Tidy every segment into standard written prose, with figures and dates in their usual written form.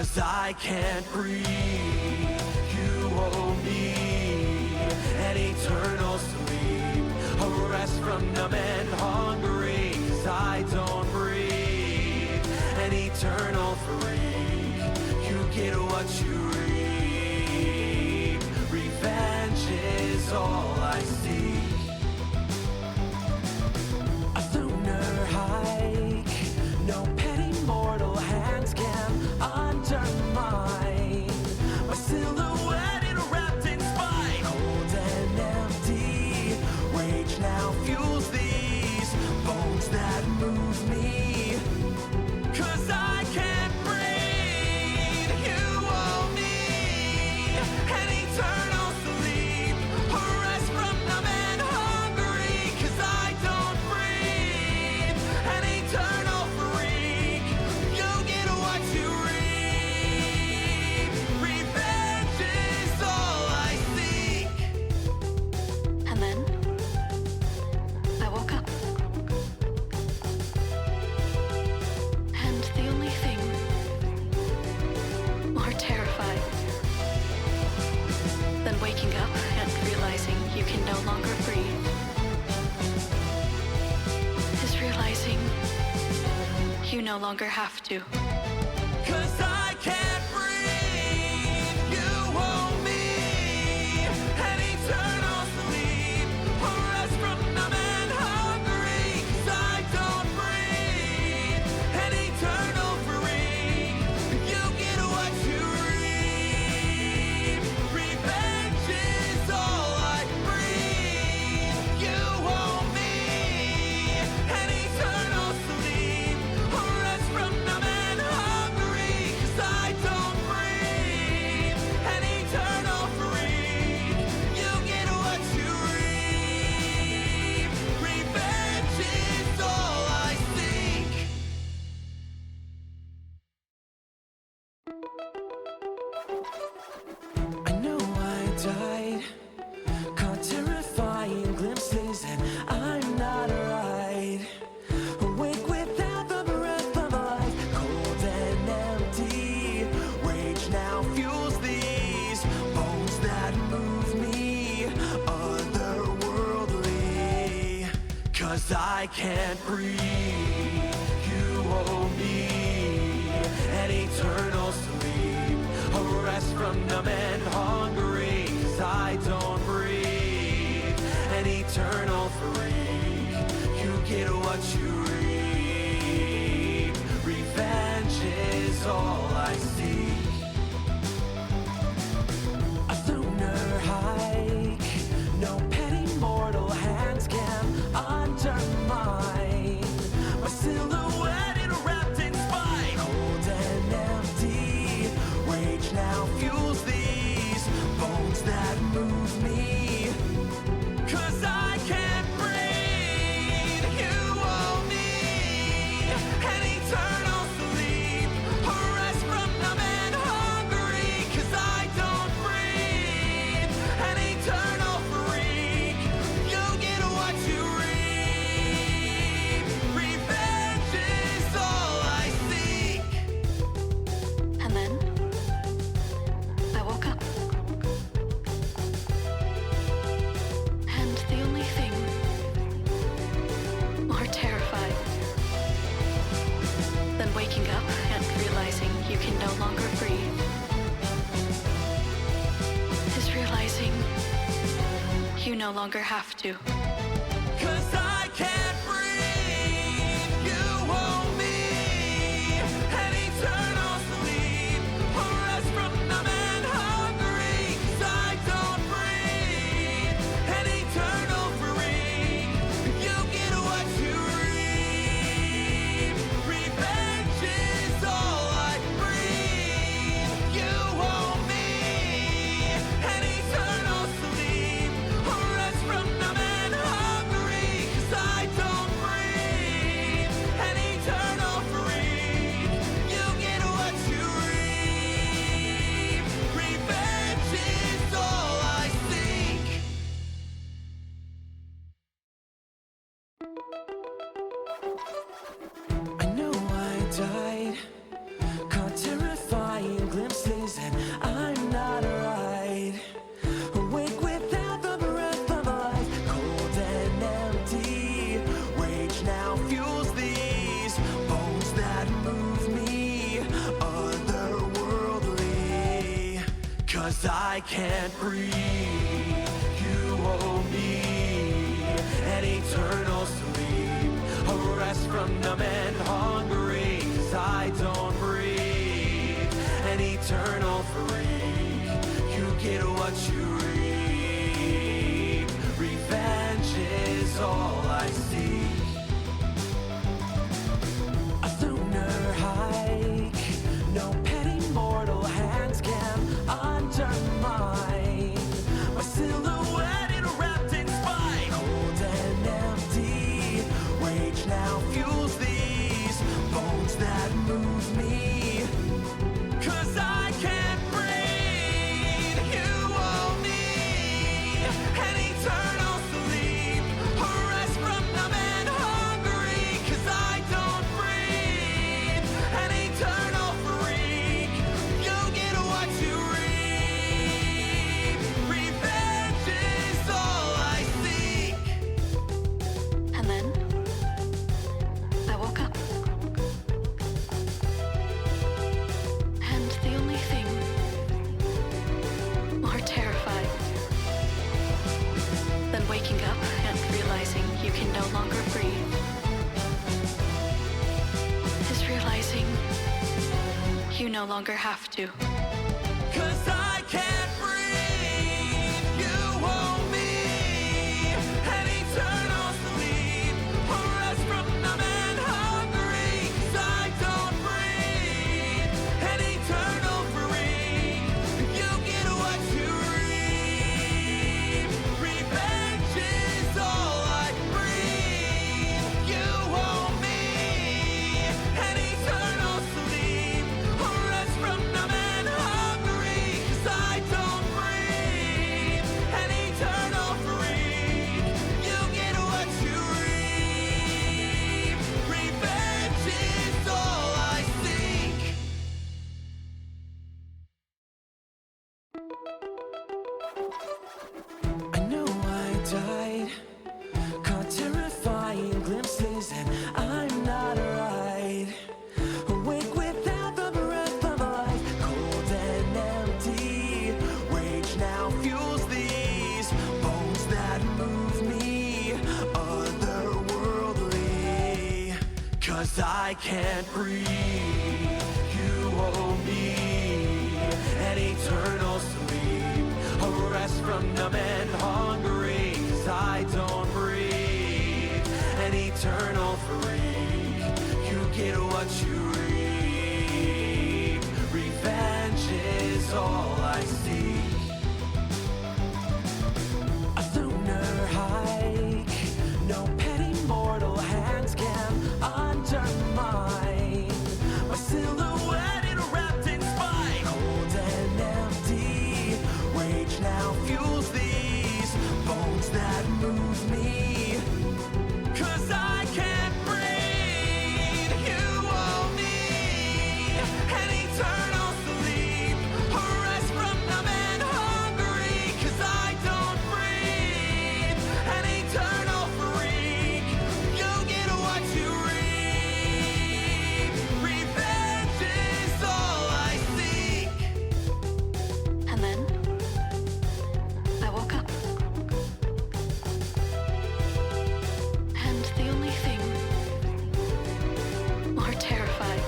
'cause I can't breathe. You owe me an eternal sleep, a rest from numb and hungry, 'cause I don't breathe. An eternal freak, you get what you reap. Revenge is all I seek. A lunar hike, no petty mortal hands can undermine my silhouette wrapped in spite. Cold and empty, rage now fuels these bones that move me. 'Cause I can't breathe, you owe me an eternal sleep, a rest from numb and hungry, 'cause I don't breathe. An eternal freak, you get what you reap. Revenge is all I seek. And then I woke up. And the only thing more terrifying than waking up and realizing you can no longer breathe is realizing you no longer have to. 'Cause I can't breathe, you owe me an eternal sleep, a rest from numb and hungry, 'cause I don't breathe. An eternal freak, you get what you reap. Revenge is all I breathe. You owe me an eternal sleep, a rest from numb and hungry, 'cause I don't breathe. An eternal freak, you get what you reap. Revenge is all I seek. I know I died, caught terrifying glimpses, and I'm not right. Awake without the breath of life, cold and empty. Rage now fuels these bones that move me, otherworldly. 'Cause I can't breathe, you owe me an eternal sleep, a rest from numb and hungry, 'cause I don't breathe. An eternal freak, you get what you reap. Revenge is all I seek. A lunar hike, no petty mortal hands can undermine my silhouette wrapped in spite. Cold and empty, rage now fuels these bones that move me. 'Cause I can't breathe, you owe me an eternal sleep, a rest from numb and hungry, 'cause I don't breathe. An eternal freak, you get what you reap. Revenge is all I seek. And then I woke up. And the only thing more terrifying than waking up and realizing you can no longer breathe is realizing you no longer have to. 'Cause I can't breathe, you owe me an eternal sleep, a rest from numb and hungry, 'cause I don't breathe. An eternal freak, you get what you reap. Revenge is all I breathe. You owe me an eternal sleep, a rest from numb and 'cause I can't breathe. You owe me an eternal sleep, a rest from numb and hungry, 'cause I don't breathe. An eternal freak, you get what you reap. Revenge is all I seek. A lunar hike, no petty mortal hands can undermine my silhouette wrapped in spite. Cold and empty, rage now fuels these bones that move me. 'Cause I can't breathe, you owe me an eternal sleep, a rest from numb and hungry, 'cause I don't breathe. An eternal freak, you get what you reap. Revenge is all I seek. And then I woke up. And the only thing more terrifying than waking up and realizing you can no longer breathe is realizing you no longer have to. 'Cause I can't breathe, you owe me an eternal sleep, a rest from numb and hungry, 'cause I don't breathe. An eternal freak, you get what you reap. Revenge is all I breathe. You owe me an eternal sleep, a rest from numb and hungry, 'cause I don't breathe. An eternal freak, you get what you reap. Revenge is all I seek. I know I died, caught terrifying glimpses, and I'm not right. Awake without the breath of life, cold and empty. Rage now fuels these bones that move me, otherworldly. 'Cause I can't breathe, you owe me an eternal sleep, a rest from numb and hungry, 'cause I don't breathe. An eternal freak, you get what you reap. Revenge is all I seek. A lunar hike, no petty mortal hands can undermine my silhouette wrapped in spite. Cold and empty, rage now fuels these bones that move me. 'Cause I can't breathe, you owe me an eternal sleep, a rest from numb and hungry, 'cause I don't breathe. An eternal freak, you get what you reap. Revenge is all I seek. And then I woke up. And the only thing more terrifying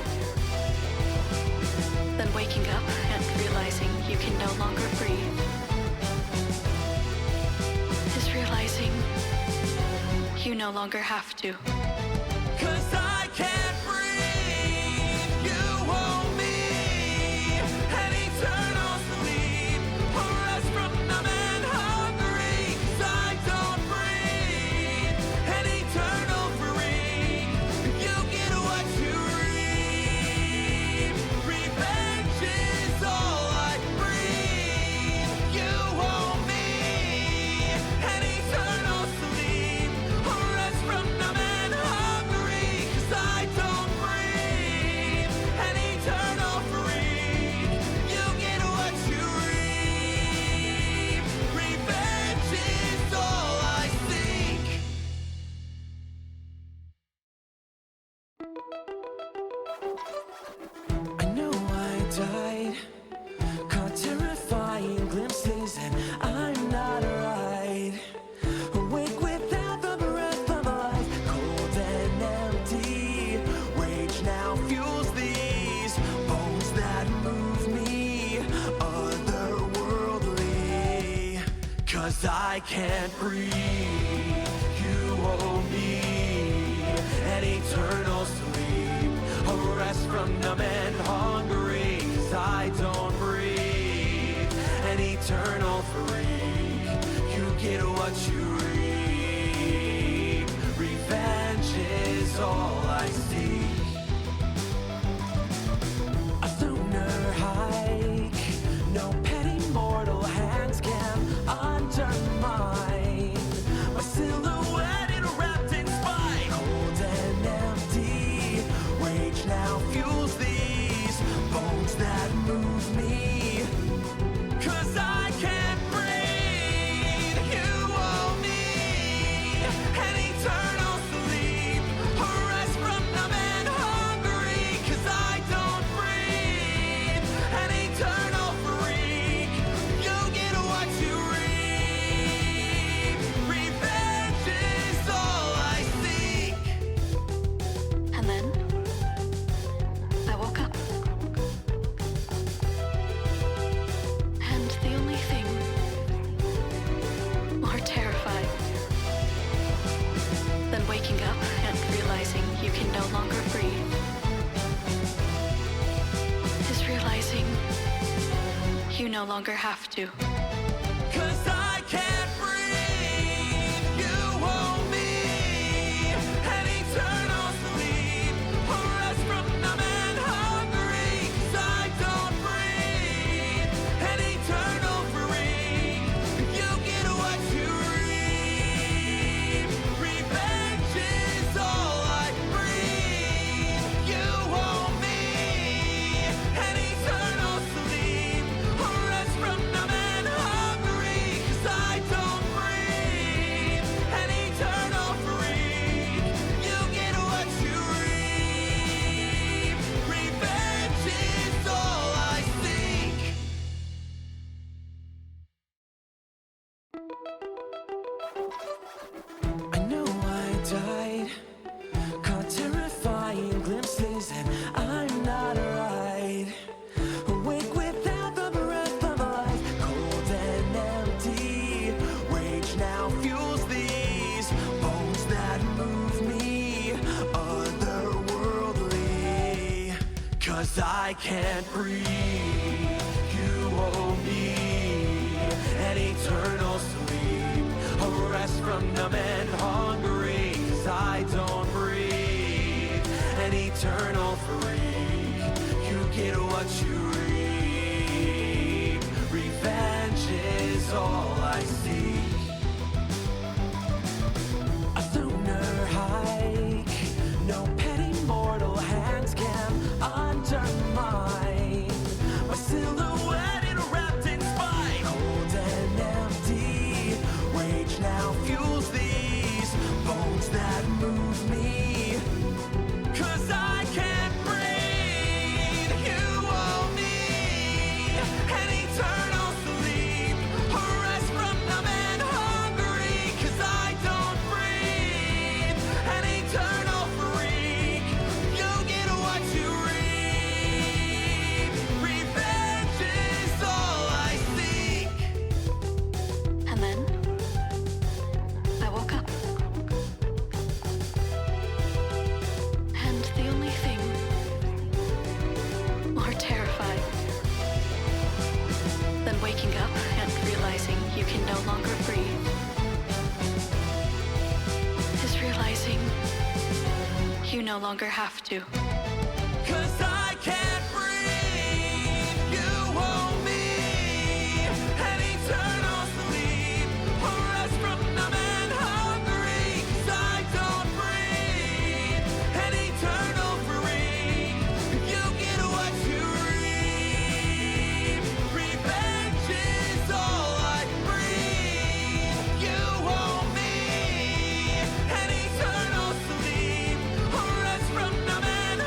than waking up and realizing you can no longer breathe is realizing you no longer have to. 'Cause I can't breathe, you owe me an eternal sleep, a rest from numb and hungry, 'cause I don't breathe. An eternal freak, you get what you reap. Revenge is all I breathe. You owe me an eternal sleep, a rest from numb and hungry, 'cause I don't breathe. An eternal freak, you get what you reap. Revenge is all I seek. I know I died, caught terrifying 'cause I can't breathe. You owe me an eternal sleep, a rest from numb and hungry, 'cause I don't breathe. An eternal freak, you get what you reap. Revenge is all I seek. A lunar hike, no petty mortal hands can undermine my silhouette wrapped in spine. Cold and empty, rage now fuels these bones that move me. 'Cause I can't breathe, you owe me an eternal sleep, a rest from numb and hungry, 'cause I don't breathe. An eternal freak, you get what you reap. Revenge is all I seek. And then I woke up. And the only thing more terrified than waking up and realizing you can no longer breathe is realizing you no longer have to. 'Cause I can't breathe, you owe me an eternal sleep, a rest from numb and hungry, 'cause I don't breathe. An eternal freak, you get what you reap. Revenge is all I breathe. You owe me an eternal sleep, a rest from numb and hungry, 'cause I don't breathe. An eternal freak, you get what you reap. Revenge is all I seek. I know I died, caught terrifying glimpses, and I'm not right. Awake without the breath of life, cold and empty. Rage now fuels these bones that move me, otherworldly. 'Cause I can't breathe, you owe me an eternal sleep, a rest from numb and hungry, 'cause I don't breathe. An eternal freak, you get what you reap. Revenge is all I seek. A lunar hike, no petty mortal hands can undermine my silhouette wrapped in spine. Cold and empty, rage now fuels these bones that move me. 'Cause I can't breathe, you owe me an eternal sleep, a rest from numb and hungry, 'cause I don't breathe. An eternal freak, you get what you reap. Revenge is all I seek. And then I woke up. And the only thing more terrified than waking up and realizing you can no longer breathe is realizing you no longer have to. 'Cause I can't breathe, you owe me an eternal sleep, a rest from numb and hungry, 'cause I don't breathe. An eternal freak, you get what you reap. Revenge is all I breathe. You owe me an eternal sleep, a rest from numb and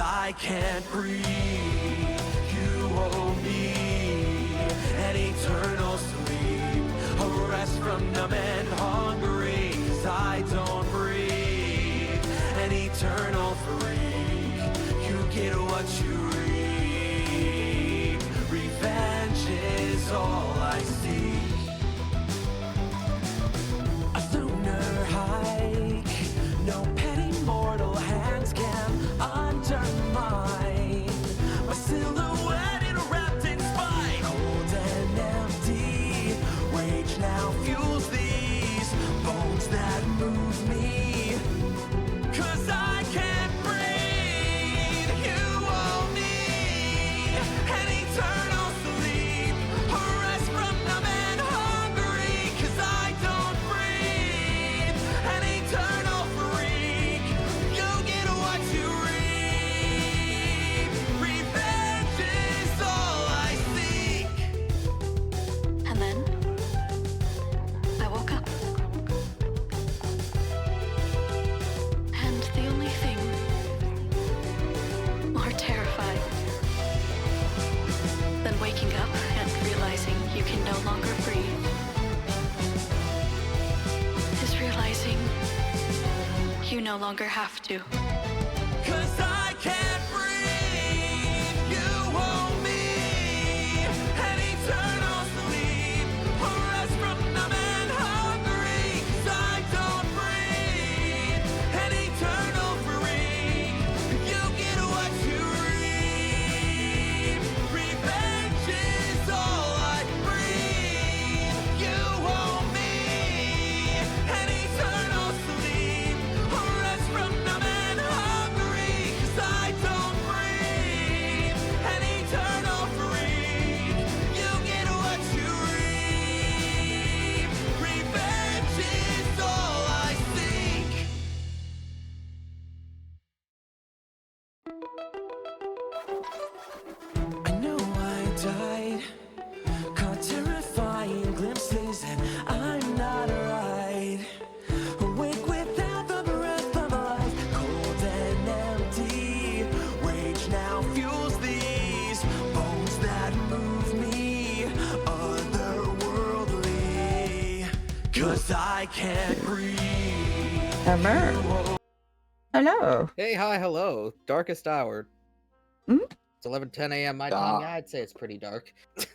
I can't breathe. You owe me an eternal sleep, a rest from numb and hungry, 'cause I don't breathe. An eternal freak, you get what you reap. Revenge is all I seek. A lunar hike, no petty mortal hands can undermine my silhouette wrapped in spite. Cold and empty, rage now fuels these bones that move me. 'Cause I can't breathe. You owe me an eternal sleep, a rest from numb and hungry, 'cause I don't breathe. An eternal freak, you get what you reap. Revenge is all I seek. And then I woke up. And the only thing more terrifying than waking up and realizing you can no longer breathe is realizing you no longer have to. 'Cause I can't breathe. You owe me an eternal sleep, a rest from numb and hungry, 'cause I don't breathe. An eternal freak, you get what you reap. Revenge is all I breathe. You owe me an eternal sleep, a rest from numb and hungry, 'cause I don't breathe. An eternal freak, you get what you reap. Revenge is all I seek. I know I died, caught terrifying glimpses, and I'm not right. Awake without the breath of life, cold and empty. Rage now fuels these bones that move me, otherworldly. 'Cause I can't breathe. Hammer. Hello. Hey, hi, hello. Darkest hour. Hmm? It's 11:10 a.m. my time. Yeah, I'd say it's pretty dark. Did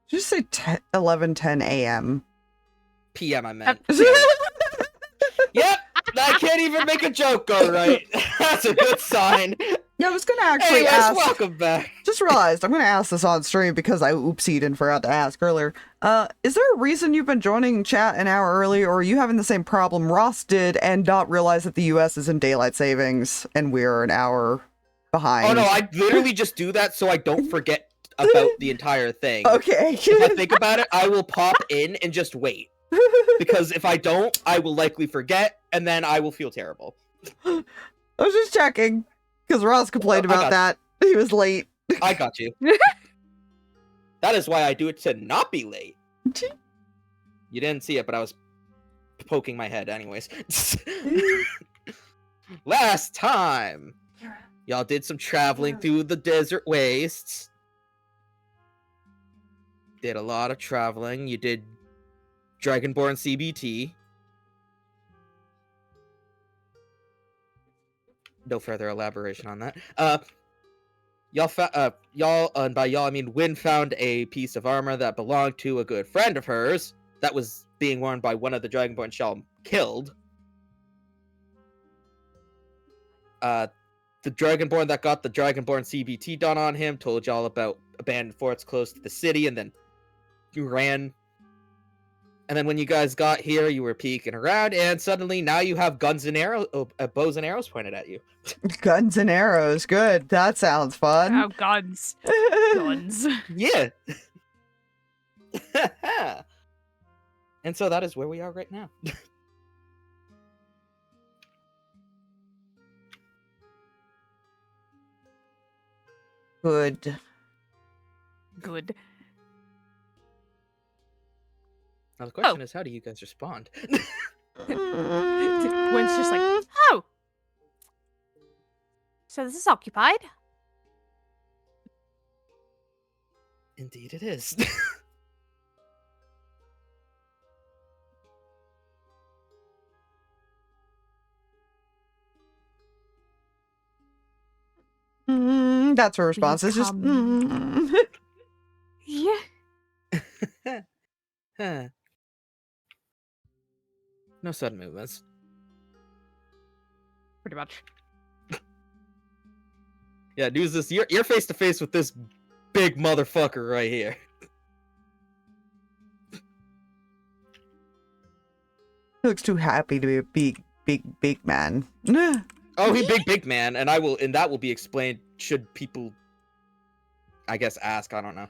you say 11:10 a.m.? PM, I meant. Yep, I can't even make a joke go right. That's a good sign. Yeah, I was gonna actually Anyways, ask. welcome back. Just realized I'm gonna ask this on stream because I oopsied and forgot to ask earlier. Is there a reason you've been joining chat an hour early, or are you having the same problem Ross did and not realize that the U.S. is in daylight savings and we're an hour behind? Oh no, I literally just do that so I don't forget about the entire thing. Okay. If I think about it, I will pop in and just wait. Because if I don't, I will likely forget, and then I will feel terrible. I was just checking because Ross complained I got about that. He was late. I got you. That is why I do it to not be late. You didn't see it, but I was poking my head anyways. Last time, y'all did some traveling through the desert wastes. Did a lot of traveling. You did Dragonborn CBT. No further elaboration on that. Y'all, and by y'all I mean Wynn, found a piece of armor that belonged to a good friend of hers that was being worn by one of the Dragonborn y'all killed. The Dragonborn that got the Dragonborn CBT done on him told y'all about abandoned forts close to the city, and then you ran. And then when you guys got here, you were peeking around, and suddenly now you have guns and arrows, bows and arrows pointed at you. Guns and arrows. Good. That sounds fun. Oh, guns. Guns. Yeah. And so that is where we are right now. Good. Good. Now the question is, how do you guys respond? When's just like, oh, So this is occupied. Indeed it is. That's her response. It's just. Yeah. Huh. No sudden movements. Pretty much. Yeah, Nuzus, you're face to face with this big motherfucker right here. He looks too happy to be a big man. Oh, he big man, and that will be explained should people, I guess, ask. I don't know.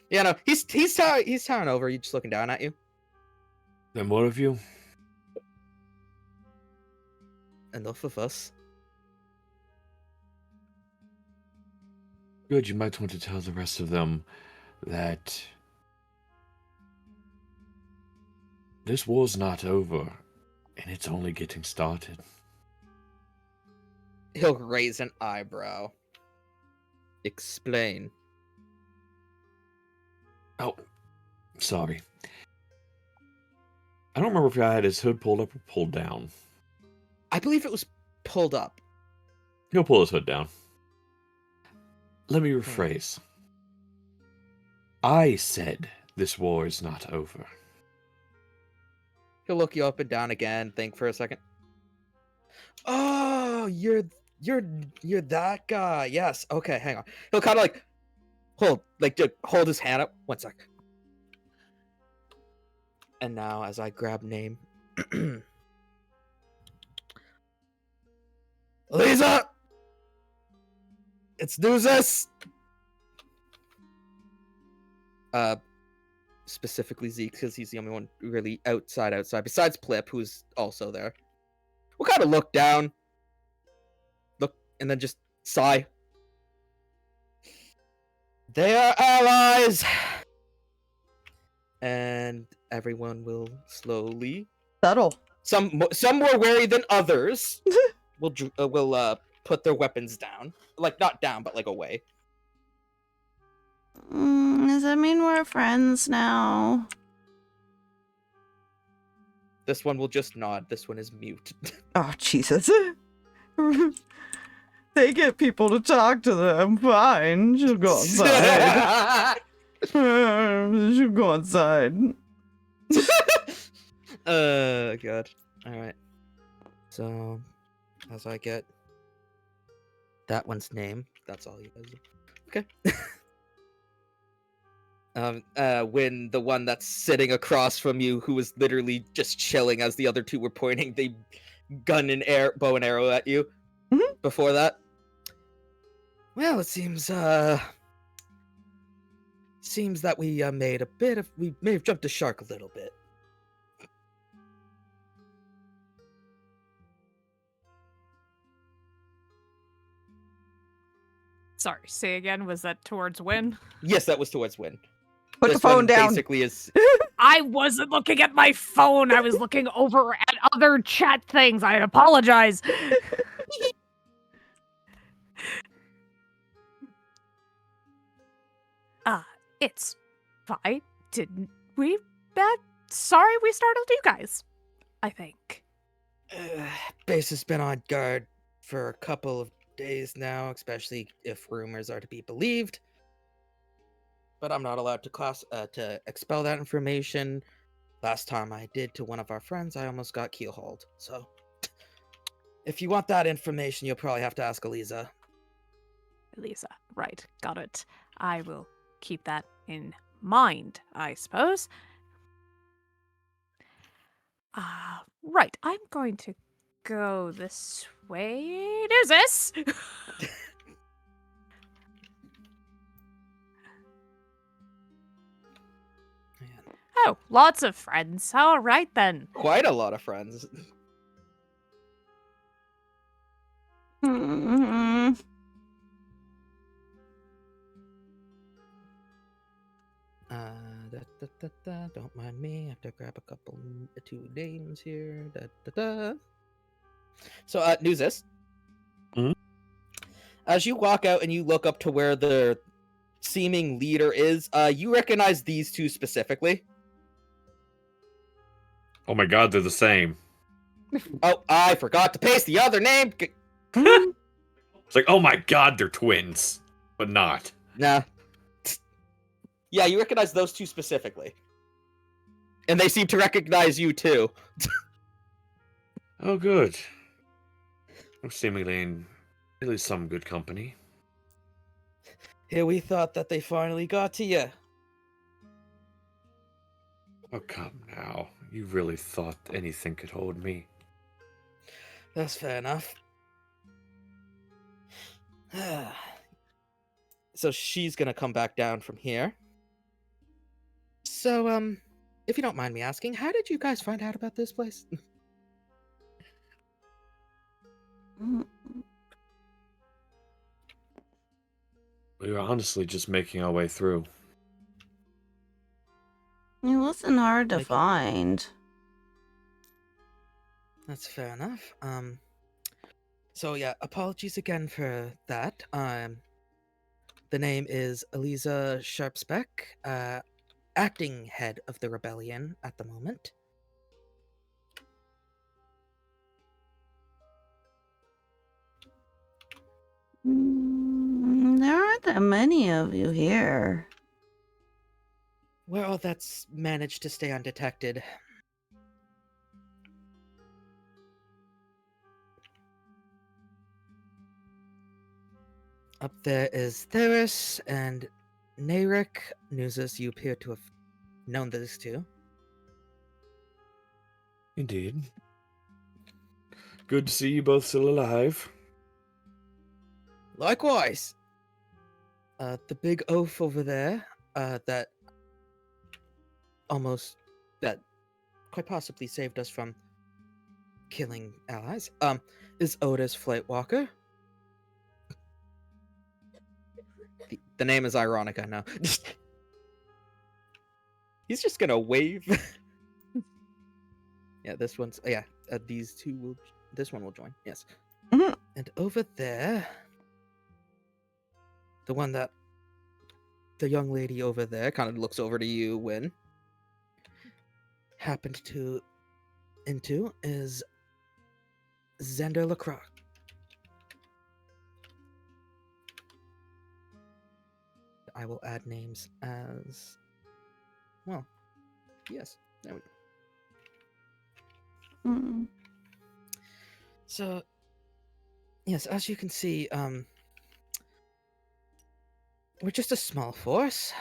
Yeah, no, he's towering over. He's just looking down at you. Then what of you? Enough of us. Good, you might want to tell the rest of them that this war's not over, and it's only getting started. He'll raise an eyebrow. Explain. Oh, sorry. I don't remember if I had his hood pulled up or pulled down. I believe it was pulled up. He'll pull his hood down. Let me rephrase. I said this war is not over. He'll look you up and down again, think for a second. Oh, you're that guy. Yes. Okay, hang on. He'll kind of hold his hand up. 1 sec. And now, as I grab name, Lisa, it's Nuzus. Specifically Zeke, because he's the only one really outside, besides Plip, who's also there. We'll kind of look down, and then just sigh. They are allies! And everyone will slowly... Subtle. Some more wary than others will put their weapons down. Like, not down, but like away. Does that mean we're friends now? This one will just nod. This one is mute. Oh, Jesus. They get people to talk to them. Fine. She'll go outside. She'll go outside. God. Alright. So, as I get that one's name, that's all you guys do. Okay. When the one that's sitting across from you, who was literally just chilling as the other two were pointing the bow and arrow at you before that. Well, it seems that we may have jumped the shark a little bit. Sorry, say again. Was that towards Win? Yes, that was towards Win. Put the phone down. Basically, is I wasn't looking at my phone. I was looking over at other chat things. I apologize. It's fine. Didn't we? Sorry we startled you guys. I think. base has been on guard for a couple of days now, especially if rumors are to be believed. But I'm not allowed to expel that information. Last time I did to one of our friends, I almost got keelhauled. So, if you want that information, you'll probably have to ask Eliza. Lisa, right, got it. I will keep that in mind, I suppose. Right, I'm going to go this way. Nuzus! Oh, lots of friends. All right, then. Quite a lot of friends. Don't mind me. I have to grab two names here. So, Nuzus, As you walk out and you look up to where the seeming leader is, you recognize these two specifically. Oh my god, they're the same. Oh, I forgot to paste the other name. It's like, oh my god, they're twins. But not. Nah. Yeah, you recognize those two specifically. And they seem to recognize you too. Oh, good. I'm seemingly in really some good company. Here we thought that they finally got to you. Oh, come now. You really thought anything could hold me? That's fair enough. So she's gonna come back down from here. So, if you don't mind me asking, how did you guys find out about this place? We were honestly just making our way through. It wasn't hard to Like- find. That's fair enough. So yeah, apologies again for that. The name is Eliza Sharpspeck, acting head of the rebellion at the moment. There aren't that many of you here. Well, that's managed to stay undetected. Up there is Theris and Narek. Nuzus, you appear to have known these two. Indeed. Good to see you both still alive. Likewise. The big oaf over there, that quite possibly saved us from killing allies, is Otis Flightwalker. The name is ironic, I know. He's just gonna wave. Yeah, this one's these two will. This one will join. Yes. Mhm. And over there, the young lady over there kind of looks over to you when happened to into is Xander LaCroix. I will add names as well. Yes, there we go. Mm. So, yes, as you can see, we're just a small force.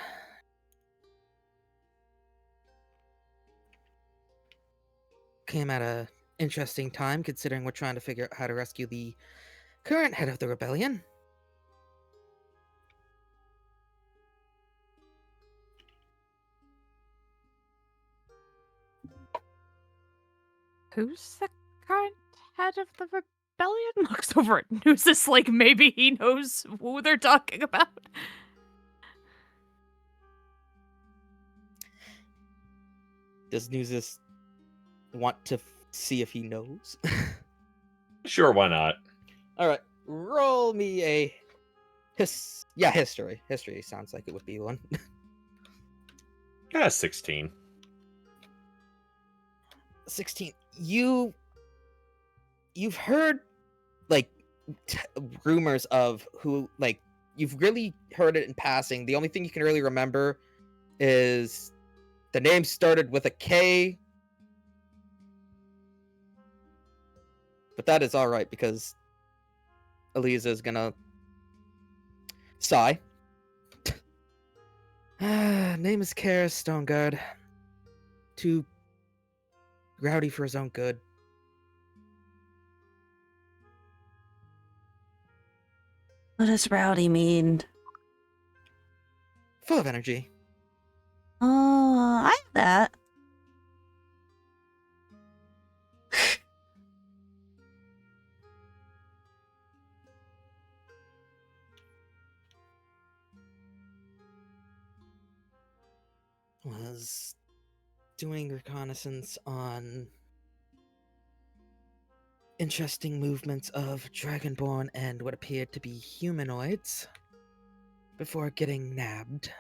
Came at a interesting time, considering we're trying to figure out how to rescue the current head of the rebellion. Who's the current head of the rebellion? Looks over at Nuzus like maybe he knows who they're talking about. Does Nuzus want to see if he knows? Sure, why not? All right, roll me a history. History sounds like it would be one. Yeah, 16. 16. You've heard like rumors of who, like, you've really heard it in passing. The only thing you can really remember is the name started with a K. But that is all right because Eliza is gonna sigh. Name is Kara Stoneguard. Too rowdy for his own good. What does rowdy mean? Full of energy. Oh, I have that. Was doing reconnaissance on interesting movements of Dragonborn and what appeared to be humanoids before getting nabbed.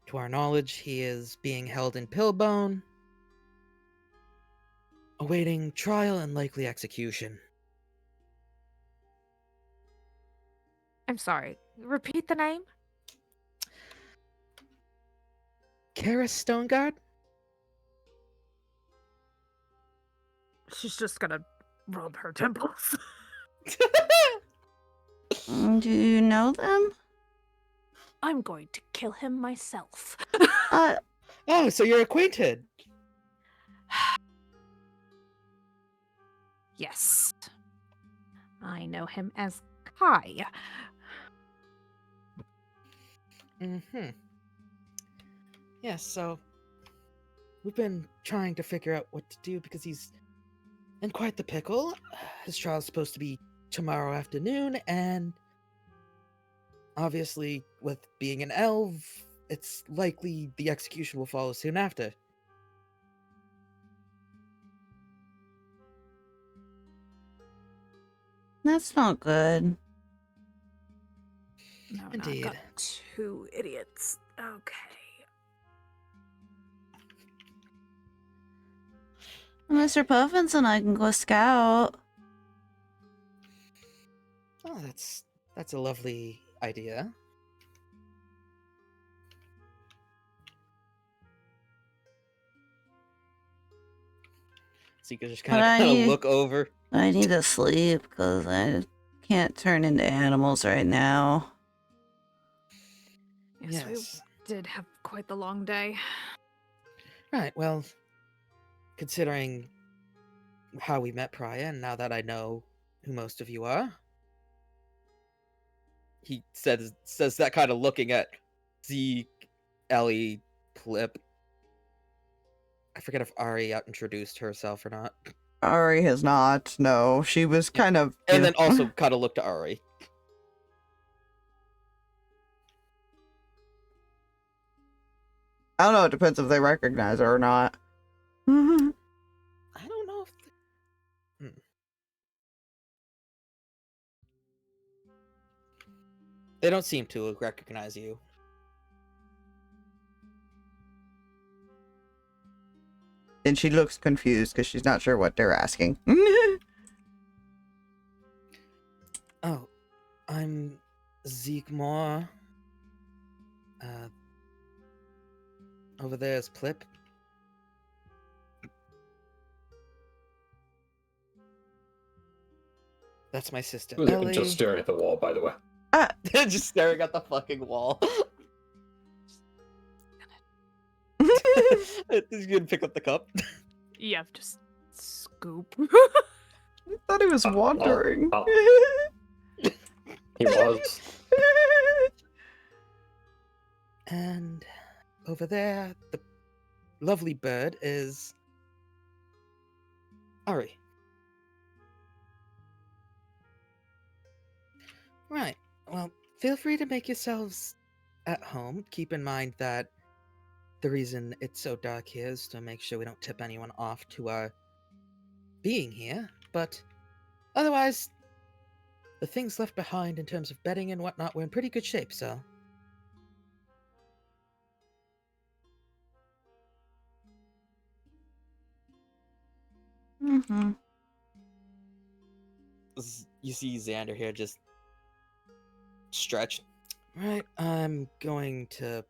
To our knowledge, he is being held in Pillbone, awaiting trial and likely execution. I'm sorry. Repeat the name? Karis Stoneguard? She's just gonna rub her temples. Do you know them? I'm going to kill him myself. Oh, so you're acquainted. Yes. I know him as Kai. Mm-hmm. Yes, so we've been trying to figure out what to do because he's in quite the pickle. His trial's supposed to be tomorrow afternoon, and obviously, with being an elf, it's likely the execution will follow soon after. That's not good. No, Indeed. I've got 2 idiots. Okay. Mr. Puffins and I can go scout. Oh, that's a lovely idea. So you can just But kind I of need- look over. I need to sleep because I can't turn into animals right now. Yes, we Yes. did have quite the long day. Right, well, considering how we met prior, and now that I know who most of you are, he says that kind of looking at Zeke, Ellie, Plip. I forget if Ari introduced herself or not. Ari has not. No, she was kind of. And then also kind of looked to Ari. I don't know. It depends if they recognize her or not. I don't know if... They don't seem to recognize you. And she looks confused because she's not sure what they're asking. Oh, I'm Zeke Moore. Over there is Plip. That's my sister Ellie. Just staring at the wall, by the way. Just staring at the fucking wall. He's gonna pick up the cup. Yeah, just scoop. I thought he was wandering. He was. And over there, the lovely bird is Ari. Right. Well, feel free to make yourselves at home. Keep in mind that the reason it's so dark here is to make sure we don't tip anyone off to our being here. But otherwise, the things left behind in terms of bedding and whatnot, we're in pretty good shape, so. Mm-hmm. You see Xander here just stretch. Right, I'm going to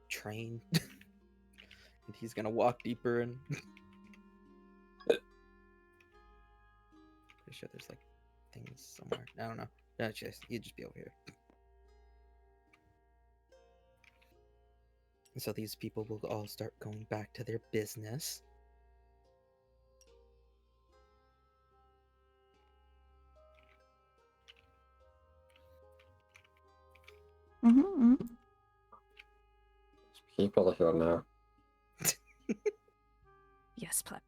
train. And he's gonna walk deeper and pretty sure there's like things somewhere. I don't know. No, you'd just be over here. And so these people will all start going back to their business. Mm-hmm. People are here now. Yes, Plip.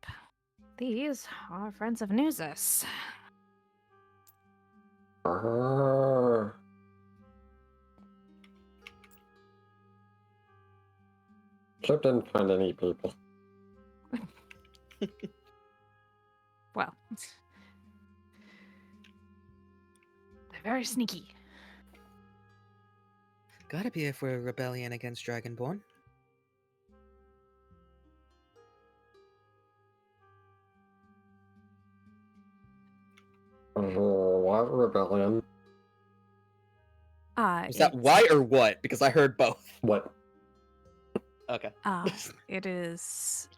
These are friends of Nuzus. Plip didn't find any people. Well, they're very sneaky. Gotta be if we're a rebellion against Dragonborn. What rebellion? Is that why or what? Because I heard both. What? Okay. It is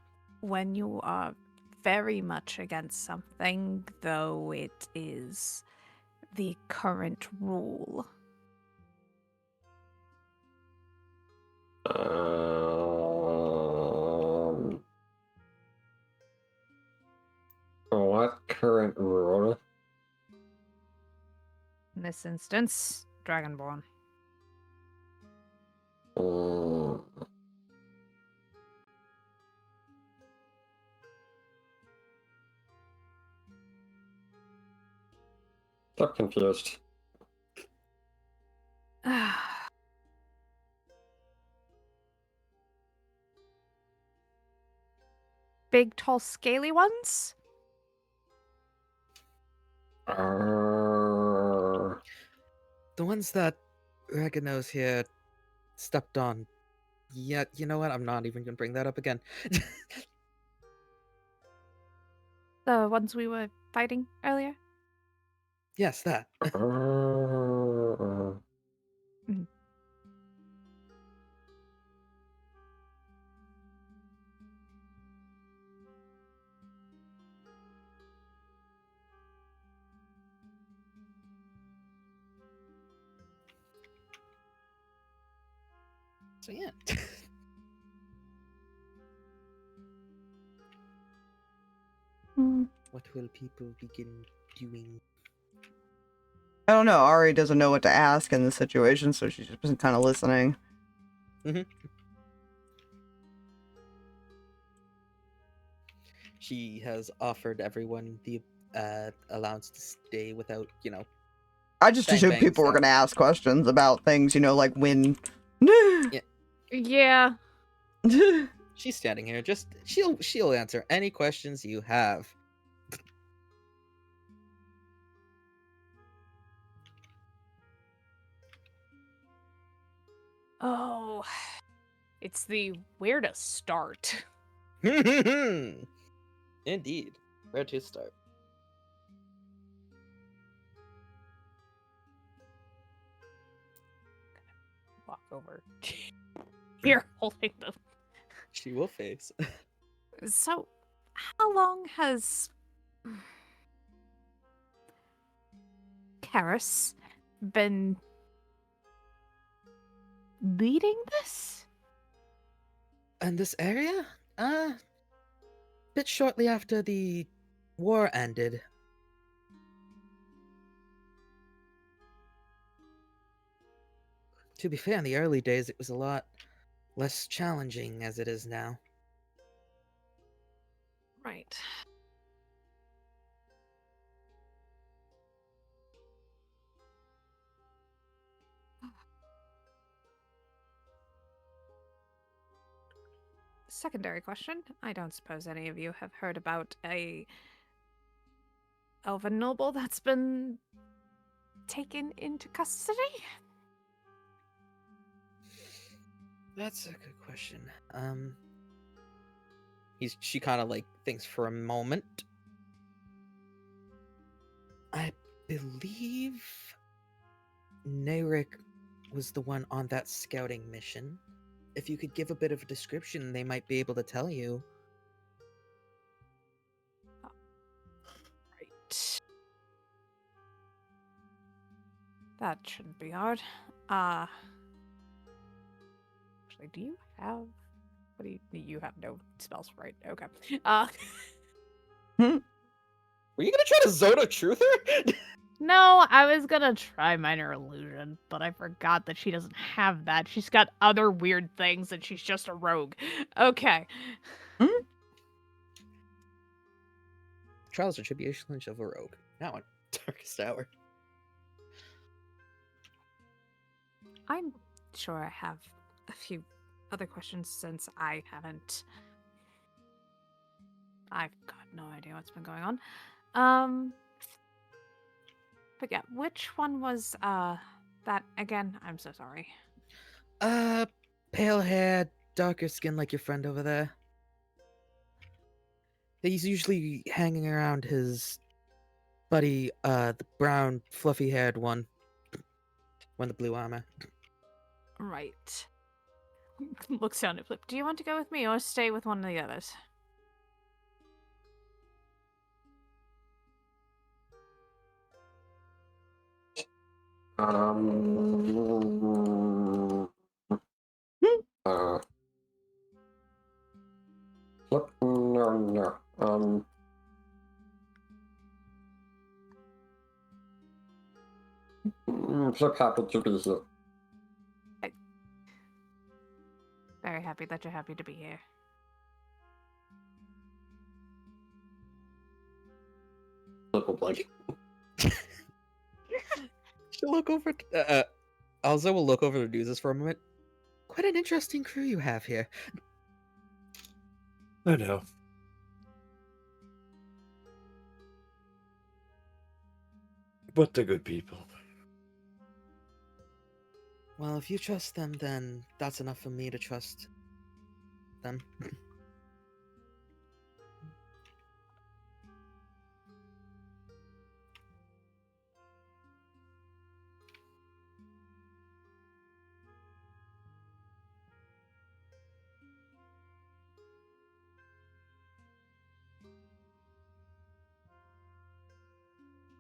when you are very much against something, though it is the current rule. What current rule? In this instance, Dragonborn. I'm confused. Big, tall, scaly ones? The ones that Raganos here stepped on. Yeah, you know what? I'm not even gonna bring that up again. The ones we were fighting earlier? Yes, that. So yeah. What will people begin doing? I don't know. Ari doesn't know what to ask in this situation, so she's just been kind of listening. She has offered everyone the allowance to stay without, you know. I just bang, assumed bang people were stuff. going to ask questions about things, you know, like when. Yeah. She's standing here. Just she'll answer any questions you have. Oh, it's the where to start. Indeed. Where to start? Walk over. Here, holding them. She will face. So, how long has Karis been leading this? And this area? Bit shortly after the war ended. To be fair, in the early days, it was a lot less challenging as it is now. Right. Secondary question. I don't suppose any of you have heard about a elven noble that's been taken into custody? That's a good question. She kind of like thinks for a moment. I believe Nayrik was the one on that scouting mission. If you could give a bit of a description, they might be able to tell you. Right. That shouldn't be hard. Actually, do you have... What do you have no spells, right? Okay. Were you gonna try to Zona Truther? No, I was gonna try Minor Illusion, but I forgot that she doesn't have that. She's got other weird things and she's just a rogue. Okay. Trials or Tribulations of a Rogue. That one. Darkest Hour. I'm sure I have a few other questions since I've got no idea what's been going on. But yeah, which one was that again? I'm so sorry. Pale hair, darker skin like your friend over there. He's usually hanging around his buddy, the brown, fluffy-haired one. One with the blue armor. Right. Looks down at Plip. Do you want to go with me or stay with one of the others? Flip, no. Flip happy to be here. Very happy that you're happy to be here. Flip will blink. She'll look over. Also, we'll look over to Nuzus for a moment. Quite an interesting crew you have here. I know. But they're good people. Well, if you trust them, then that's enough for me to trust them.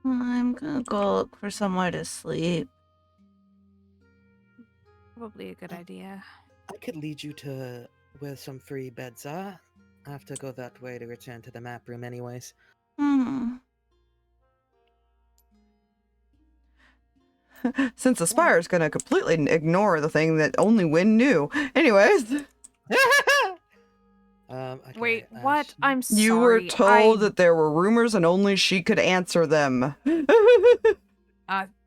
I'm gonna go look for somewhere to sleep. Probably a good idea. I could lead you to where some free beds are. I have to go that way to return to the map room anyways. Since Aspire's gonna completely ignore the thing that only Win knew. Anyways. Okay, Wait, what? I'm sorry. You were told that there were rumors and only she could answer them.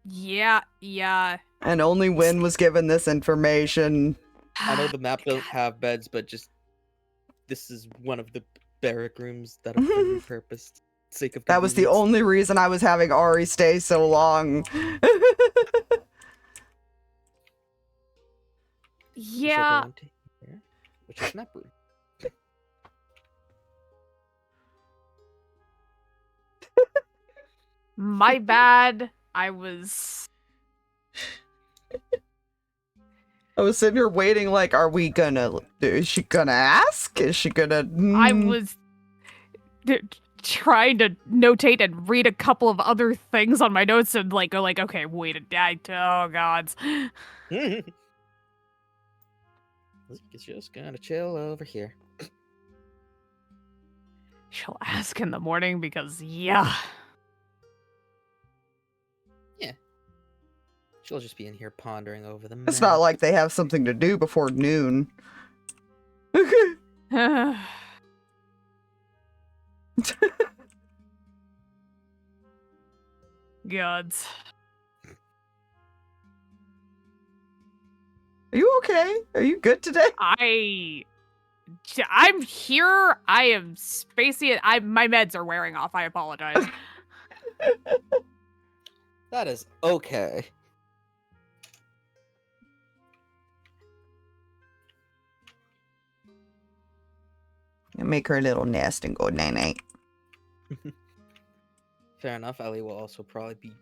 Yeah. And only Win was given this information. I know the map doesn't have beds, but just this is one of the barrack rooms that have been repurposed. Sake of That was the convenience. only reason I was having Ari stay so long. We shall go Yeah. into here, which is map room. My bad. I was sitting here waiting like, are we gonna, is she gonna ask? Is she gonna... I was trying to notate and read a couple of other things on my notes and go okay, wait a oh gods. It's just gonna chill over here. She'll ask in the morning because yeah. She'll just be in here pondering over the It's map. not like they have something to do before noon. Gods. Are you okay? Are you good today? I'm here. I am spacey. My meds are wearing off. I apologize. That is okay. Make her a little nest and go night-night. Fair enough. Ellie will also probably be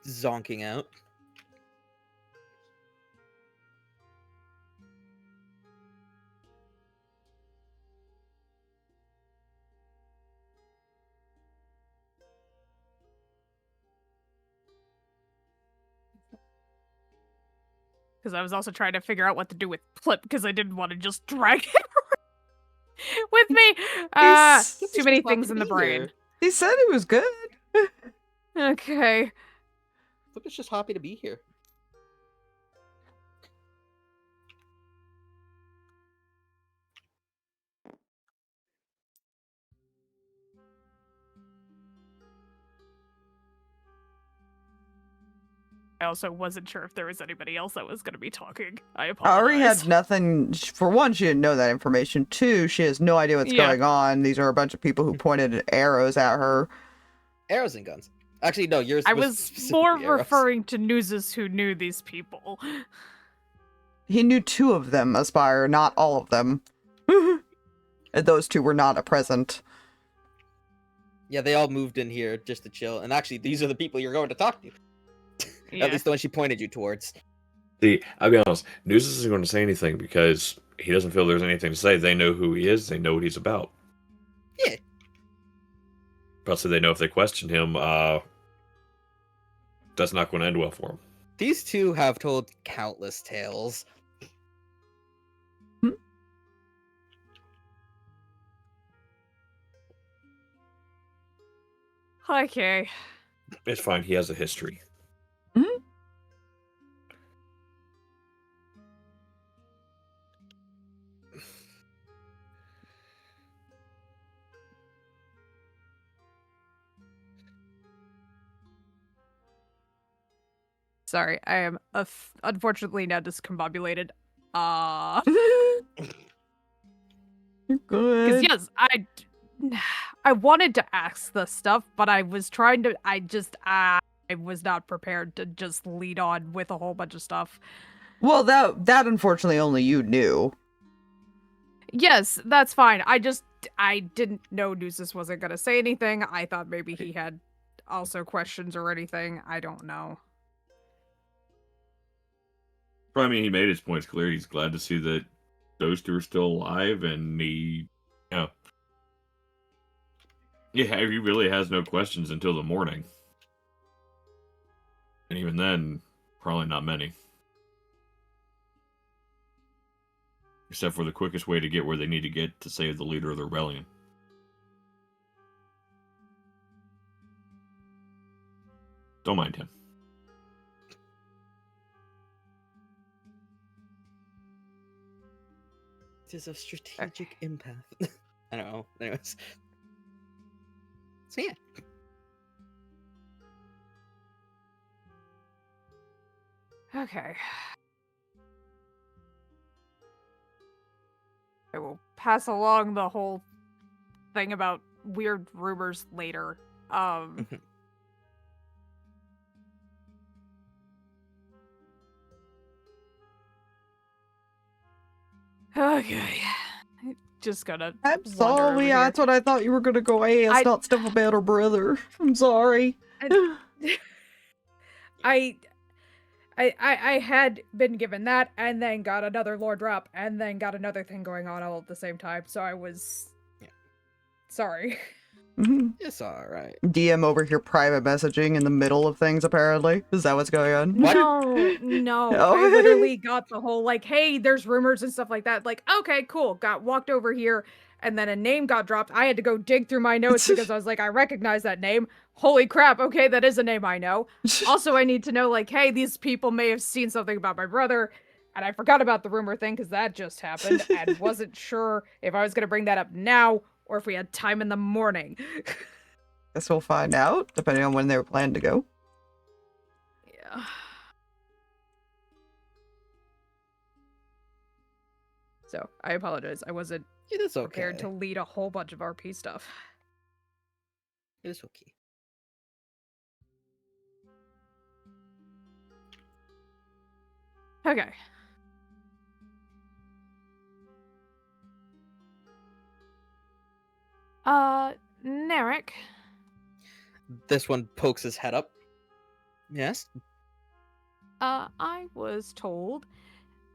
zonking out. Because I was also trying to figure out what to do with Plip because I didn't want to just drag it with me. Too many things in the brain. He said it was good. Okay. Flip is just happy to be here. I also wasn't sure if there was anybody else that was going to be talking. I Ari apologize. had nothing. For one, she didn't know that information. Two, she has no idea what's Yeah. going on. These are a bunch of people who pointed arrows at her. Arrows and guns. Actually, no, yours I was was specifically more arrows. referring to Nuzus who knew these people. He knew 2 of them, Aspire, not all of them. And those 2 were not present. Yeah, they all moved in here just to chill. And actually, these are the people you're going to talk to. Yeah. At least the one she pointed you towards. See, I'll be honest, Nuzus isn't going to say anything because he doesn't feel there's anything to say. They know who he is, they know what he's about. Yeah. But so they know if they question him, that's not going to end well for him. These 2 have told countless tales. Okay. It's fine, he has a history. Sorry, I am unfortunately now discombobulated. You're Because good. yes, I wanted to ask this stuff, but I was trying to. I was not prepared to just lead on with a whole bunch of stuff. Well, that unfortunately only you knew. Yes, that's fine. I didn't know Nuzus wasn't gonna say anything. I thought maybe he had also questions or anything. I don't know. I mean, he made his points clear. He's glad to see that those 2 are still alive, and he really has no questions until the morning. And even then, probably not many. Except for the quickest way to get where they need to get to save the leader of the rebellion. Don't mind him. It is of strategic impact. I don't know. Anyways. So yeah. Okay. I will pass along the whole thing about weird rumors later. Okay. Just gonna. I'm wander sorry, over here. that's what I thought you were gonna go ask, not stuff about her brother. I'm sorry. I had been given that, and then got another lore drop, and then got another thing going on all at the same time. So I was. Yeah. Sorry. It's alright. DM over here private messaging in the middle of things, apparently. Is that what's going on? What? No. Oh. I literally got the whole, like, hey, there's rumors and stuff like that. Like, okay, cool. Got walked over here, and then a name got dropped. I had to go dig through my notes because I was like, I recognize that name. Holy crap, okay, that is a name I know. Also, I need to know, like, hey, these people may have seen something about my brother, and I forgot about the rumor thing because that just happened, and wasn't sure if I was going to bring that up now or if we had time in the morning. Guess we'll find out, depending on when they were planned to go. Yeah. So, I apologize. I wasn't It is okay. prepared to lead a whole bunch of RP stuff. It is okay. Okay. Narek. This one pokes his head up. Yes? I was told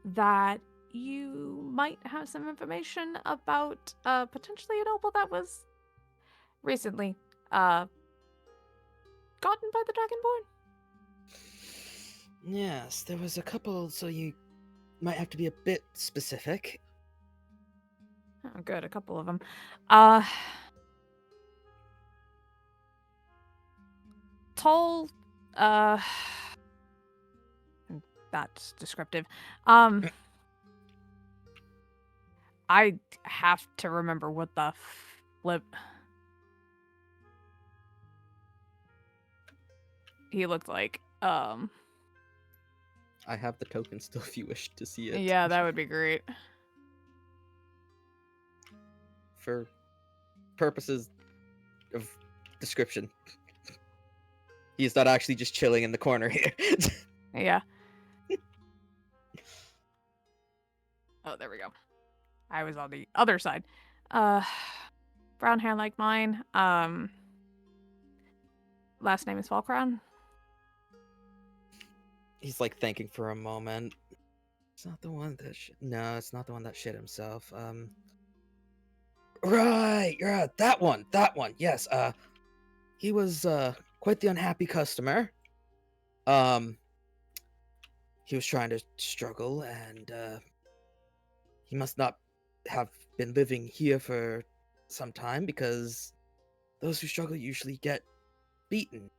that you might have some information about, potentially an opal that was recently, gotten by the Dragonborn. Yes, there was a couple, so you might have to be a bit specific. Oh, good, a couple of them. Tall, that's descriptive. I have to remember what the flip. He looked like. I have the token still if you wish to see it. Yeah, that would be great. For purposes of description. He's not actually just chilling in the corner here. Yeah. Oh, there we go. I was on the other side. Brown hair like mine. Last name is Falcrown. He's like thinking for a moment. It's not the one that no, it's not the one that shit himself. Right, that one, yes. He was quite the unhappy customer. He was trying to struggle, and he must not have been living here for some time, because those who struggle usually get beaten.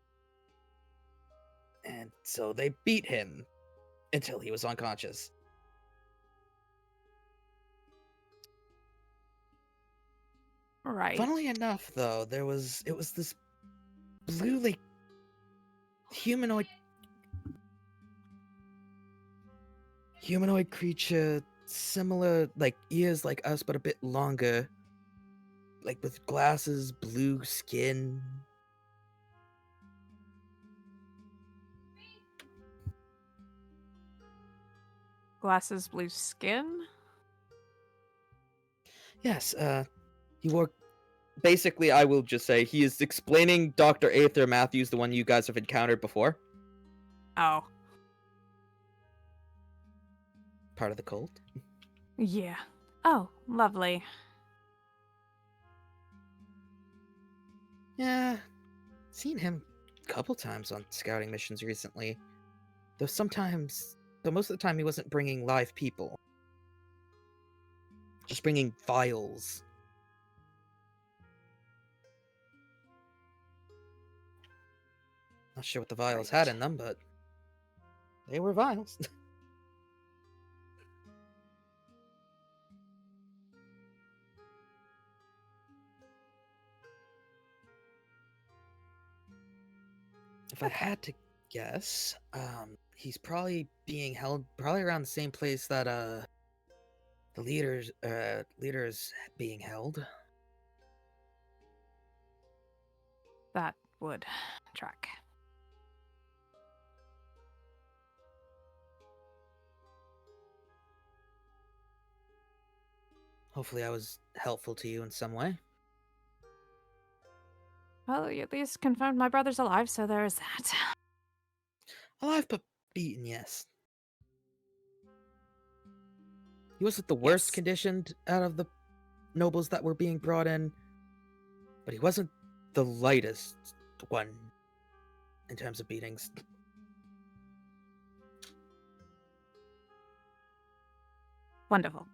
And so they beat him until he was unconscious. Right. Funnily enough, though, it was this blue, like, humanoid creature, similar, like, ears like us, but a bit longer, like with glasses, blue skin. Glasses, blue skin. Yes, he wore. Basically, I will just say he is explaining Dr. Aether Matthews, the one you guys have encountered before. Oh. Part of the cult. Yeah. Oh, lovely. Yeah, seen him a couple times on scouting missions recently. Though most of the time he wasn't bringing live people. Just bringing vials. Not sure what the vials had in them, but they were vials. If I had to guess, he's probably being held around the same place that the leader's being held. That would track. Hopefully I was helpful to you in some way. Well, you at least confirmed my brother's alive, so there is that. Alive but beaten, yes. He wasn't the worst Yes. conditioned out of the nobles that were being brought in, but he wasn't the lightest one in terms of beatings. Wonderful.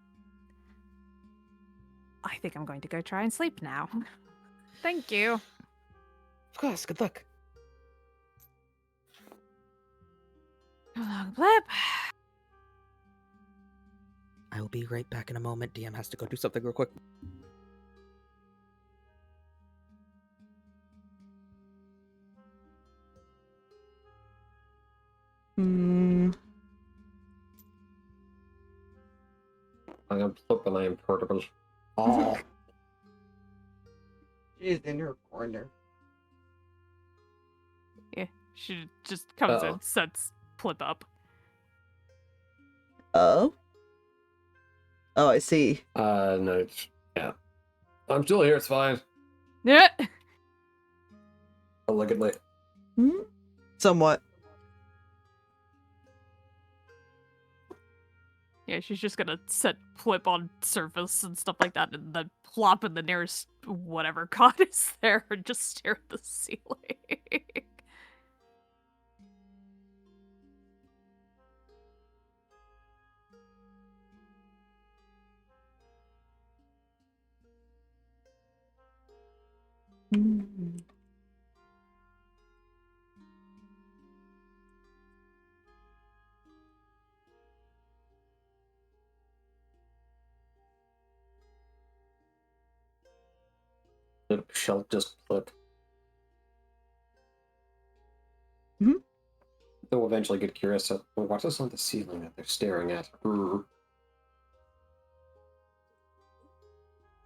I think I'm going to go try and sleep now. Thank you. Of course, good luck. So long, Plip. I will be right back in a moment. DM has to go do something real quick. I am Plip and I am portable. Oh, She's in her corner. Yeah, she just comes Uh-oh. and sets Plip up. Oh? Oh, I see. no, yeah. I'm still here, it's fine. Yeah. I'll look at my... Hmm? Somewhat. Yeah, she's just gonna set Plip on surface and stuff like that, and then plop in the nearest whatever god is there and just stare at the ceiling. Shall just Plip. they'll eventually get curious. So, well, what is on the ceiling that they're staring at?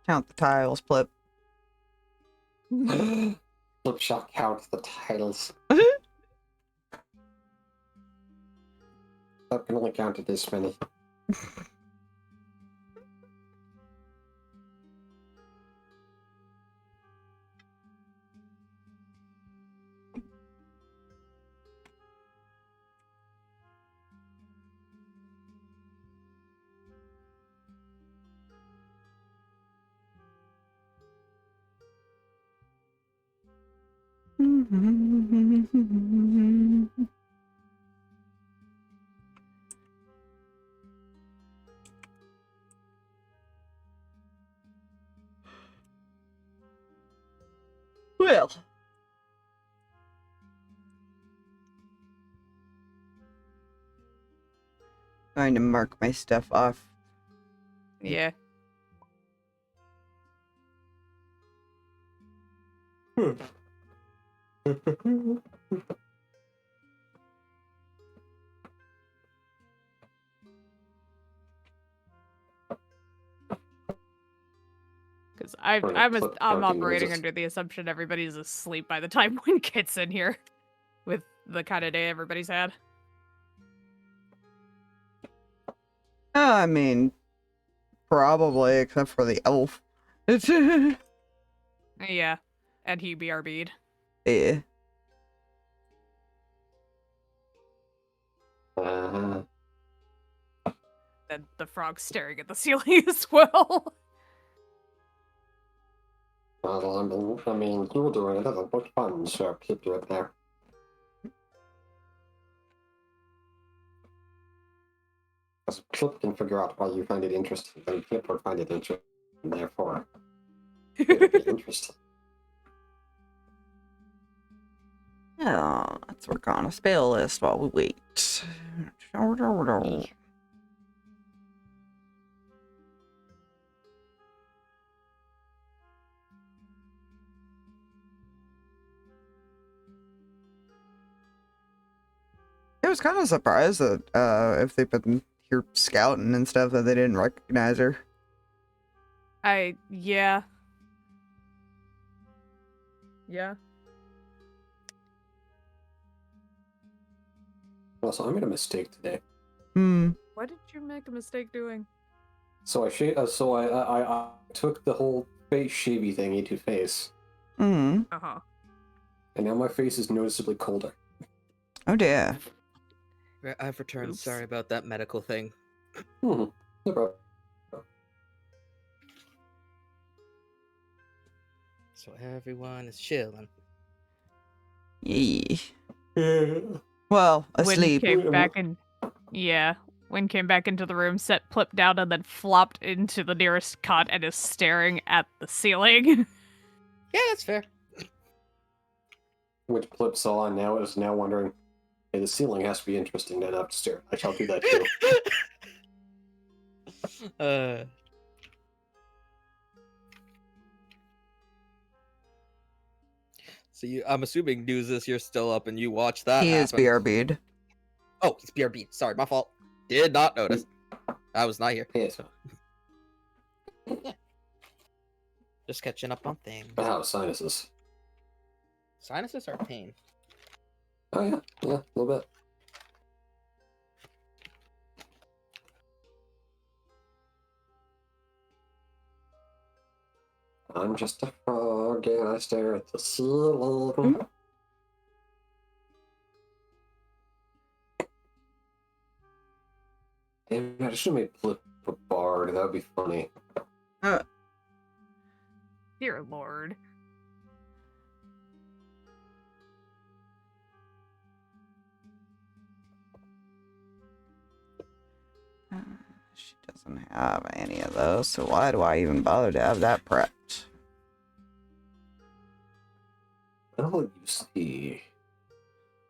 Count the tiles, Plip. Flip shall count the tiles. That can only count at this many. Well. Going to mark my stuff off. Yeah. Because I'm operating under the assumption everybody's asleep by the time Win gets in here, with the kind of day everybody's had. I mean, probably, except for the elf. Yeah, and he BRB'd. Yeah. And the frog's staring at the ceiling as well. Well, I mean, you were doing a little bit fun, so keep doing it there. As Plip can figure out why you find it interesting, then Plip would find it interesting, and therefore, it would be interesting. Oh, let's work on a spell list while we wait. I was kind of surprised that if they've been here scouting and stuff that they didn't recognize her. Yeah. Yeah. Also, I made a mistake today. What did you make a mistake doing? So I took the whole face shavy thingy to face, Uh-huh. and now my face is noticeably colder. Oh dear. I've returned. Oops. Sorry about that medical thing. No problem. So everyone is chilling. Yeah. Well, asleep. Win came back in. Yeah. Win came back into the room, set Plip down, and then flopped into the nearest cot and is staring at the ceiling. Yeah, that's fair. Which Plip saw and now is now wondering, hey, the ceiling has to be interesting enough to stare. I shall do that too. So I'm assuming Nuzus, you're still up and you watched that. He is happen. BRB'd. Oh, he's BRB. Sorry, my fault. Did not notice. I was not here. Yes. Just catching up on things. Oh, sinuses. Sinuses are pain. Oh yeah, a little bit. I'm just a frog and I stare at the ceiling. Damn, I should have made Plip a bard. That would be funny. Dear Lord. She doesn't have any of those, so why do I even bother to have that prepped? Oh, you see.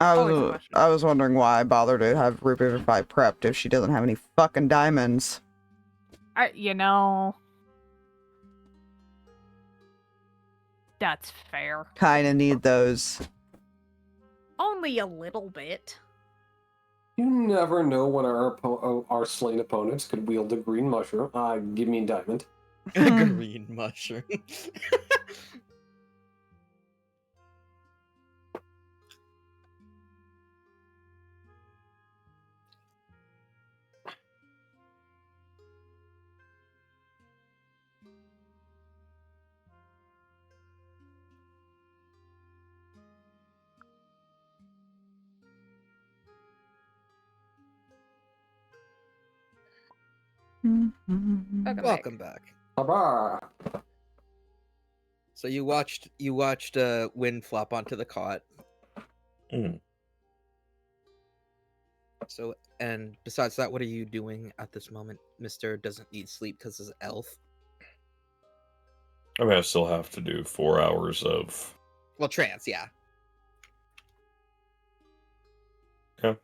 Always a I was wondering why I bother to have Revivify prepped if she doesn't have any fucking diamonds. You know. That's fair. Kinda need those. Only a little bit. You never know when our slain opponents could wield a green mushroom. Give me a diamond. Green mushroom. Welcome back. Bye-bye. So you watched Win flop onto the cot. Mm. So, and besides that, what are you doing at this moment? Mr. doesn't need sleep because he's an elf. I mean, I still have to do 4 hours of. Well, trance, yeah. Yeah.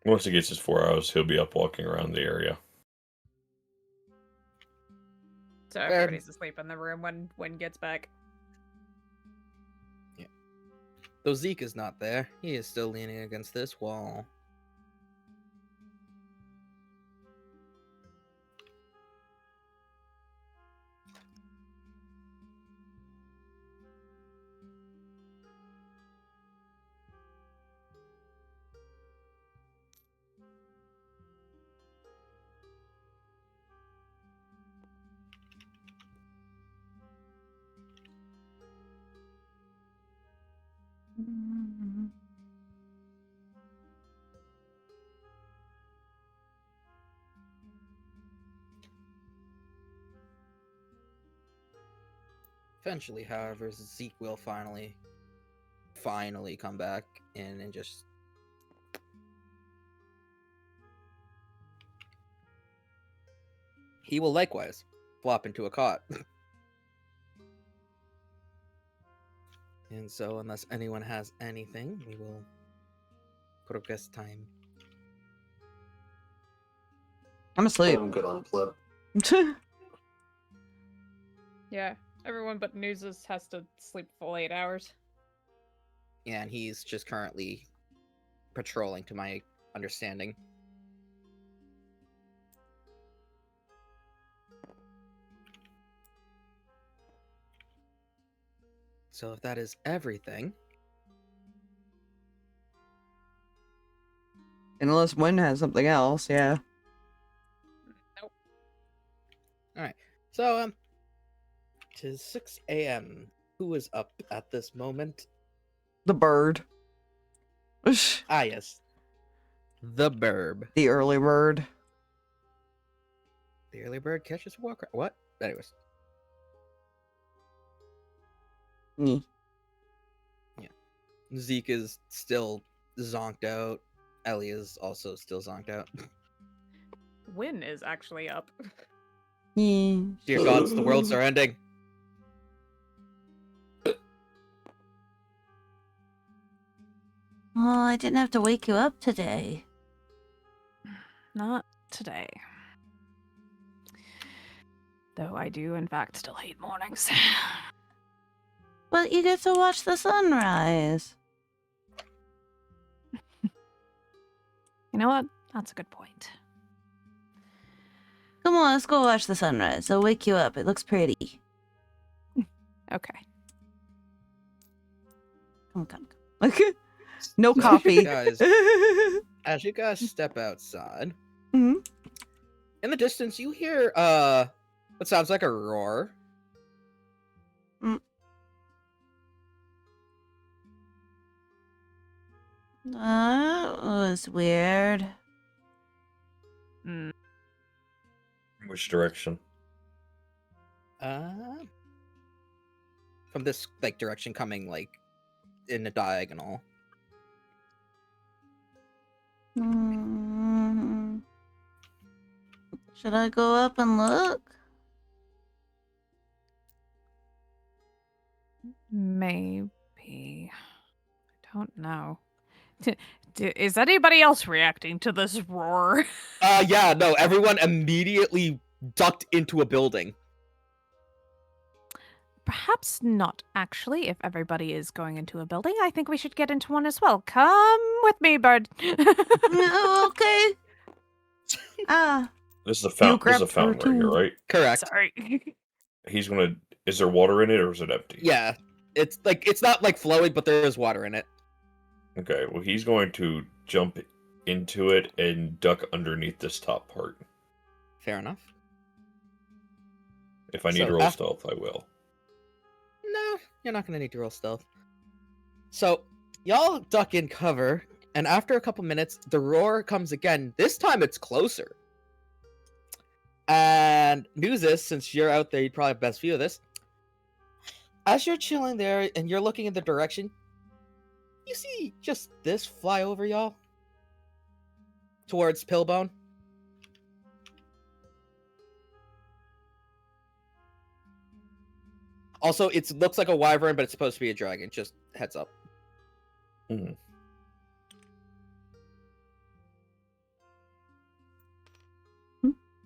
Once he gets his 4 hours, he'll be up walking around the area. So everybody's asleep in the room when Win gets back. Yeah. Though Zeke is not there, he is still leaning against this wall. Eventually, however, Zeke will finally come back in and just he will likewise flop into a cot. And so, unless anyone has anything, we will progress time. I'm asleep. I'm good on Plip. Yeah, everyone but Nuzus has to sleep full 8 hours. Yeah, and he's just currently patrolling, to my understanding. So if that is everything, Unless Win has something else, yeah. Nope. all right. So it is 6 a.m. Who is up at this moment? The bird. Ah, yes, the burb. The early bird. The early bird catches a walker. What? Anyways, Mm. Zeke is still zonked out. Ellie is also still zonked out. Win is actually up. Yeah. Dear gods, the worlds are ending. Oh, I didn't have to wake you up today. Not today. Though I do, in fact, still hate mornings. But you get to watch the sunrise. You know what? That's a good point. Come on, let's go watch the sunrise. I'll wake you up. It looks pretty. Okay. Come. No So, coffee. guys, as you guys step outside, Mhm. in the distance you hear what sounds like a roar. That was weird. Which direction? From this direction coming in a diagonal. Should I go up and look? Maybe. I don't know. Is anybody else reacting to this roar? Yeah, no, everyone immediately ducked into a building. perhaps not, actually. If everybody is going into a building, I think we should get into one as well. Come with me, bird. Okay. Ah, This is a You fountain. This is a grabbed her fountain right here, too. right? Correct. Sorry. He's gonna. Is there water in it, or is it empty? Yeah, it's not like flowing, but there is water in it. Okay. Well, he's going to jump into it and duck underneath this top part. Fair enough. If I need So to roll af- stealth, I will. No, you're not gonna need to roll stealth. So y'all duck in cover, and after a couple minutes, the roar comes again. This time it's closer. And Nuzus, since you're out there, you'd probably have best view of this. As you're chilling there and you're looking in the direction, you see just this fly over y'all towards Pillbone. Also, it looks like a wyvern, but it's supposed to be a dragon. Just heads up. Mm.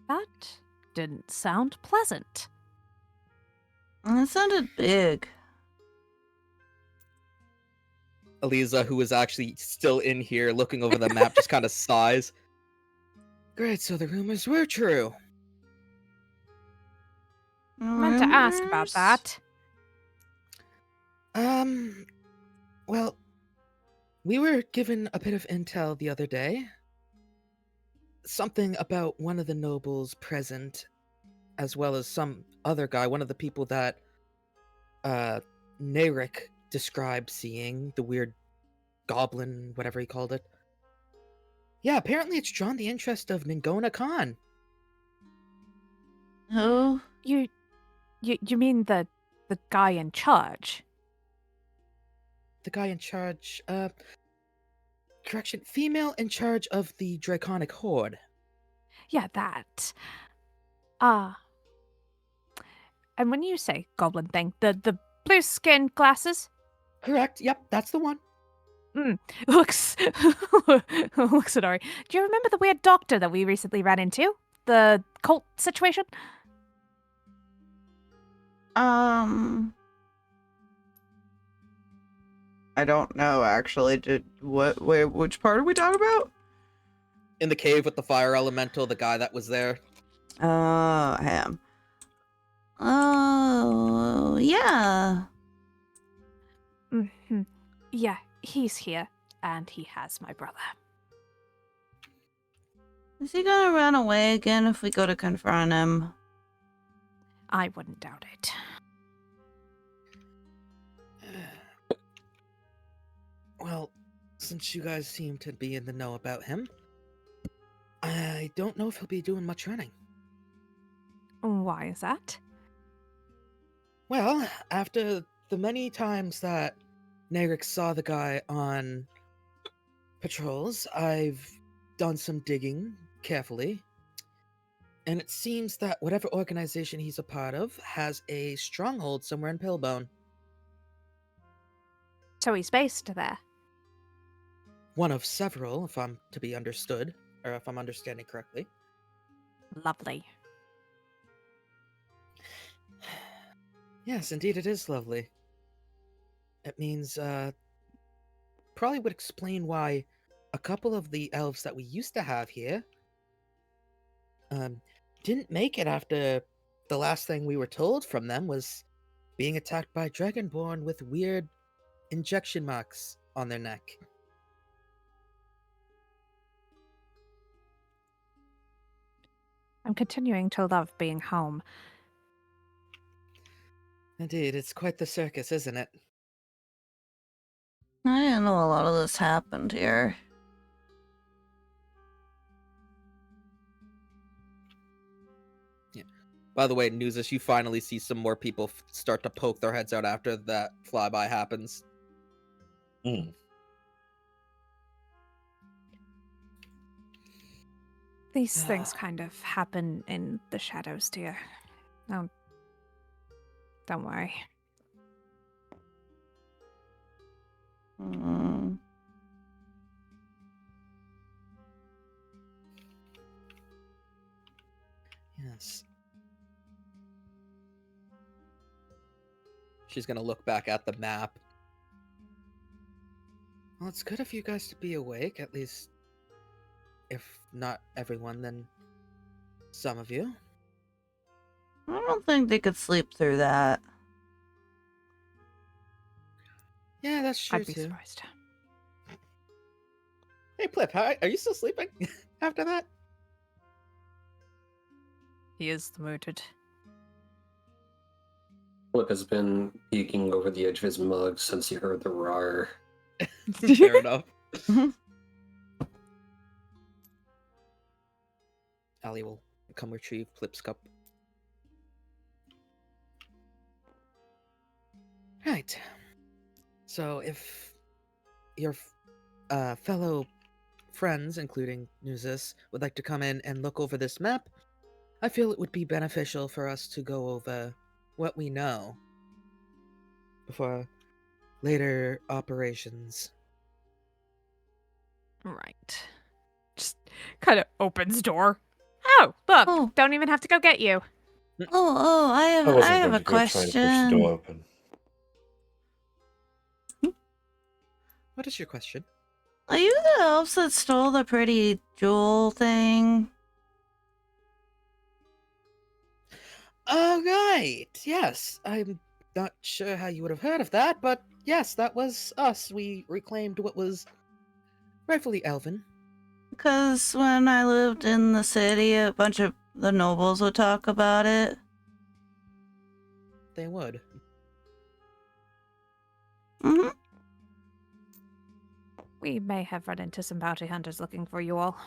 That didn't sound pleasant. it sounded big. Eliza, who is actually still in here looking over the map, just kind of sighs. Great, so the rumors were true. I meant to ask about that. Well, we were given a bit of intel the other day. Something about one of the nobles present, as well as some other guy, one of the people that, Narek described seeing, the weird goblin, whatever he called it. Yeah, apparently it's drawn the interest of Ningona Khan. Who? You mean the guy in charge? The guy in charge, correction, female in charge of the Draconic Horde. Yeah, that. And when you say goblin thing, the blue skin glasses? Correct, yep, that's the one. Looks Ori. Do you remember the weird doctor that we recently ran into? The cult situation? I don't know, actually. Which part are we talking about? In the cave with the fire elemental, the guy that was there. Ham. Oh, yeah. Mm-hmm. Yeah, he's here, and he has my brother. Is he gonna run away again if we go to confront him? I wouldn't doubt it. Well, since you guys seem to be in the know about him, I don't know if he'll be doing much running. Why is that? Well, after the many times that Narek saw the guy on patrols, I've done some digging carefully, and it seems that whatever organization he's a part of has a stronghold somewhere in Pillbone. So he's based there. One of several, if I'm to be understood, or if I'm understanding correctly. Lovely. Yes, indeed it is lovely. It means, probably would explain why a couple of the elves that we used to have here, didn't make it after the last thing we were told from them was being attacked by Dragonborn with weird injection marks on their neck. I'm continuing to love being home. Indeed, it's quite the circus, isn't it? I didn't know a lot of this happened here. By the way, Nuzus, you finally see some more people start to poke their heads out after that flyby happens. Mm. These things kind of happen in the shadows, dear. Don't worry. Mm. Yes. She's gonna look back at the map. Well, it's good of you guys to be awake, at least if not everyone, then some of you. I don't think they could sleep through that. Yeah, that's true I'd be too. surprised. Hey, Plip, are you still sleeping after that? He is the muted. Flip has been peeking over the edge of his mug since he heard the roar. Fair enough. Allie will come retrieve Plip's cup. Right. So if your fellow friends, including Nuzus, would like to come in and look over this map, I feel it would be beneficial for us to go over what we know before later operations. Right. Just kind of opens door. Oh, look! Oh. Don't even have to go get you. I I wasn't have going a to go trying to push the question. door open. What is your question? Are you the elves that stole the pretty jewel thing? Oh, right. Yes. I'm not sure how you would have heard of that, but yes, that was us. We reclaimed what was rightfully elven. Because when I lived in the city, a bunch of the nobles would talk about it. They would. Mm-hmm. We may have run into some bounty hunters looking for you all.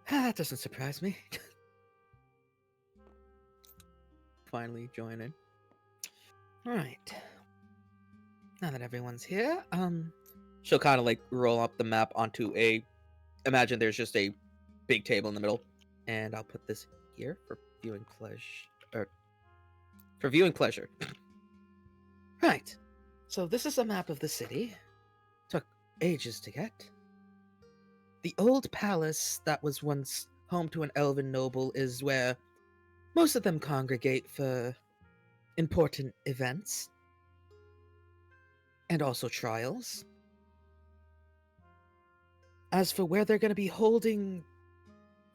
That doesn't surprise me. Finally joining. Alright. Now that everyone's here, she'll kind of like roll up the map onto imagine there's just a big table in the middle, and I'll put this here for viewing pleasure. Right. So this is a map of the city. Took ages to get. The old palace that was once home to an elven noble is where most of them congregate for important events and also trials. As for where they're going to be holding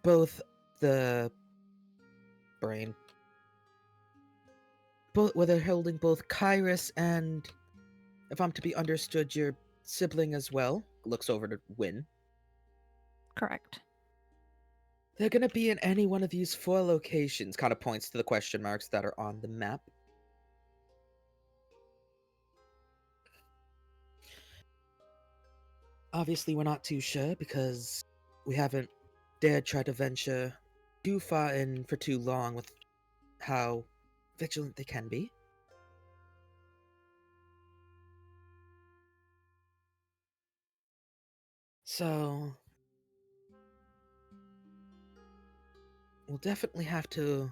both where they're holding both Kyrus and, if I'm to be understood, your sibling as well, looks over to Win. Correct. They're going to be in any one of these 4 locations, kind of points to the question marks that are on the map. Obviously, we're not too sure because we haven't dared try to venture too far in for too long with how vigilant they can be. So we'll definitely have to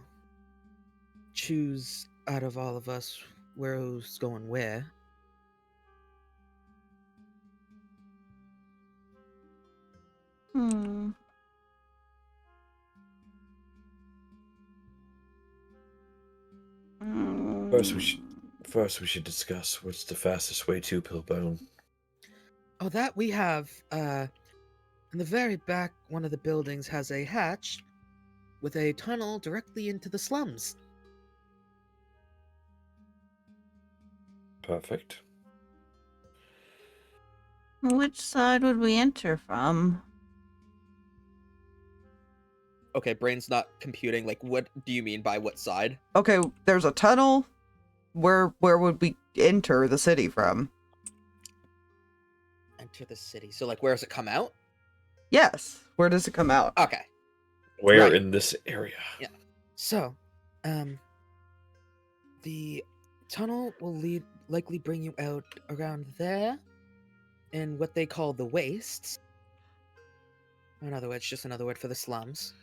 choose out of all of us who's going where. First, we should discuss what's the fastest way to Pilbone. Oh, that we have, in the very back, one of the buildings has a hatch with a tunnel directly into the slums. Perfect. Which side would we enter from? Okay, brain's not computing. Like, what do you mean by what side? Okay, there's a tunnel. Where would we enter the city from? Enter the city. So, like, where does it come out? Yes. Where does it come out? Okay. Where Right. in this area? Yeah. So, the tunnel will likely bring you out around there in what they call the wastes. In other words, just another word for the slums.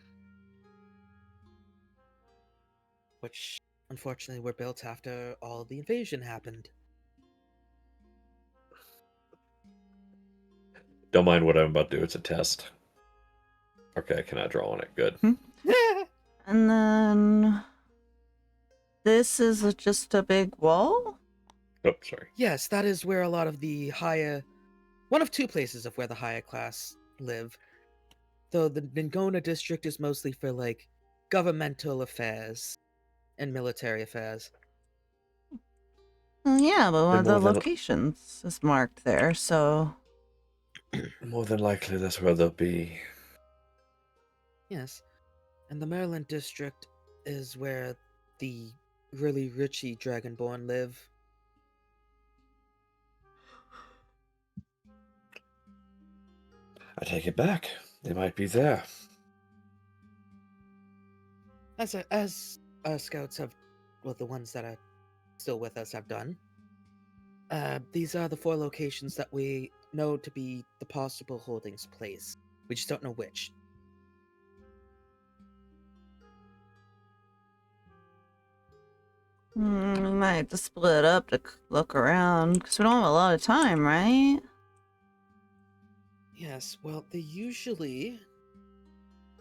Which, unfortunately, were built after all the invasion happened. Don't mind what I'm about to do. It's a test. Okay, I cannot draw on it. Good. And then this is just a big wall? Oh, sorry. Yes, that is where a lot of the higher, one of two places of where the higher class live. Though the Ningona district is mostly for like governmental affairs and military affairs. Well, yeah, but one Then of the more than- locations is marked there, so... More than likely, that's where they'll be. Yes, and the Maryland district is where the really richy Dragonborn live. I take it back. They might be there. As our scouts have, well, the ones that are still with us have done. These are the 4 locations that we know to be the possible holdings place. We just don't know which. We might have to split up to look around, because we don't have a lot of time, right? Yes, well, they usually,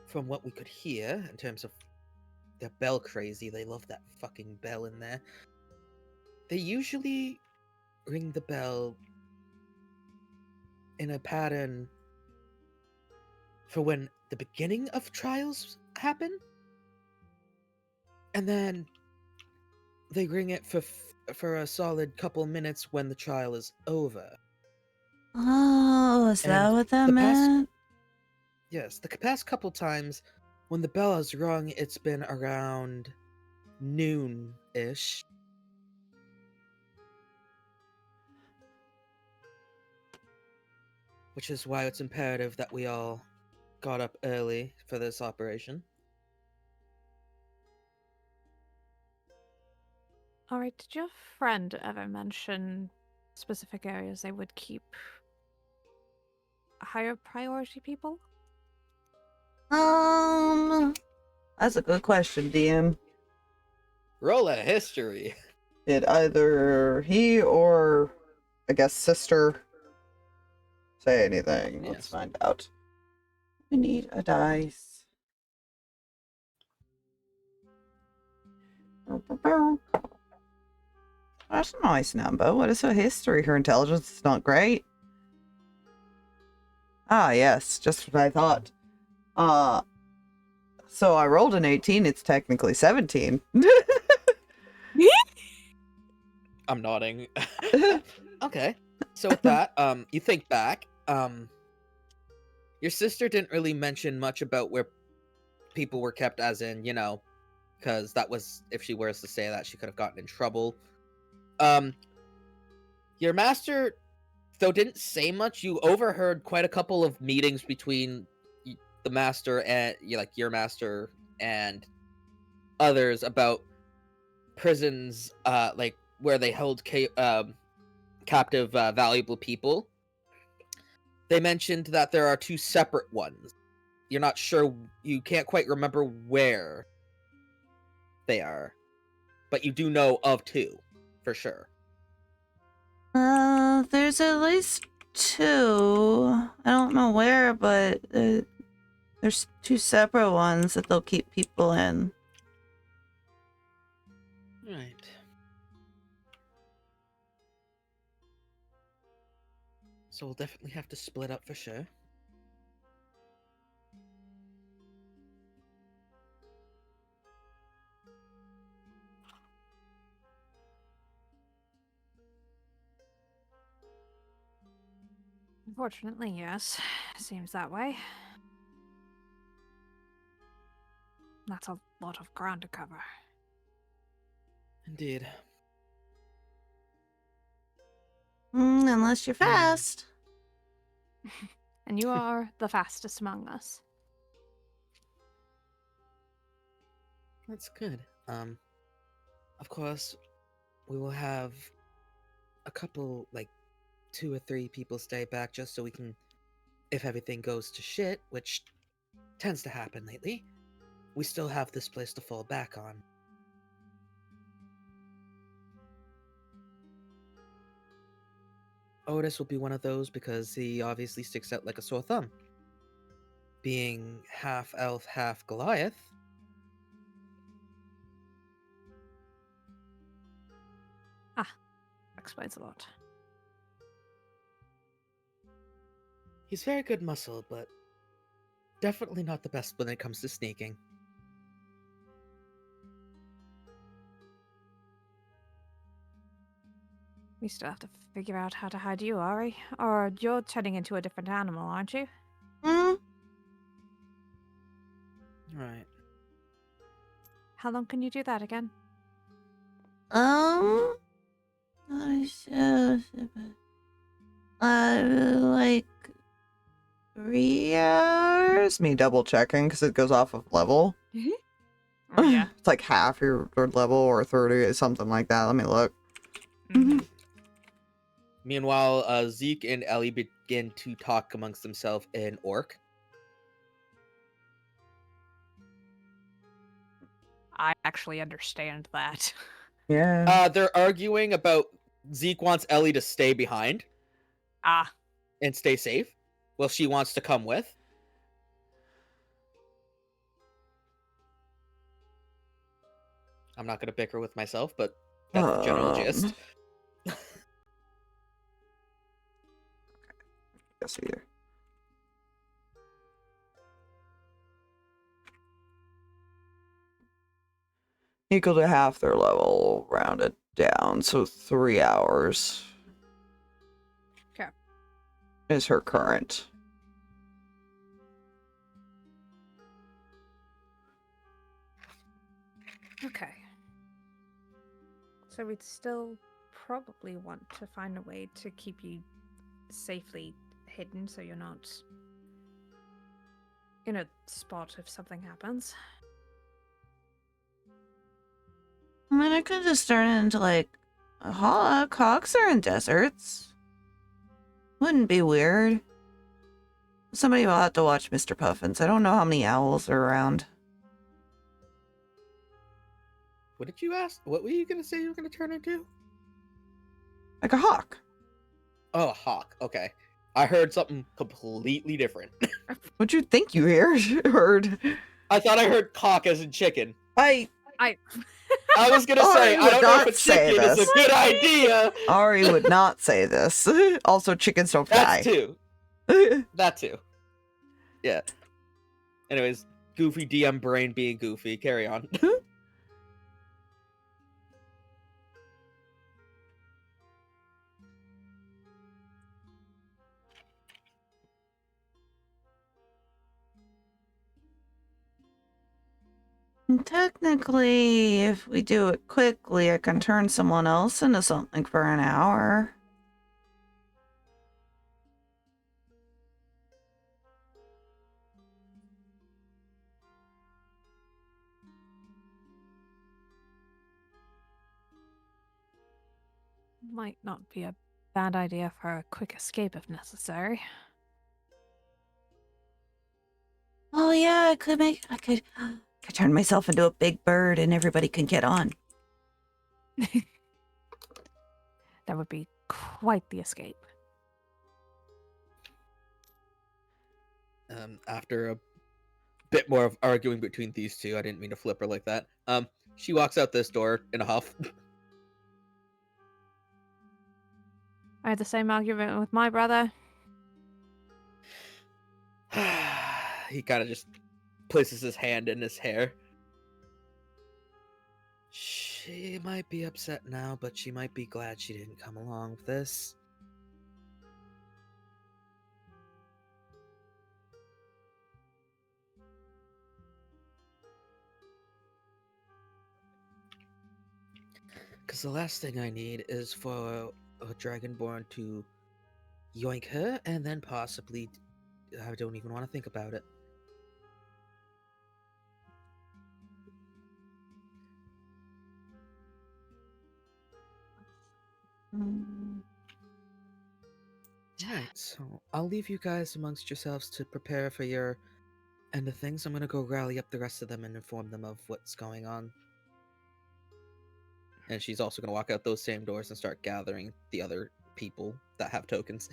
from what we could hear, in terms of they're bell crazy, they love that fucking bell in there. They usually ring the bell in a pattern for when the beginning of trials happen, and then they ring it for a solid couple minutes when the trial is over. Oh, is that And what that the past- meant? Yes, the past couple times when the bell has rung, it's been around noon-ish. Which is why it's imperative that we all got up early for this operation. Alright, did your friend ever mention specific areas they would keep higher priority people? That's a good question, DM. Roll a history. Did either he or, I guess, sister say anything? Let's Yes. find out. We need a dice. That's a nice number. What is her history? Her intelligence is not great. Ah, yes, just what I thought. So I rolled an 18, it's technically 17. I'm nodding. Okay. So with that, you think back, your sister didn't really mention much about where people were kept, as in, you know, because that was, if she were to say that, she could have gotten in trouble. Your master, though, didn't say much. You overheard quite a couple of meetings between the master and, your master and others about prisons, like where they held captive valuable people. They mentioned that there are 2 separate ones. You're not sure, you can't quite remember where they are, but you do know of 2 for sure. There's at least 2. I don't know where, but there's 2 separate ones that they'll keep people in. Right. So we'll definitely have to split up for sure. Unfortunately, yes. Seems that way. That's a lot of ground to cover. Indeed. Unless you're fast. And you are the fastest among us. That's good. Of course, we will have a couple, 2 or 3 people stay back just so we can, if everything goes to shit, which tends to happen lately, we still have this place to fall back on. Otis will be one of those because he obviously sticks out like a sore thumb. Being half elf, half Goliath. Explains a lot. He's very good muscle, but definitely not the best when it comes to sneaking. We still have to figure out how to hide you, Ari. Or you're turning into a different animal, aren't you? Hmm? Right. How long can you do that again? Like 3 hours? Me double checking because it goes off of level. Oh, yeah. It's like half your third level or 30, something like that. Let me look. Mhm. Meanwhile, Zeke and Ellie begin to talk amongst themselves in Orc. I actually understand that. Yeah. They're arguing about Zeke wants Ellie to stay behind Ah, and stay safe, while she wants to come with. I'm not going to bicker with myself, but that's the general gist. Guess either. Equal to half their level, rounded down, so 3 hours. Okay. Is her current. okay. So we'd still probably want to find a way to keep you safely hidden so you're not in a spot if something happens. I mean, I could just turn it into like a hawk. Hawks are in deserts. Wouldn't be weird. Somebody will have to watch Mr. Puffins. I don't know how many owls are around. What did you ask? What were you going to say you were going to turn into? Like a hawk. Oh, a hawk. Okay. I heard something completely different. What'd you think you heard? I thought I heard cock as in chicken. I was going to say, Ari I would don't know if not a say chicken is this. a good idea. Ari would not say this. Also, chickens don't fly. That too. That too. Yeah. Anyways, goofy DM brain being goofy. Carry on. Technically, if we do it quickly, I can turn someone else into something for an hour. Might not be a bad idea for a quick escape if necessary. Oh yeah, I could turn myself into a big bird and everybody can get on. That would be quite the escape. After a bit more of arguing between these two, I didn't mean to flip her like that. She walks out this door in a huff. I had the same argument with my brother. He kind of just places his hand in his hair. She might be upset now, but she might be glad she didn't come along with this. Because the last thing I need is for a Dragonborn to yoink her, and then possibly... I don't even want to think about it. Right, so I'll leave you guys amongst yourselves to prepare for your end of things. I'm gonna go rally up the rest of them and inform them of what's going on. And she's also gonna walk out those same doors and start gathering the other people that have tokens.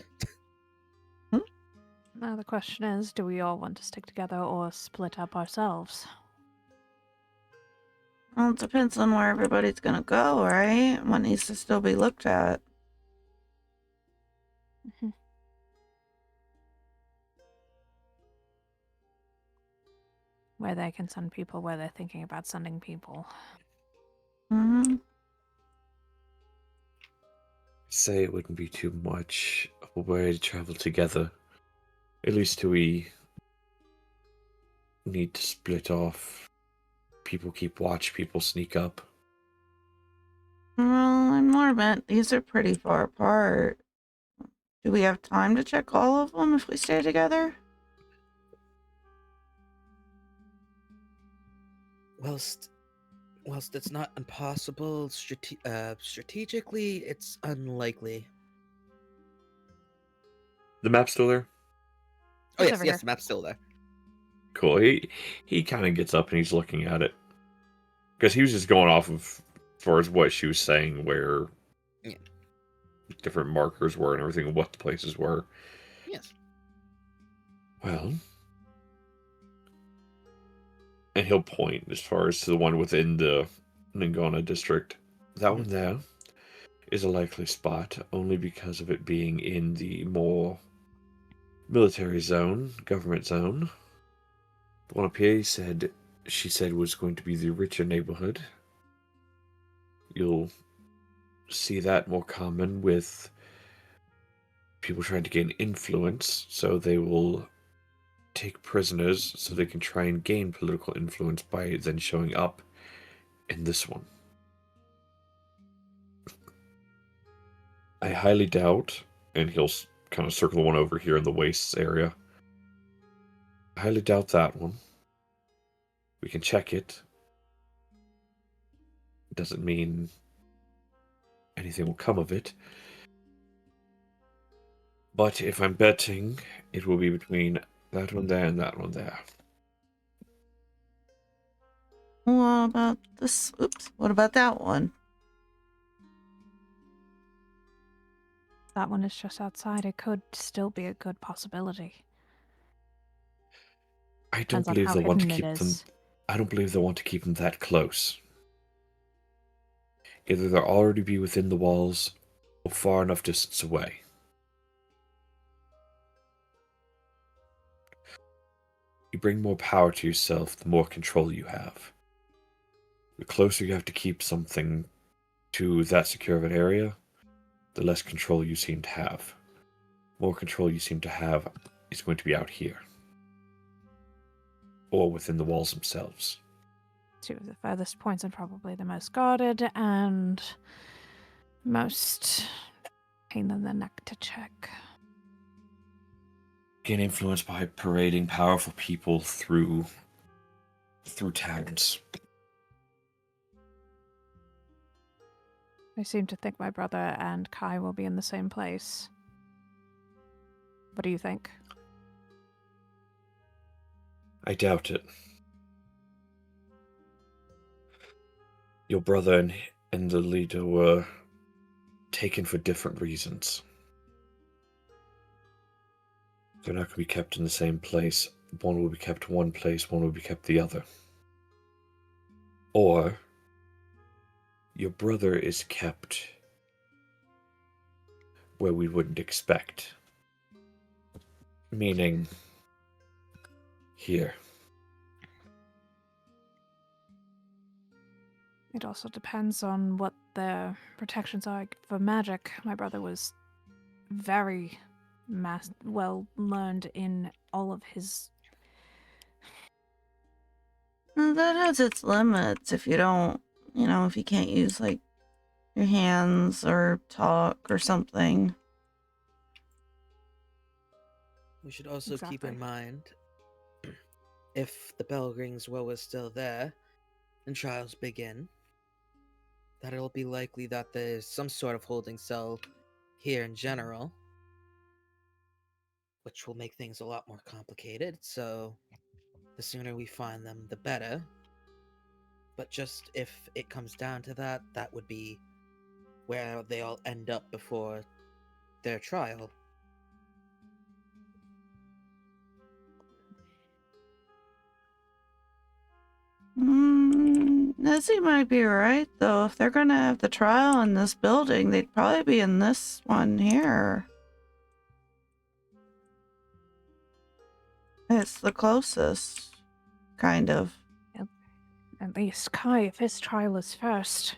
Now the question is, do we all want to stick together or split up ourselves? Well, it depends on where everybody's gonna go, right? What needs to still be looked at. Where they can send people, where they're thinking about sending people. Mm-hmm. Say it wouldn't be too much of a way to travel together. At least till we need to split off. People keep watch, people sneak up. Well, I'm more meant these are pretty far apart. Do we have time to check all of them if we stay together? Whilst it's not impossible, strategically, it's unlikely. The map's still there? Oh It's yes, over yes, here. the map's still there. Cool. He kind of gets up and he's looking at it. Because he was just going off of, as far as what she was saying, where different markers were and everything, and what the places were. Yes. Well, and he'll point as far as to the one within the Ningona district. That one there is a likely spot, only because of it being in the more military zone, government zone. The one up here, she said was going to be the richer neighborhood. You'll see that more common with people trying to gain influence, so they will take prisoners so they can try and gain political influence by then showing up in this one. I highly doubt, and he'll kind of circle the one over here in the wastes area. I highly doubt that one. We can check it. Doesn't mean anything will come of it. But if I'm betting, it will be between that one there and that one there. What about this? Oops. What about that one? That one is just outside. It could still be a good possibility. I don't Depends on believe how they'll want to hidden it keep them. is. I don't believe they'll want to keep them that close. Either they'll already be within the walls or far enough distance away. You bring more power to yourself, the more control you have. The closer you have to keep something to that secure of an area, the less control you seem to have. More control you seem to have is going to be out here. Or within the walls themselves. Two of the furthest points and probably the most guarded and most pain in the neck to check. Gain influence by parading powerful people through towns. I seem to think my brother and Kai will be in the same place. What do you think? I doubt it. Your brother and the leader were taken for different reasons. They're not going to be kept in the same place. One will be kept one place, one will be kept the other. Or your brother is kept where we wouldn't expect. Meaning here. It also depends on what their protections are for magic. My brother was very well learned in all of his. Well, that has its limits if you don't, if you can't use, like, your hands or talk or something. We should also keep in mind, if the bell rings while we're still there, and trials begin, that it'll be likely that there's some sort of holding cell here in general, which will make things a lot more complicated, so the sooner we find them, the better. But just if it comes down to that, that would be where they all end up before their trial. Nessie might be right, though. If they're gonna have the trial in this building, they'd probably be in this one here. It's the closest, kind of. At least Kai, if his trial is first.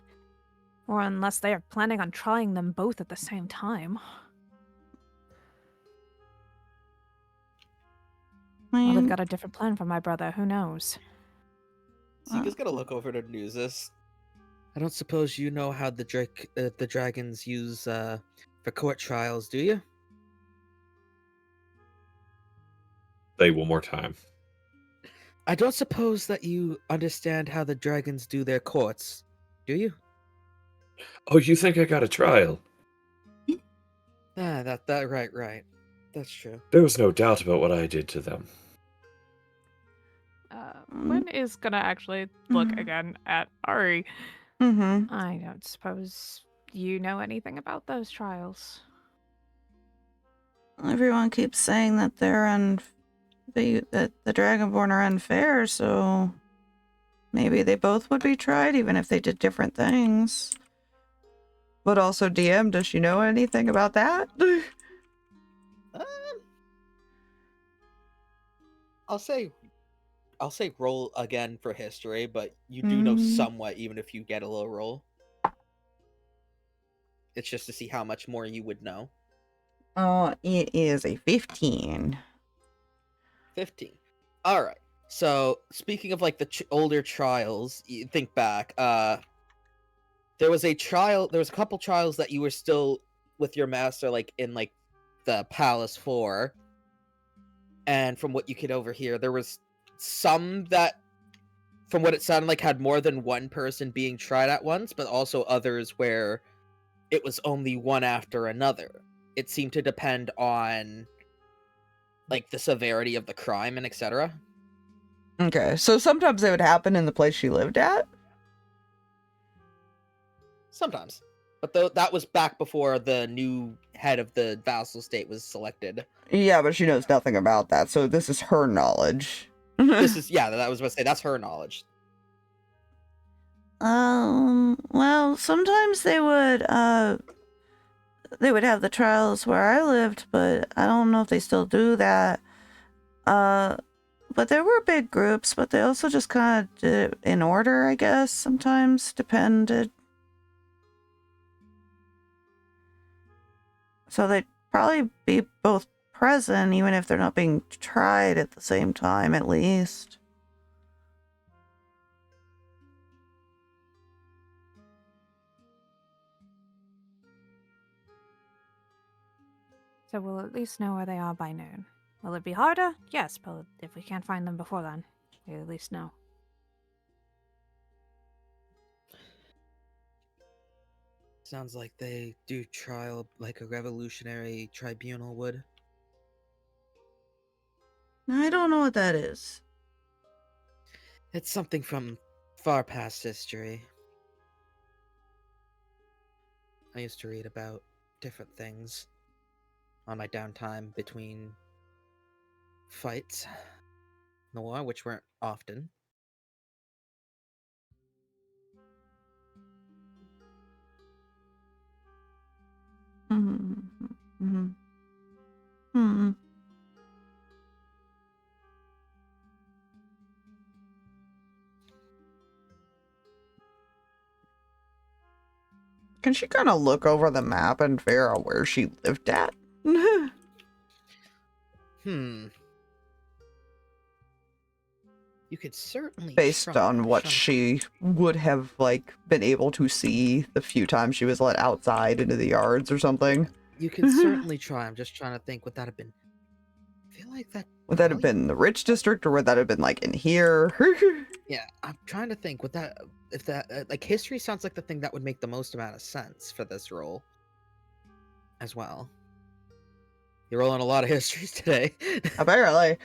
Or unless they are planning on trying them both at the same time. Well, they've got a different plan for my brother, who knows? Sika's gonna look over to Nuzus. I don't suppose you know how the dragons use for court trials, do you? Say one more time. I don't suppose that you understand how the dragons do their courts, do you? Oh, you think I got a trial? Ah, right. That's true. There was no doubt about what I did to them. Quinn is gonna actually look again at Ari. Mm-hmm. I don't suppose you know anything about those trials. Everyone keeps saying that that the Dragonborn are unfair, so maybe they both would be tried, even if they did different things. But also, DM, does she know anything about that? I'll say roll again for history, but you do know somewhat, even if you get a low roll. It's just to see how much more you would know. It is a 15. 15. All right. So speaking of like the older trials, you think back. There was a couple trials that you were still with your master, like in like the palace for. And from what you could overhear, there was some that, from what it sounded like, had more than one person being tried at once, but also others where it was only one after another. It seemed to depend on like the severity of the crime and etc. Okay, so sometimes it would happen in the place she lived at? Sometimes. But that was back before the new head of the vassal state was selected. Yeah, but she knows nothing about that, so this is her knowledge. That was what I say. That's her knowledge. Well, sometimes they would have the trials where I lived, but I don't know if they still do that. But there were big groups, but they also just kind of did it in order, I guess, sometimes, depended. So they'd probably be both present, even if they're not being tried at the same time, at least. So we'll at least know where they are by noon. Will it be harder? Yes, but if we can't find them before then, we at least know. Sounds like they do trial like a revolutionary tribunal would. I don't know what that is. It's something from far past history. I used to read about different things on my downtime between fights in the war, which weren't often. Can she kind of look over the map and figure out where she lived at? You could certainly Based try, on what she would have, like, been able to see the few times she was let outside into the yards or something. You could certainly try. I'm just trying to think, would that have been... I feel like that... Would that have been the rich district, or would that have been, like, in here? Yeah, I'm trying to think, would that... If that... like, history sounds like the thing that would make the most amount of sense for this role. As well. You're rolling a lot of histories today. Apparently.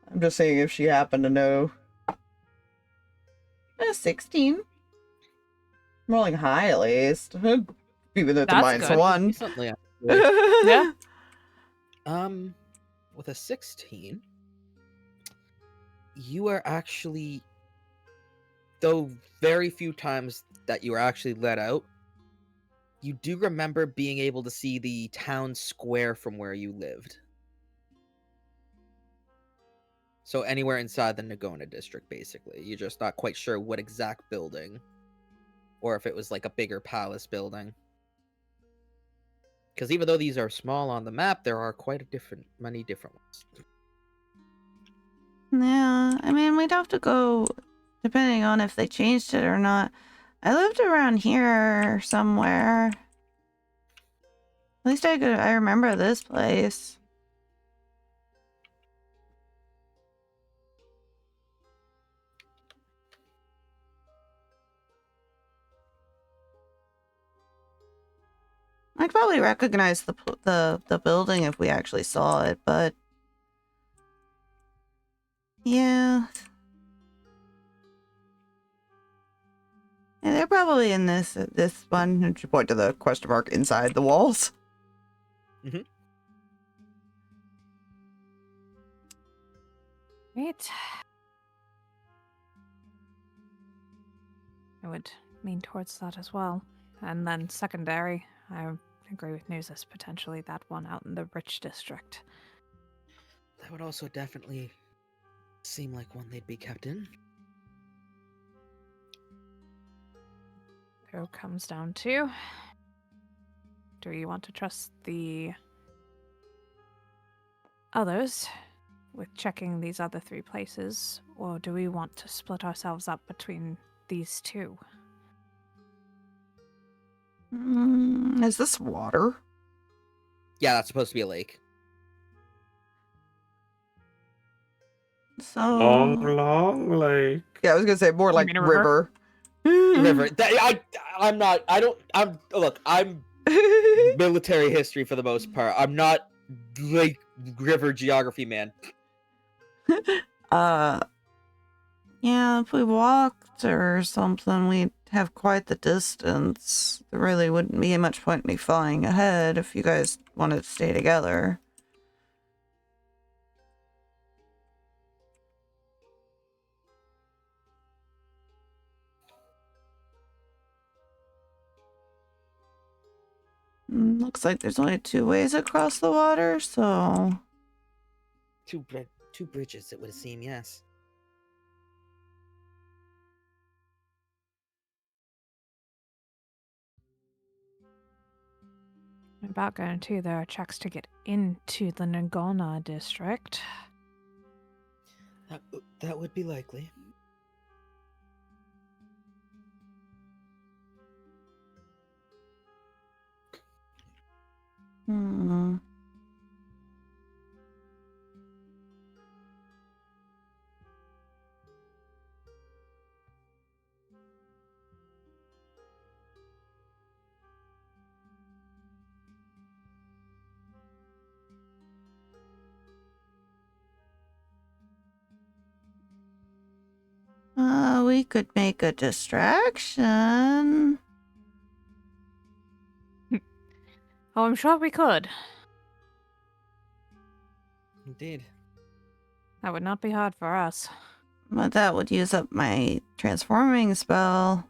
I'm just seeing if she happened to know. 16. I'm rolling high, at least. Even though it's a That's minus good. 1. Recently, Yeah. With a 16, you are actually though very few times that you were actually let out, you do remember being able to see the town square from where you lived. So anywhere inside the Nagona district, basically. You're just not quite sure what exact building. Or if it was like a bigger palace building. Because even though these are small on the map, there are many different ones. Yeah, I mean, we'd have to go, depending on if they changed it or not. I lived around here somewhere. At least I remember this place. I'd probably recognize the building if we actually saw it, but yeah. Yeah, they're probably in this one. And you point to the question mark inside the walls. Right. I would lean towards that as well. And then secondary, I agree with Nuzus, potentially that one out in the rich district. That would also definitely seem like one they'd be kept in. So it comes down to, do you want to trust the others with checking these other 3 places, or do we want to split ourselves up between these 2? Is this water? Yeah, that's supposed to be a lake. So Long lake. Yeah, I was gonna say more like mean a river. River. I'm military history for the most part. I'm not lake river geography man. Yeah, if we walked or something, we'd have quite the distance. There really wouldn't be much point in me flying ahead if you guys wanted to stay together. Looks like there's only 2 ways across the water, so... Two bridges, it would seem, yes. About going to, there are checks to get into the Nagona district. That would be likely. We could make a distraction. Oh, I'm sure we could. Indeed. That would not be hard for us. But that would use up my transforming spell.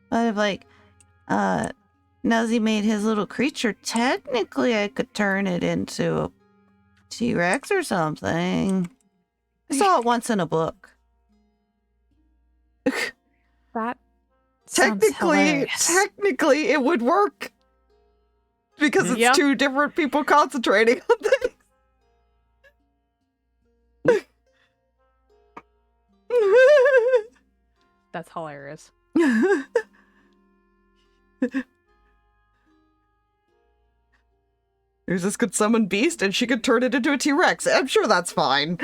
But if, like, Nuzzy made his little creature, technically I could turn it into a T-Rex or something. I saw it once in a book. That sounds hilarious. Technically, it would work. Because it's 2 different people concentrating on things. That's hilarious. Nuzus could summon Beast and she could turn it into a T-Rex. I'm sure that's fine.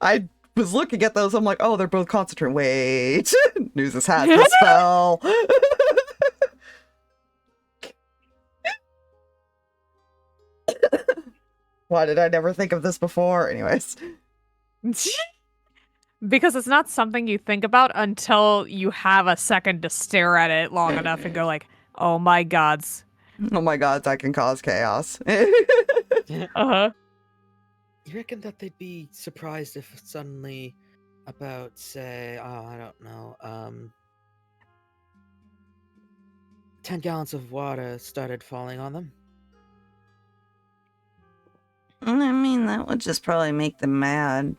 I was looking at those, I'm like, oh, they're both concentrating. Wait. Nuzus has the spell. Why did I never think of this before? Anyways. Because it's not something you think about until you have a second to stare at it long enough and go like, oh my gods. Oh my god, that can cause chaos. Uh-huh. You reckon that they'd be surprised if suddenly about, say, I don't know, 10 gallons of water started falling on them? I mean, that would just probably make them mad.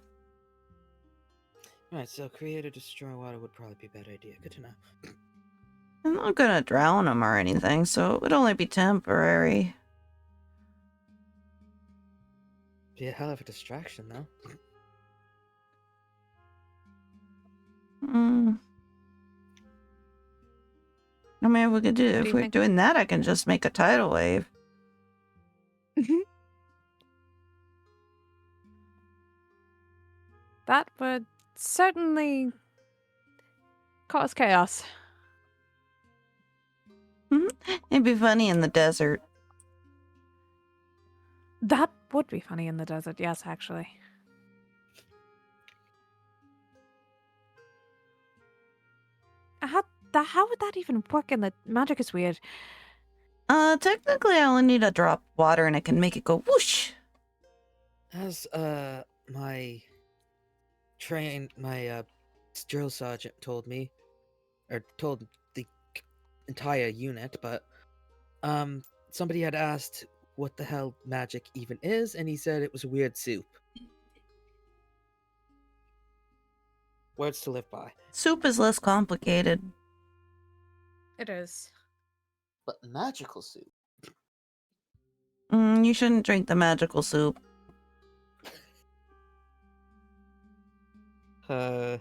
Right, so create or destroy water would probably be a bad idea. Good to know. I'm not gonna drown them or anything, so it would only be temporary. Be a hell of a distraction, though. I mean, we could do do if you we're think? doing that. I can just make a tidal wave. That would certainly cause chaos. It'd be funny in the desert. That would be funny in the desert, yes, actually. How would that even work in the magic is weird. Technically, I only need a drop of water and I can make it go whoosh. As, my drill sergeant told me, or told the entire unit, but, somebody had asked what the hell magic even is, and he said it was a weird soup. Words to live by. Soup is less complicated. It is. But magical soup? You shouldn't drink the magical soup. What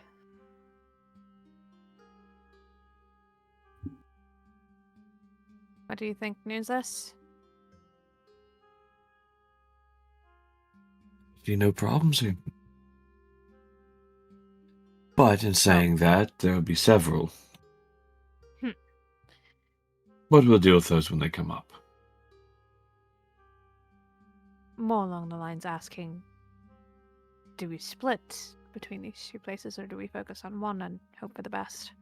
do you think, Nuzus? See no problems here. But in saying that, there will be several. But we'll deal with those when they come up. More along the lines asking, do we split between these two places or do we focus on one and hope for the best?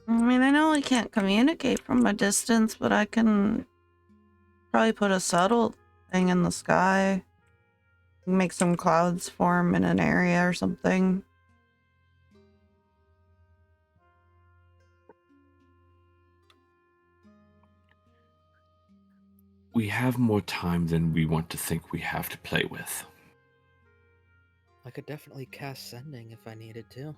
I mean, I know we can't communicate from a distance, but I can probably put a subtle thing in the sky. Make some clouds form in an area or something. We have more time than we want to think we have to play with. I could definitely cast sending if I needed to.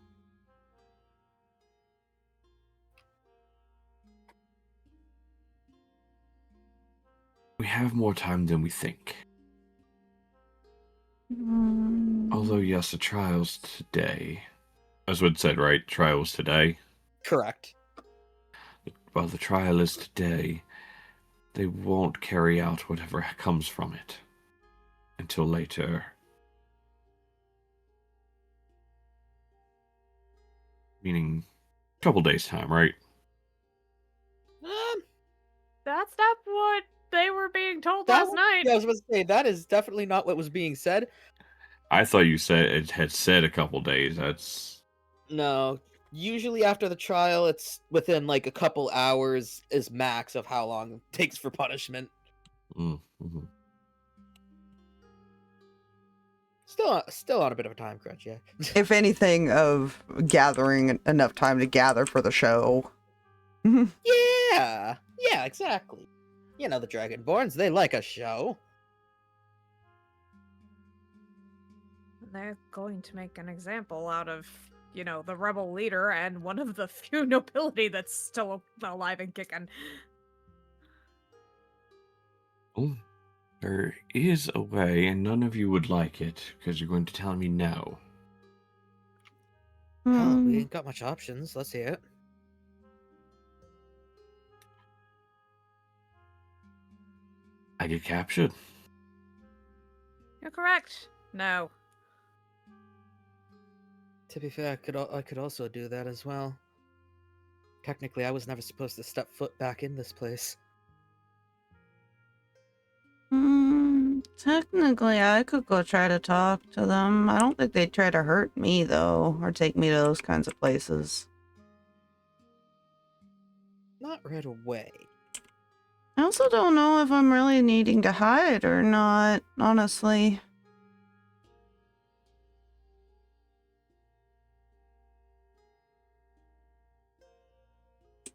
We have more time than we think. Although, yes, the trial's today. As Wood said, right? Trial's today. Correct. While the trial is today, they won't carry out whatever comes from it until later. Meaning, a couple days' time, right? That's not what they were being told last night. Yeah, I was about to say, that is definitely not what was being said. I thought you said it had said a couple days. That's... No. Usually after the trial, it's within like a couple hours is max of how long it takes for punishment. Mm-hmm. Still on a bit of a time crunch, yeah. If anything, of gathering enough time to gather for the show. Yeah, exactly. You know the Dragonborns, they like a show. They're going to make an example out of, you know, the rebel leader and one of the few nobility that's still alive and kicking. Oh, there is a way, and none of you would like it, because you're going to tell me no. Hell, we ain't got much options. Let's hear it. I get captured. You're correct. No. To be fair, I could also do that as well. Technically, I was never supposed to step foot back in this place. Technically, I could go try to talk to them. I don't think they'd try to hurt me, though, or take me to those kinds of places. Not right away. I also don't know if I'm really needing to hide or not, honestly.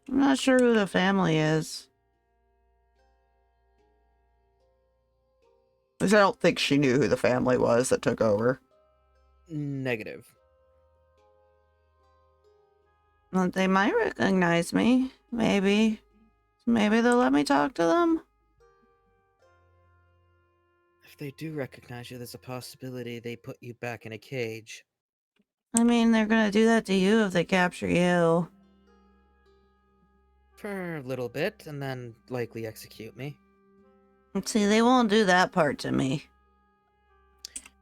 I'm not sure who the family is. Because I don't think she knew who the family was that took over. Negative. Well, they might recognize me. Maybe. Maybe they'll let me talk to them. If they do recognize you, there's a possibility they put you back in a cage. I mean, they're gonna do that to you if they capture you. For a little bit, and then likely execute me. See, they won't do that part to me.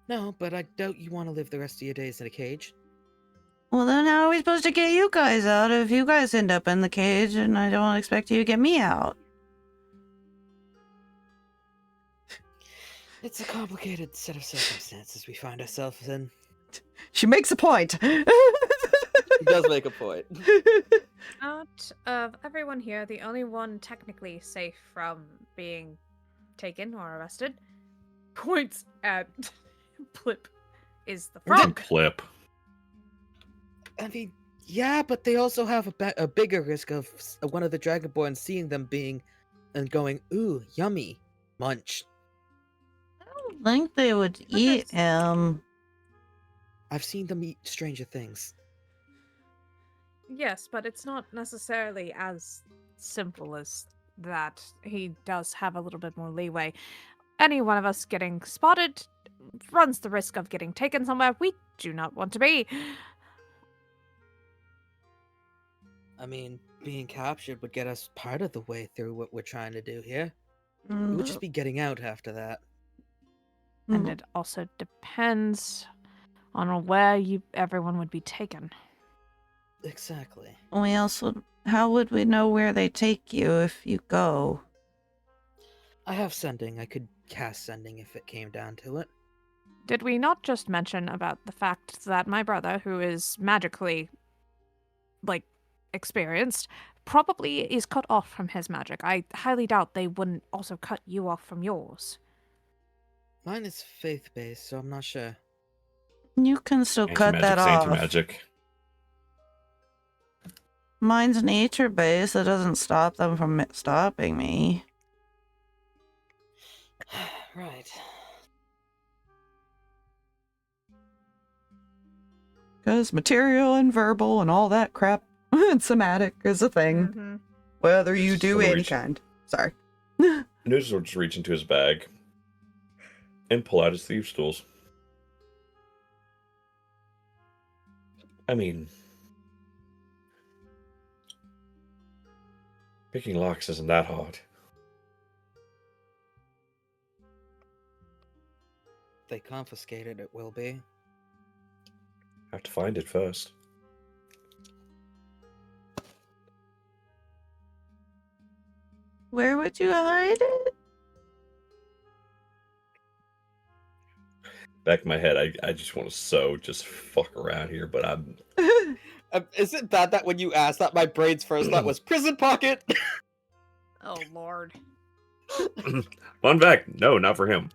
No, but I doubt you want to live the rest of your days in a cage. Well, then how are we supposed to get you guys out if you guys end up in the cage and I don't expect you to get me out? It's a complicated set of circumstances we find ourselves in. She makes a point. He does make a point. Out of everyone here, the only one technically safe from being taken or arrested, points at Plip, is the frog. Plip. I mean, yeah, but they also have a bigger risk of one of the Dragonborn seeing them being and going, ooh, yummy, munch. I don't think they would eat him. I've seen them eat stranger things. Yes, but it's not necessarily as simple as that. He does have a little bit more leeway. Any one of us getting spotted runs the risk of getting taken somewhere we do not want to be. I mean, being captured would get us part of the way through what we're trying to do here. It would just be getting out after that. And it also depends on where everyone would be taken. Exactly. We also, how would we know where they take you if you go? I have sending. I could cast sending if it came down to it. Did we not just mention about the fact that my brother, who is magically, experienced, probably is cut off from his magic? I highly doubt they wouldn't also cut you off from yours. Mine is faith-based, so I'm not sure. You can still cut that off. Anti-magic. Mine's nature-based. That doesn't stop them from stopping me. Right. Because material and verbal and all that crap and somatic is a thing. Mm-hmm. Whether you do So any reach- kind. Sorry. Nuzus will just reach into his bag and pull out his thieves' tools. I mean, picking locks isn't that hard. If they confiscate it, it will be. Have to find it first. Where would you hide it? Back in my head, I just want to just fuck around here, but I'm... Is it that when you asked that, my brain's first thought was prison pocket? Oh, Lord. Fun fact, no, not for him.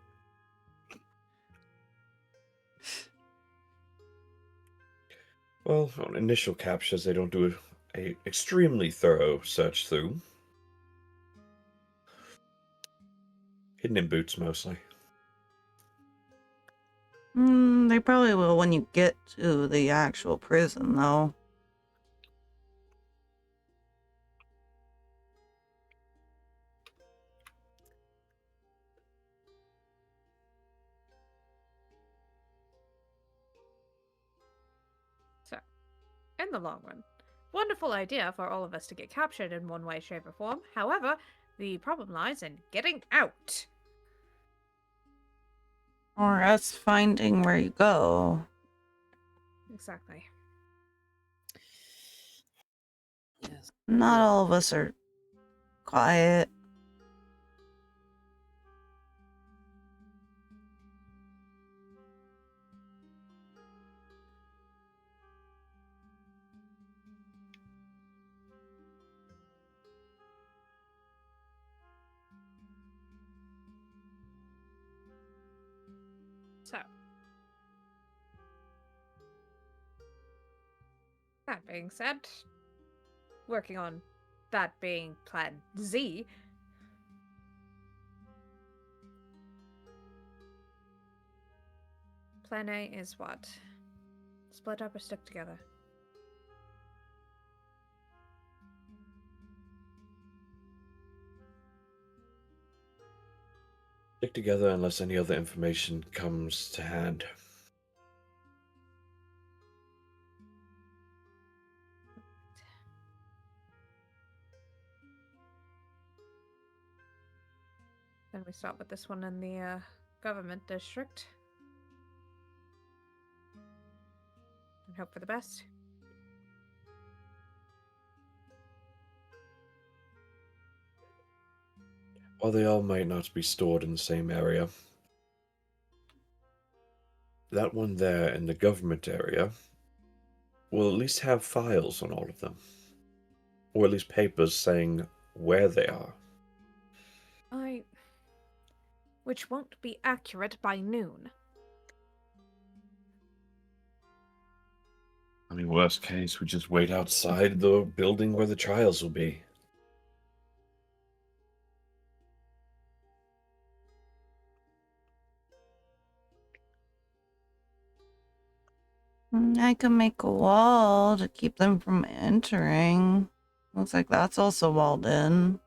Well, on initial captures, they don't do a extremely thorough search through. Hidden in boots, mostly. They probably will when you get to the actual prison, though. So, in the long run, wonderful idea for all of us to get captured in one way, shape, or form. However, the problem lies in getting out. Or us finding where you go. Exactly. Not all of us are quiet. So, that being said, working on that being Plan Z, Plan A is what? Split up or stick together? Stick together unless any other information comes to hand. Then we start with this one in the government district. And hope for the best. While they all might not be stored in the same area, that one there in the government area will at least have files on all of them. Or at least papers saying where they are. Which won't be accurate by noon. I mean, worst case, we just wait outside the building where the trials will be. I can make a wall to keep them from entering. Looks like that's also walled in.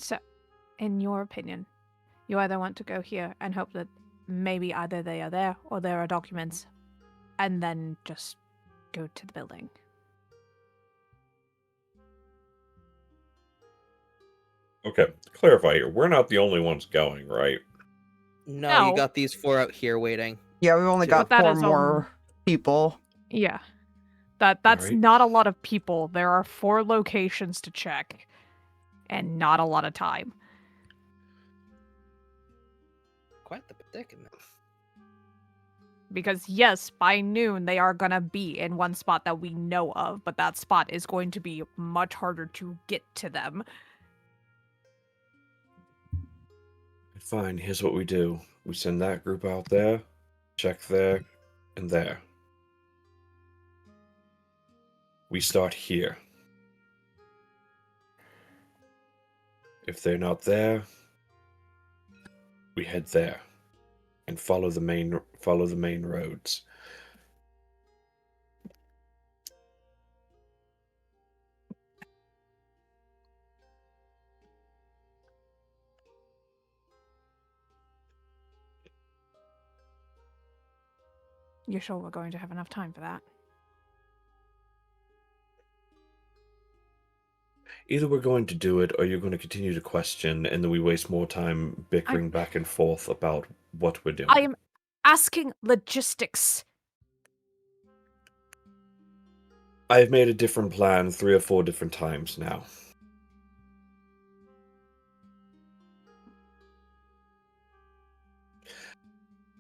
So, in your opinion, you either want to go here and hope that maybe either they are there or there are documents, and then just go to the building. Okay, clarify here. We're not the only ones going, right? No, you No. got these 4 out here waiting. Yeah, we've only got But that 4 is more people. Yeah. That's Alright. not a lot of people. There are 4 locations to check. And not a lot of time. Quite the predicament. Because yes, by noon they are gonna be in one spot that we know of, but that spot is going to be much harder to get to them. Fine, here's what we do. We send that group out there, check there, and there. We start here. If they're not there, we head there and follow the main roads. You're sure we're going to have enough time for that? Either we're going to do it or you're going to continue to question and then we waste more time bickering back and forth about what we're doing. I am asking logistics. I've made a different plan 3 or 4 different times now.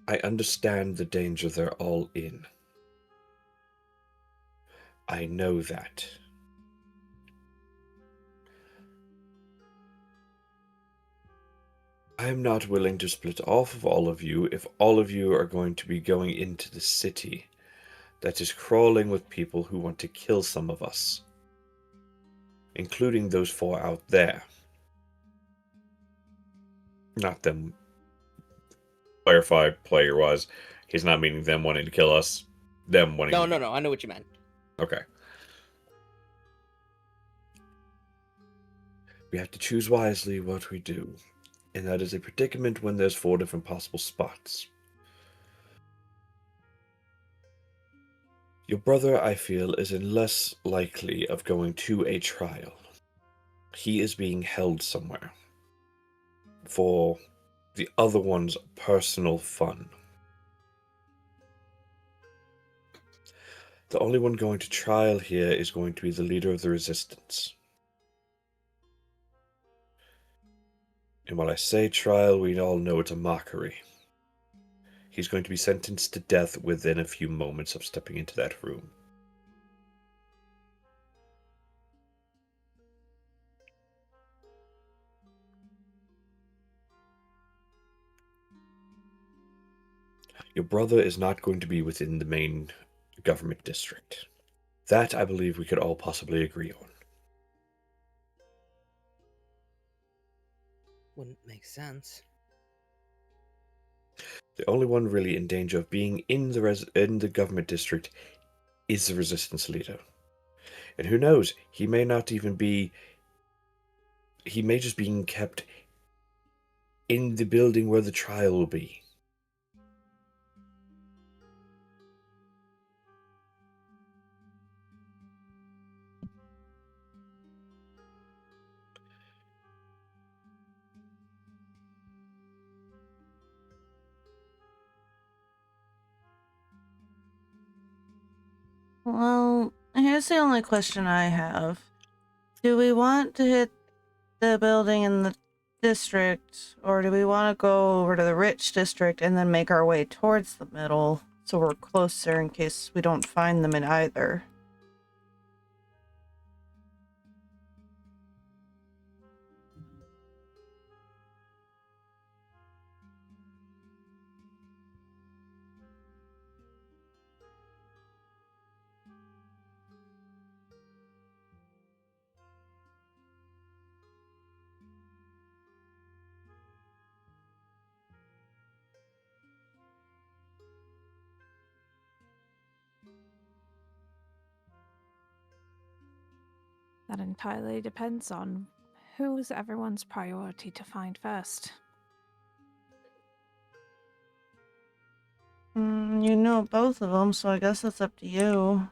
I understand the danger they're all in. I know that. I am not willing to split off of all of you if all of you are going to be going into the city that is crawling with people who want to kill some of us, including those 4 out there. Not them. Clarify player-wise, he's not meaning them wanting to kill us, them wanting No, to... no, I know what you meant. Okay. We have to choose wisely what we do. And that is a predicament when there's 4 different possible spots. Your brother, I feel, is less likely of going to a trial. He is being held somewhere for the other one's personal fun. The only one going to trial here is going to be the leader of the resistance. And when I say trial, we all know it's a mockery. He's going to be sentenced to death within a few moments of stepping into that room. Your brother is not going to be within the main government district. That, I believe, we could all possibly agree on. Wouldn't make sense. The only one really in danger of being in the government district is the resistance leader. And who knows, he may not even be... He may just be kept in the building where the trial will be. Well, here's the only question I have. Do we want to hit the building in the district, or do we want to go over to the rich district and then make our way towards the middle so we're closer in case we don't find them in either? That entirely depends on who's everyone's priority to find first. You know both of them, so I guess it's up to you.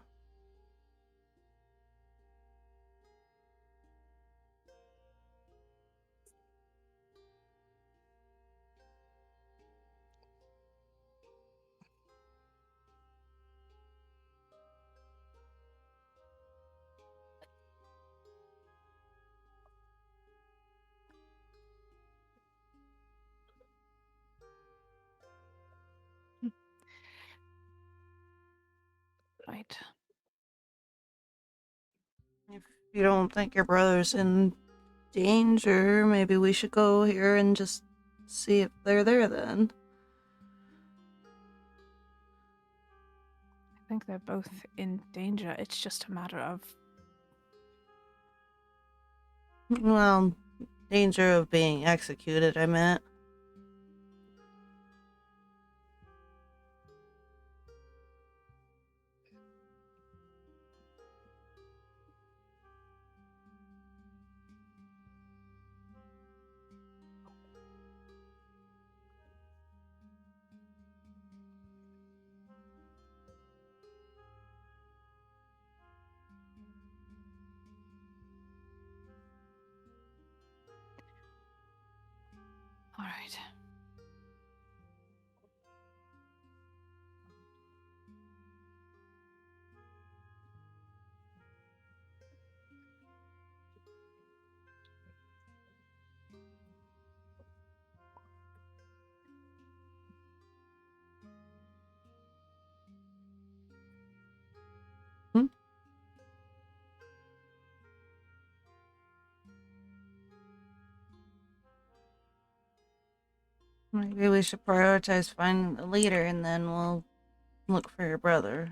Right. If you don't think your brother's in danger, maybe we should go here and just see if they're there then. I think they're both in danger. It's just a matter of... Well, danger of being executed, I meant. All right. Maybe we should prioritize finding the leader and then we'll look for your brother.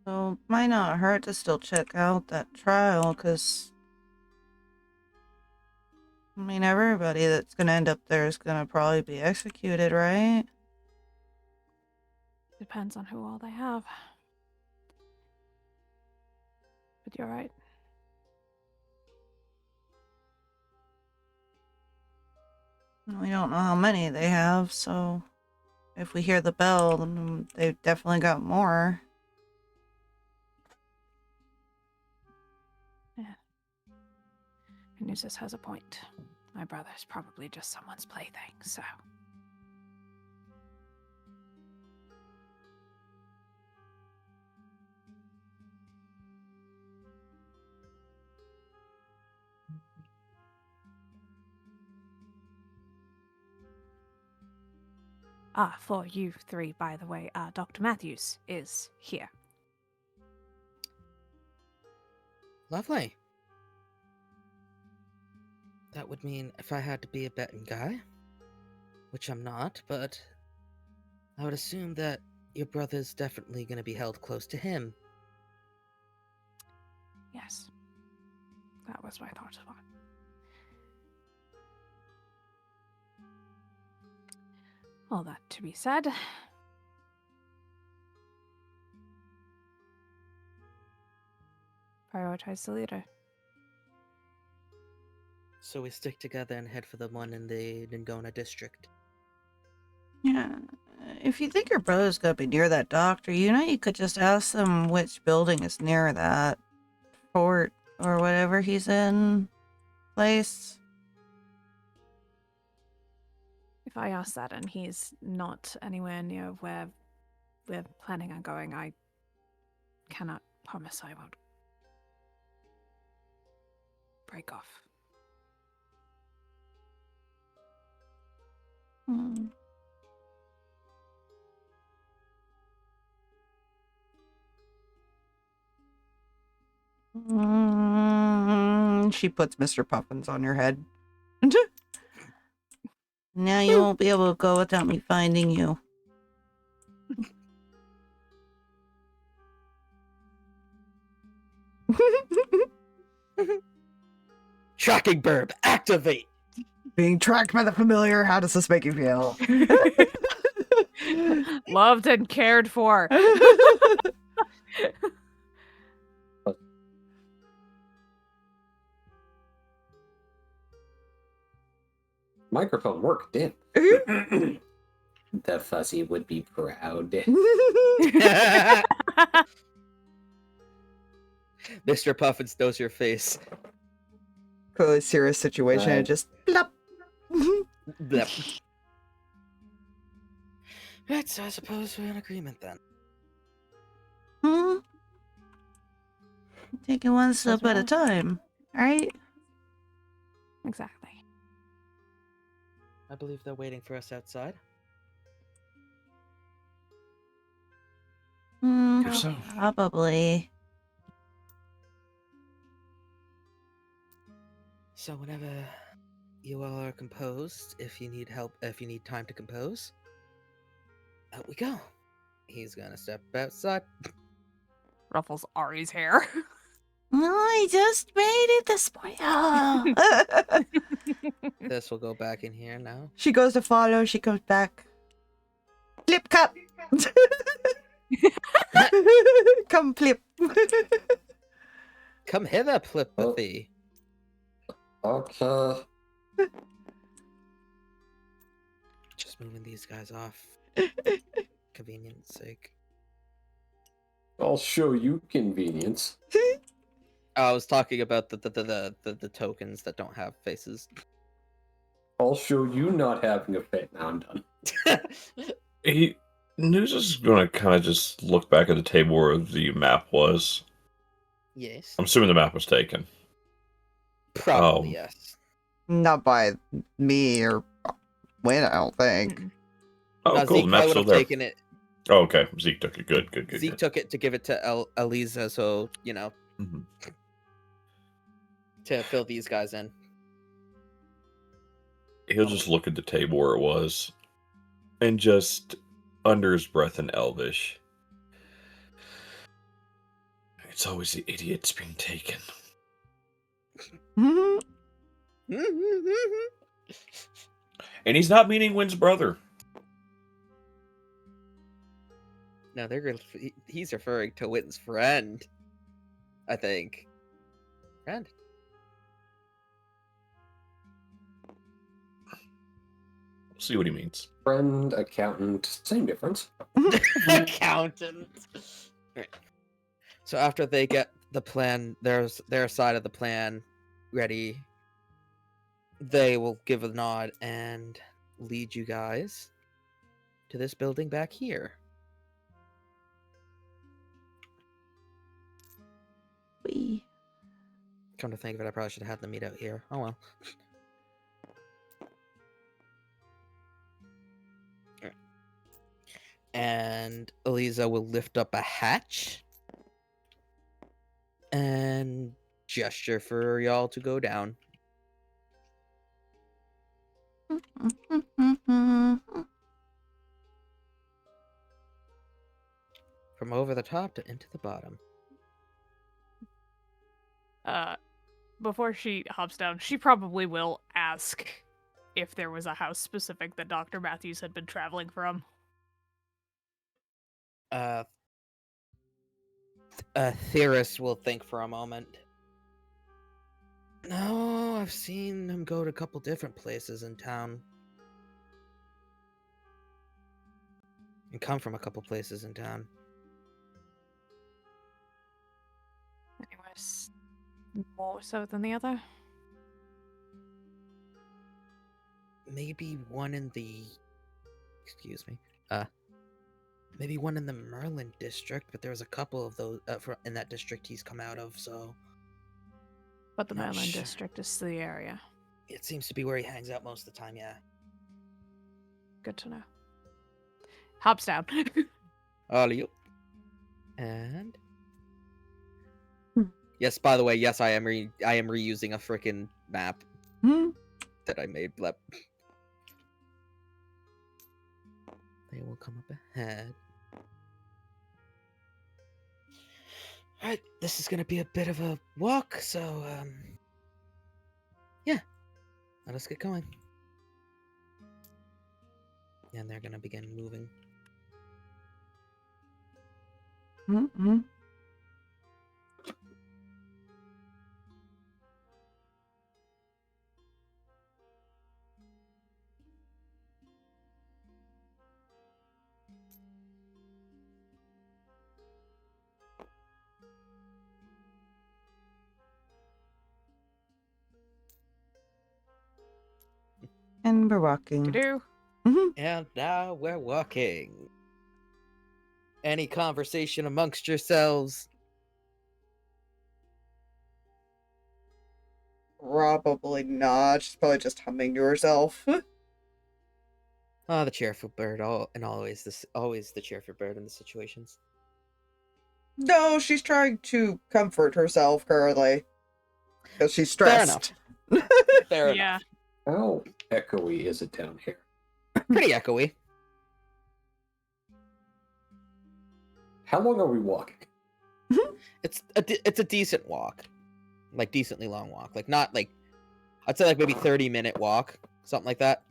So, might not hurt to still check out that trial, because, I mean, everybody that's gonna end up there is gonna probably be executed, right? Depends on who all they have. But you're right. We don't know how many they have, so if we hear the bell, then they've definitely got more. Nuzus has a point. My brother's probably just someone's plaything, so. For you three, by the way, Dr. Matthews is here. Lovely. That would mean if I had to be a betting guy, which I'm not, but I would assume that your brother's definitely going to be held close to him. Yes. That was my thought as well. All that to be said. Prioritize the leader. So we stick together and head for the one in the Ningona district. Yeah. If you think your brother's gonna be near that doctor, you could just ask them which building is near that fort or whatever he's in place. If I ask that and he's not anywhere near where we're planning on going, I cannot promise I won't break off. She puts Mr. Puffins on your head. Now you won't be able to go without me finding you. Tracking burb, activate! Being tracked by the familiar, how does this make you feel? Loved and cared for. Microphone work, damn. The fuzzy would be proud. Mr. Puffins knows your face. Clearly serious situation, Right. and just plop. Blep. Right, so I suppose we're in agreement then. Take it one step at a time, right? Exactly. I believe they're waiting for us outside. If so. Probably. So whenever you all are composed, if you need help, if you need time to compose, out we go. He's gonna step outside. Ruffles Ari's hair. No, I just made it this morning. Oh. This will go back in here now. She goes to follow, she comes back. Plip cup! Come, Plip. Come hither, Plipathy. Okay. Just moving these guys off. Convenience sake. I'll show you convenience. I was talking about the tokens that don't have faces. I'll show you not having a fit. Now I'm done. Nuzus is going to kind of just look back at the table where the map was. Yes. I'm assuming the map was taken. Probably yes. Not by me or Win, I don't think. Oh, No, cool. Zeke The map's would still have there. taken it. Oh, okay. Zeke took it. Good. Zeke took it to give it to Eliza, so, you know, Mhm. to fill these guys in. He'll just look at the table where it was and just, under his breath in Elvish, it's always the idiots being taken. And he's not meaning Wynn's brother. No, he's referring to Witten's friend. I think. Friend. We'll see what he means. Friend, accountant, same difference. Accountant. Right. So after they get the plan, their side of the plan ready, they will give a nod and lead you guys to this building back here. Wee. Come to think of it, I probably should have had them meet out here. Oh well. Alright. And Eliza will lift up a hatch and gesture for y'all to go down. From over the top to into the bottom. Before she hops down, she probably will ask if there was a house specific that Dr. Matthews had been traveling from. Theorist will think for a moment. No, I've seen him go to a couple different places in town. And come from a couple places in town. Anyways, more so than the other? Maybe one in the... Excuse me. Maybe one in the Merlin district, but there was a couple of those in that district he's come out of, so... But the Not Maryland sure. district is the area. It seems to be where he hangs out most of the time, yeah. Good to know. Hops down. Alley-oop. And... Yes, by the way, yes, I am reusing a frickin' map that I made. Blep. They will come up ahead. Alright, this is gonna be a bit of a walk, so, yeah. Let us get going. And they're gonna begin moving. Mm-hmm. And we're walking. Do. And now we're walking. Any conversation amongst yourselves? Probably not. She's probably just humming to herself. Ah, the cheerful bird, always the cheerful bird in the situations. No, she's trying to comfort herself currently. Because she's Fair stressed. enough. Fair enough. Yeah. How echoey is it down here? Pretty echoey. How long are we walking? It's a decent walk, like decently long walk. Like not like, I'd say like maybe 30-minute walk, something like that.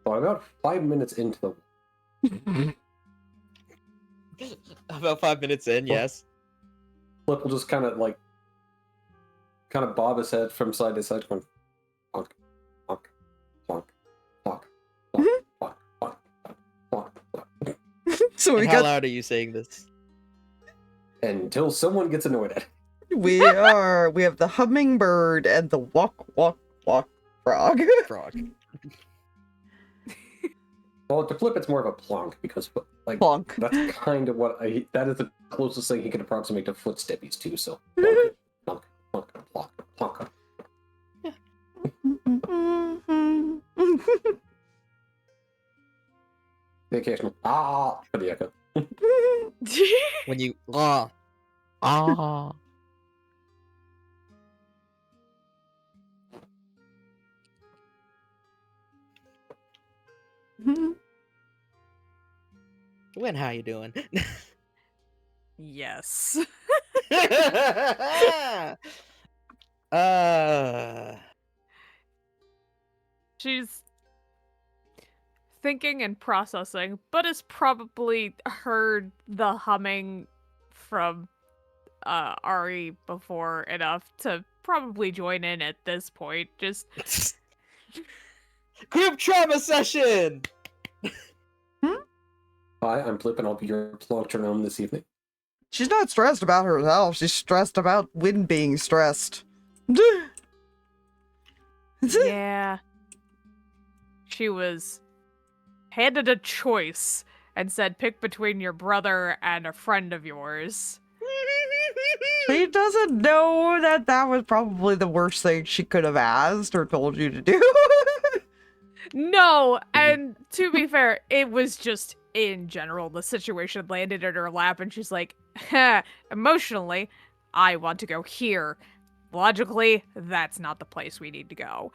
Well, about 5 minutes into the About 5 minutes in, yes. Flip will just kind of bob his head from side to side, going plonk, plonk, plonk, plonk, plonk, plonk, plonk, plonk, plonk. So we And how got loud are you saying this? Until someone gets annoyed at it. we have the hummingbird and the walk frog. Frog. Well, to Flip, it's more of a plonk because, like, Plonk. that's kind of that is the closest thing he can approximate to footsteppies too. So, plonk, plonk, plonk, plonk, plonk. The occasional for the echo. When you When how you doing? Yes. She's thinking and processing, but has probably heard the humming from Ari before enough to probably join in at this point. Just Group trauma session! Hi, I'm Plip, and I'll be your plonktronome this evening. She's not stressed about herself. She's stressed about Win being stressed. yeah. She was handed a choice and said, pick between your brother and a friend of yours. She doesn't know that that was probably the worst thing she could have asked or told you to do. No, and to be fair, it was just in general. The situation landed in her lap, and she's like, emotionally, I want to go here. Logically, that's not the place we need to go.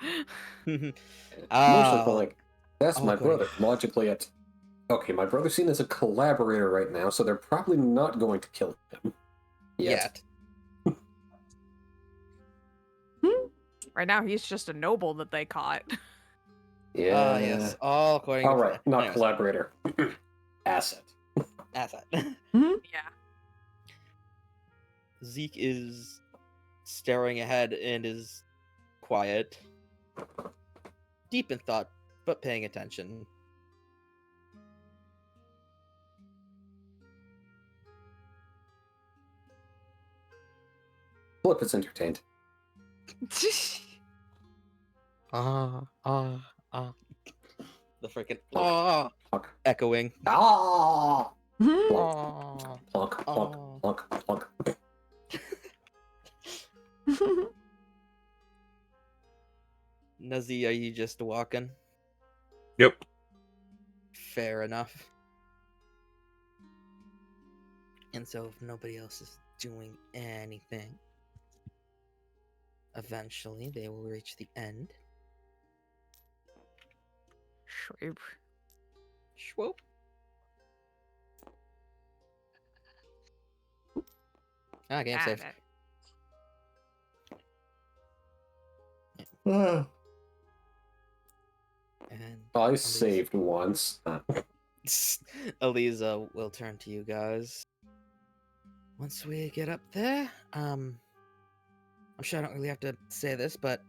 Emotionally, like, that's my okay. brother. Logically, it's okay. My brother's seen as a collaborator right now, so they're probably not going to kill him yet. Right now, he's just a noble that they caught. Yeah. Yes, all according All to right, not Anyways. collaborator. Asset. Asset. Yeah. Zeke is staring ahead and is quiet. Deep in thought, but paying attention. Flip is entertained. The freaking Plunk. echoing. Ah! Plunk, Ah. plunk, plunk, plunk, plunk. Nazi, are you just walking? Yep. Fair enough. And so if nobody else is doing anything, eventually they will reach the end. Shreep. Swoop. Ah, game saved. And I saved once. Eliza will turn to you guys. Once we get up there, I'm sure I don't really have to say this, but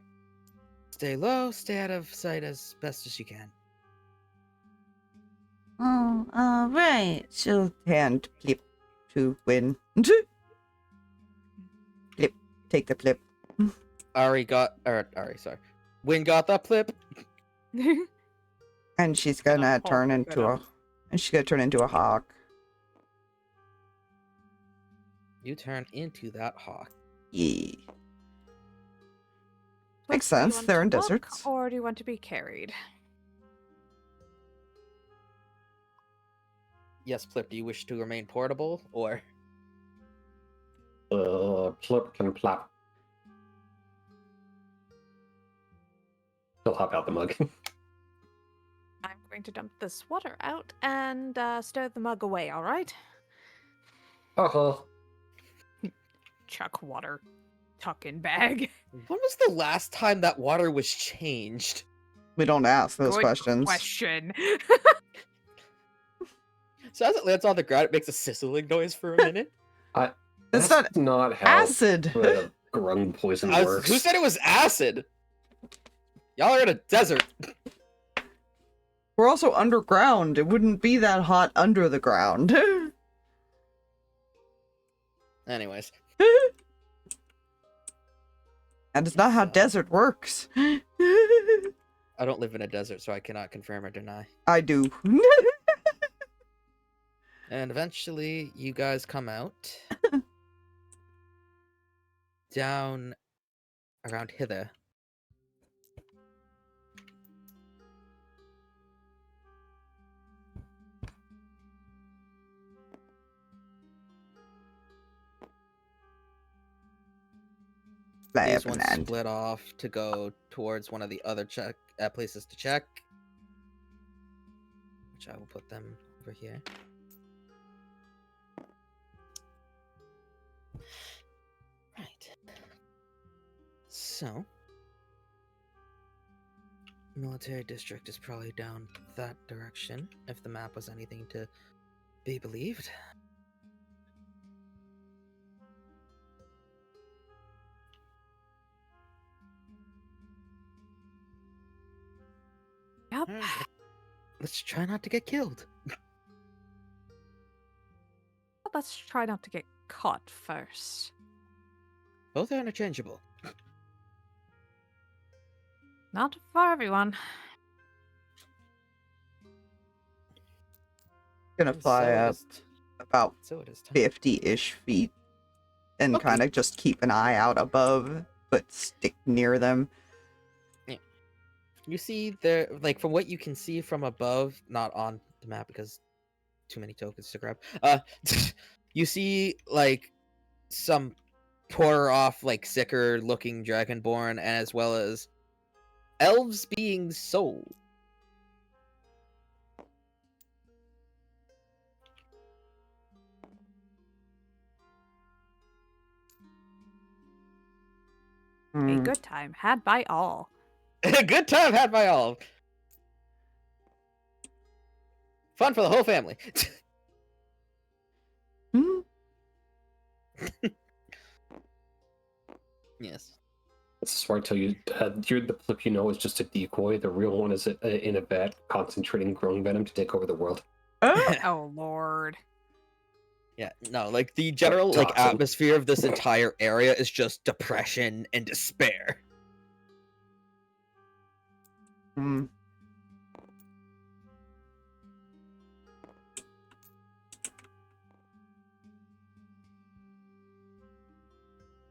stay low, stay out of sight as best as you can. Oh, right. She'll hand Plip to Win. Plip, take the Plip. Win got the Plip. And she's gonna Oh, turn good into on. a hawk. You turn into that hawk. Yeah. Makes Do you sense. want They're to in walk, deserts. Or do you want to be carried? Yes, Plip, do you wish to remain portable, or... Plip can plap. He'll hop out the mug. I'm going to dump this water out and stow the mug away, alright? Uh-huh. Chuck water. Tuck in bag. When was the last time that water was changed? We don't ask those Good questions. question. So as it lands on the ground, it makes a sizzling noise for a minute. It's That's not how acid. the grung poison works. Who said it was acid? Y'all are in a desert. We're also underground. It wouldn't be that hot under the ground. Anyways. That is not how desert works. I don't live in a desert, so I cannot confirm or deny. I do. And eventually, you guys come out. Down around hither. These ones Land. split off to go towards one of the other places to check. Which I will put them over here. Right. So. military district is probably down that direction, if the map was anything to be believed. Yep. Alright, let's try not to get killed. Let's try not to get caught first. Both are interchangeable. Not for everyone. Gonna fly up about So it is time. 50-ish feet and Okay. kind of just keep an eye out above, but stick near them. You see there, like, from what you can see from above, not on the map because too many tokens to grab. You see, like, some poorer off, like, sicker looking dragonborn, as well as elves being sold. A Hmm. good time had by all. A good time had by all. Fun for the whole family. Hmm. Yes. This is where I tell you, you're the Plip you know is just a decoy. The real one is in a vat, concentrating growing venom to take over the world. Oh lord. Yeah, no, like the general like Toxin. atmosphere of this entire area is just depression and despair. Hmm.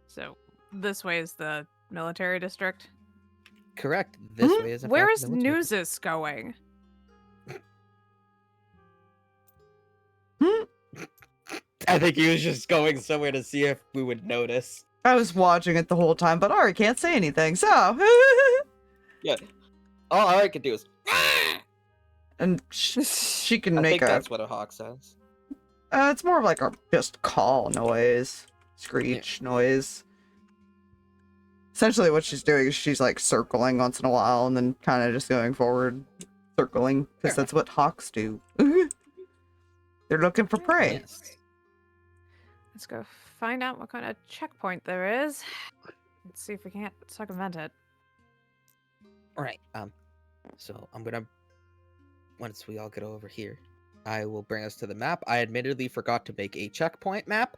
So this way is the military district. Correct. This Hmm? way is in Where fact is military. Nuzus going? I think he was just going somewhere to see if we would notice. I was watching it the whole time, but Ari can't say anything, so. Yeah. All I could do is. And she can I make think a. that's what a hawk sounds. It's more of like a just call noise, screech noise. Essentially, what she's doing is she's like circling once in a while and then kind of just going forward, circling, because Fair that's what hawks do. They're looking for prey. Yes. Let's go find out what kind of checkpoint there is. Let's see if we can't circumvent it. All right. So I'm gonna. Once we all get over here, I will bring us to the map. I admittedly forgot to make a checkpoint map,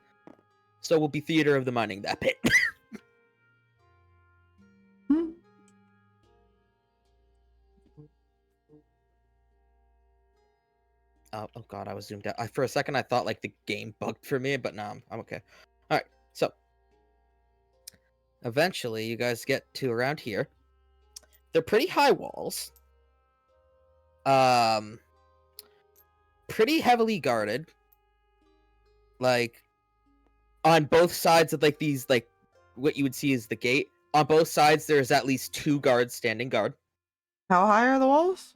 so we'll be theater of the minding that pit. Hmm. Oh god, I was zoomed out. For a second, I thought like the game bugged for me, but no, I'm okay. All right, so eventually, you guys get to around here. They're pretty high walls. Pretty heavily guarded. Like on both sides of like these, like what you would see is the gate. On both sides, there's at least 2 guards standing guard. How high are the walls?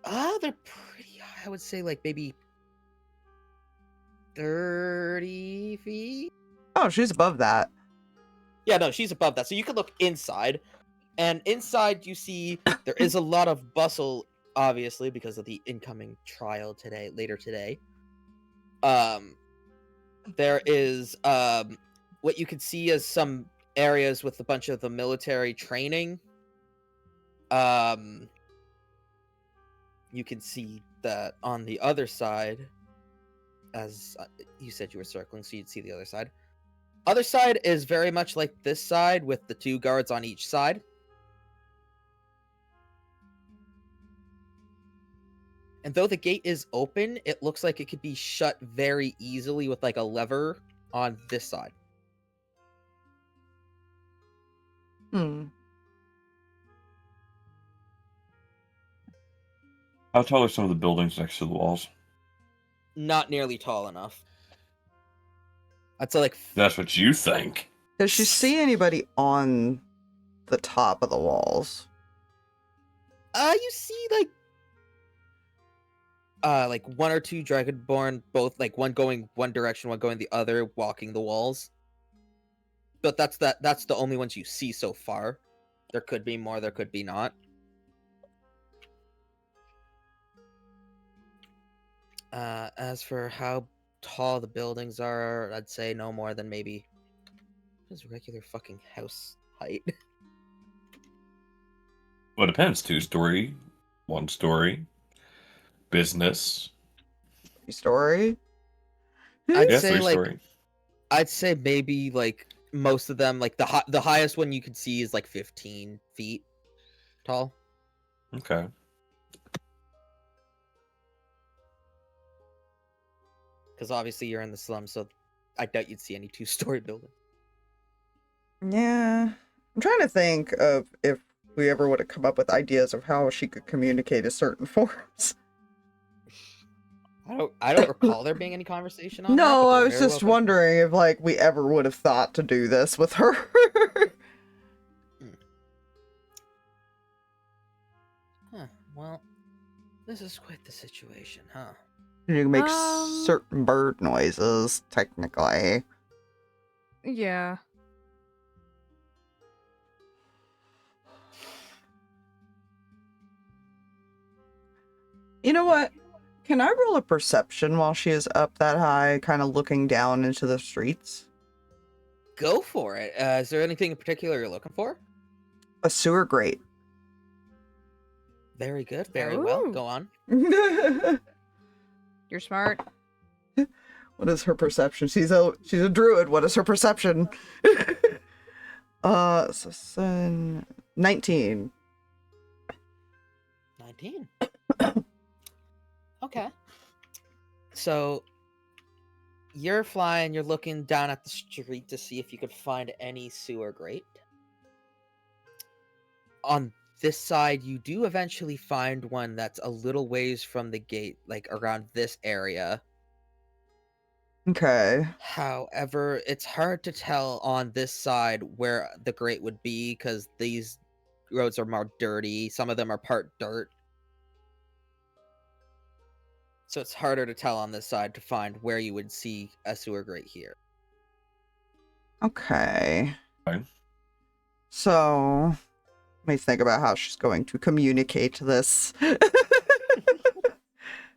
They're pretty high. I would say like maybe 30 feet. Oh, she's above that. Yeah, no, she's above that. So you can look inside. And inside you see there is a lot of bustle, obviously, because of the incoming trial today, later today. There is what you could see as some areas with a bunch of the military training. You can see that on the other side, as you said you were circling, so you'd see the other side. Other side is very much like this side with the 2 guards on each side. And though the gate is open, it looks like it could be shut very easily with like a lever on this side. Hmm. How tall are some of the buildings next to the walls? Not nearly tall enough. I'd say like That's what you think. Does she see anybody on the top of the walls? you see like 1 or 2 dragonborn, both like one going one direction, one going the other, walking the walls. But that's the only ones you see so far. There could be more, there could be not. As for how tall the buildings are, I'd say no more than maybe just regular fucking house height. Well, it depends. 2-story, 1-story, business. Story. I'd Yeah, say like 3-story. I'd say maybe like most of them, like the highest one you could see is like 15 feet tall. Okay. Because obviously you're in the slums, so I doubt you'd see any 2-story building. Yeah. I'm trying to think of if we ever would have come up with ideas of how she could communicate in certain forms. I don't recall there being any conversation on that. No, but I there was very well just could be. wondering if like we ever would have thought to do this with her. Huh. Well, this is quite the situation, huh? You can make certain bird noises, technically. Yeah. You know what? Can I roll a perception while she is up that high, kind of looking down into the streets? Go for it. Is there anything in particular you're looking for? A sewer grate. Very good. Very well. Ooh. Go on. You're smart. What is her perception? She's a druid. What is her perception? So 19. 19. Okay. So you're flying, you're looking down at the street to see if you could find any sewer grate. On this side, you do eventually find one that's a little ways from the gate, like around this area. Okay. However, it's hard to tell on this side where the grate would be because these roads are more dirty. Some of them are part dirt. So it's harder to tell on this side to find where you would see a sewer grate here. Okay. Okay. So, let me think about how she's going to communicate this.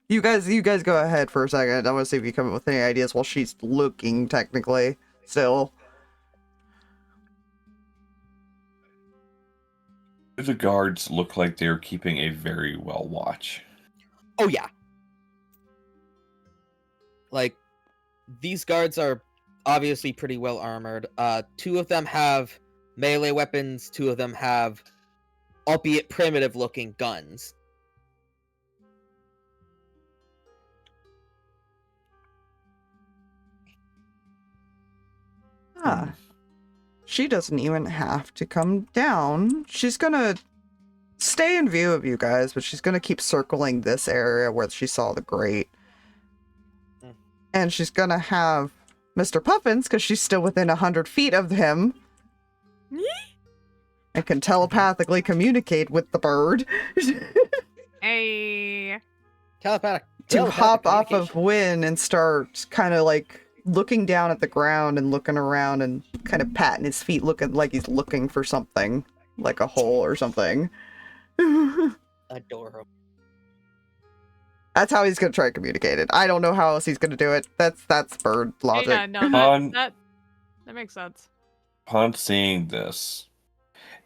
You guys go ahead for a second. I want to see if you come up with any ideas while she's looking, technically, still. The guards look like they're keeping a very well watch. Oh, yeah. Like, these guards are obviously pretty well armored. 2 of them have melee weapons. 2 of them have, albeit primitive-looking, guns. Ah. She doesn't even have to come down. She's gonna stay in view of you guys, but she's gonna keep circling this area where she saw the grate. And she's gonna have Mr. Puffins, because she's still within 100 feet of him. And can telepathically communicate with the bird. Hey. Telepathic hop off of communication. Wynn and start kind of like looking down at the ground and looking around and kind of patting his feet, looking like he's looking for something, like a hole or something. Adorable. That's how he's gonna try to communicate it. I don't know how else he's gonna do it. That's bird logic. Yeah, no, that makes sense. Upon seeing this,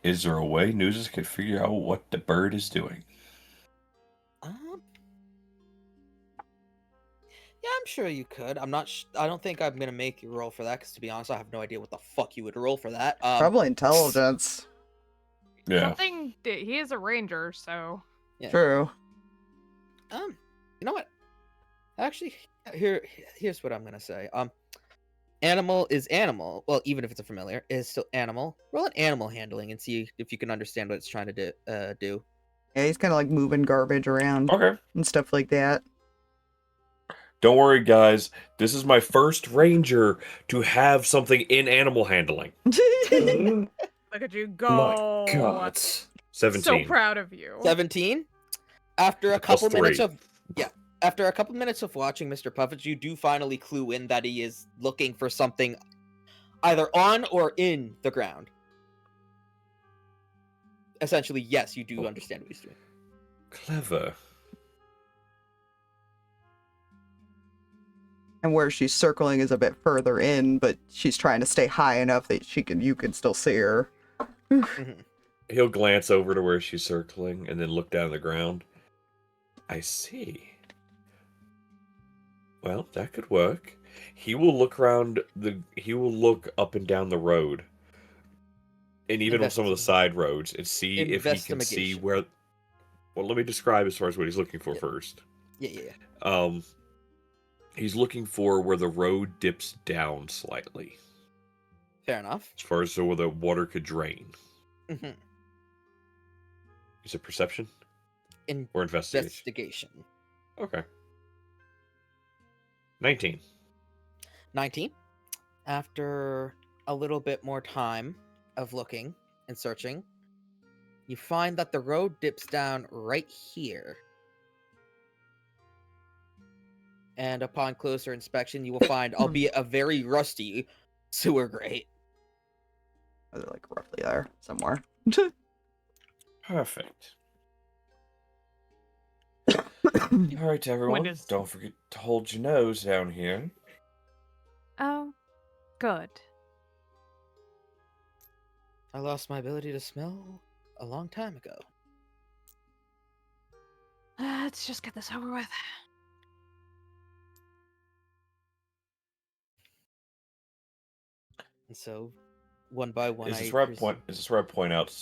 is there a way Nuzus could figure out what the bird is doing? Yeah, I'm sure you could. I'm not. I don't think I'm gonna make you roll for that because, to be honest, I have no idea what the fuck you would roll for that. Probably intelligence. Yeah. Something. He is a ranger, so. Yeah. True. You know what? Actually, here's what I'm gonna say. Animal is animal. Well, even if it's a familiar, it is still animal. Roll an animal handling and see if you can understand what it's trying to do. Yeah, he's kind of like moving garbage around Okay. and stuff like that. Don't worry, guys. This is my first ranger to have something in animal handling. Look at you go. My God. 17. So proud of you. 17. After a couple Plus minutes 3. of after a couple minutes of watching Mr. Puffins, you do finally clue in that he is looking for something either on or in the ground. essentially, yes, you do understand what he's doing. Clever. And where she's circling is a bit further in, but she's trying to stay high enough that you can still see her. He'll glance over to where she's circling and then look down at the ground. I see. Well, that could work. He will look he will look up and down the road. And even on some of the side roads and see if he can see where. Well, let me describe as far as what he's looking for first. Yeah. He's looking for where the road dips down slightly. Fair enough. As far as where the water could drain. Mm-hmm. Is it perception? Or investigation? Okay. 19. 19. After a little bit more time of looking and searching, you find that the road dips down right here. And upon closer inspection, you will find, albeit a very rusty, sewer grate. They're like roughly there somewhere. Perfect. All right, everyone. Don't forget to hold your nose down here. Oh, good. I lost my ability to smell a long time ago. Let's just get this over with. And so, one by one, Is this where I point out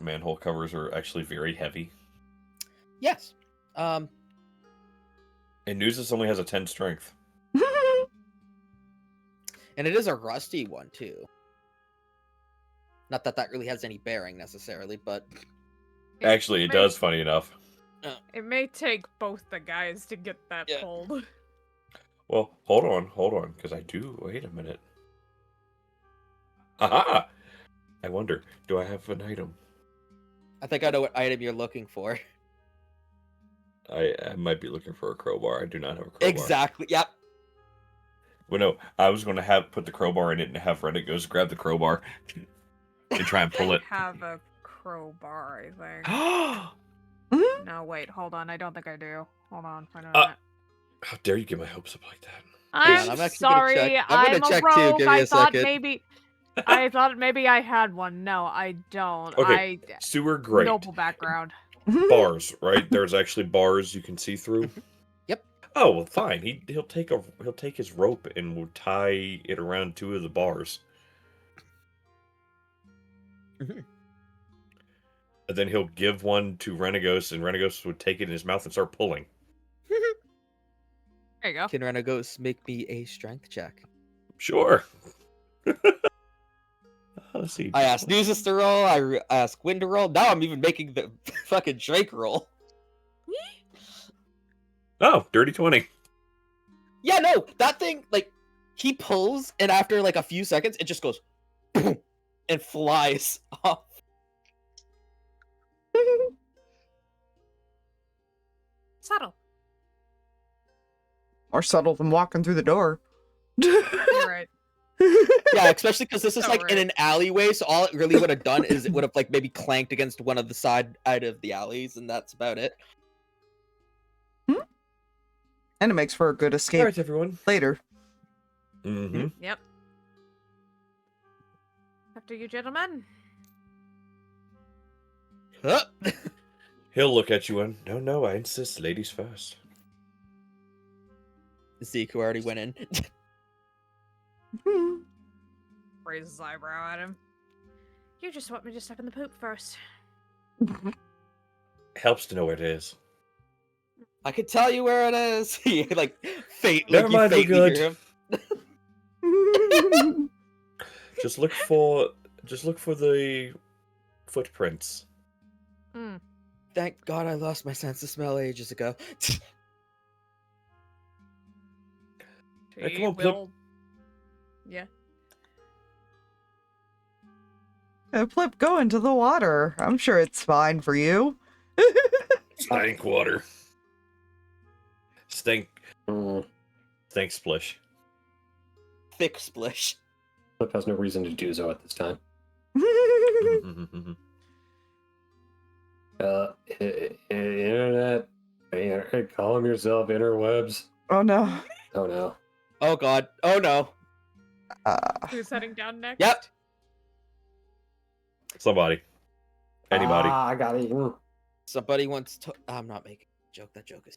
manhole covers are actually very heavy? Yes. And Nuzus only has a 10 strength. And it is a rusty one, too. Not that that really has any bearing, necessarily, but... Actually, it does, funny enough. It may take both the guys to get that pulled. Well, hold on, because I do... Wait a minute. Aha! I wonder, do I have an item? I think I know what item you're looking for. I might be looking for a crowbar. I do not have a crowbar. Exactly, yep. Well, no, I was going to put the crowbar in it and have Reddit goes grab the crowbar and try and pull it. I have a crowbar, I think. No, wait, hold on. I don't think I do. Hold on. Wait a minute. How dare you get my hopes up like that? I'm sorry. I'm a rogue. I thought maybe I had one. No, I don't. Okay, sewer grate. Noble background. Bars, right? There's actually bars you can see through. Yep. Oh well, fine. He'll take his rope and will tie it around 2 of the bars. And then he'll give one to Renegos, and Renegos would take it in his mouth and start pulling. There you go. Can Renegos make me a strength check? Sure. Let's see. I asked Nuzus to roll, I asked Wynn to roll, now I'm even making the fucking Drake roll. Oh, dirty 20. Yeah, no, that thing, like, he pulls, and after, like, a few seconds, it just goes, boom, and flies off. Subtle. More subtle than walking through the door. You're right. Yeah, especially because this is like in an alleyway, so all it really would have done is it would have like maybe clanked against one of the side out of the alleys, and that's about it. And it makes for a good escape. All right, everyone. Later. Mm-hmm. Yep. After you, gentlemen. Huh? He'll look at you and no, I insist, ladies first. Zeke, who already went in. Raises his eyebrow at him. You just want me to step in the poop first. Helps to know where it is. I could tell you where it is. He like fate. Never like, mind, we're good. hear him. Just look for the footprints. Thank God I lost my sense of smell ages ago. Hey, come on, Plip. Yeah. Plip, go into the water. I'm sure it's fine for you. Stank water. Stink splish. Thick splish. Plip has no reason to do so at this time. Internet. Calling yourself interwebs. Oh no. Oh no. Oh god. Oh no. Who's heading down next? Yep. Somebody. Anybody. I got eaten. Somebody wants to. I'm not making a joke. That joke is.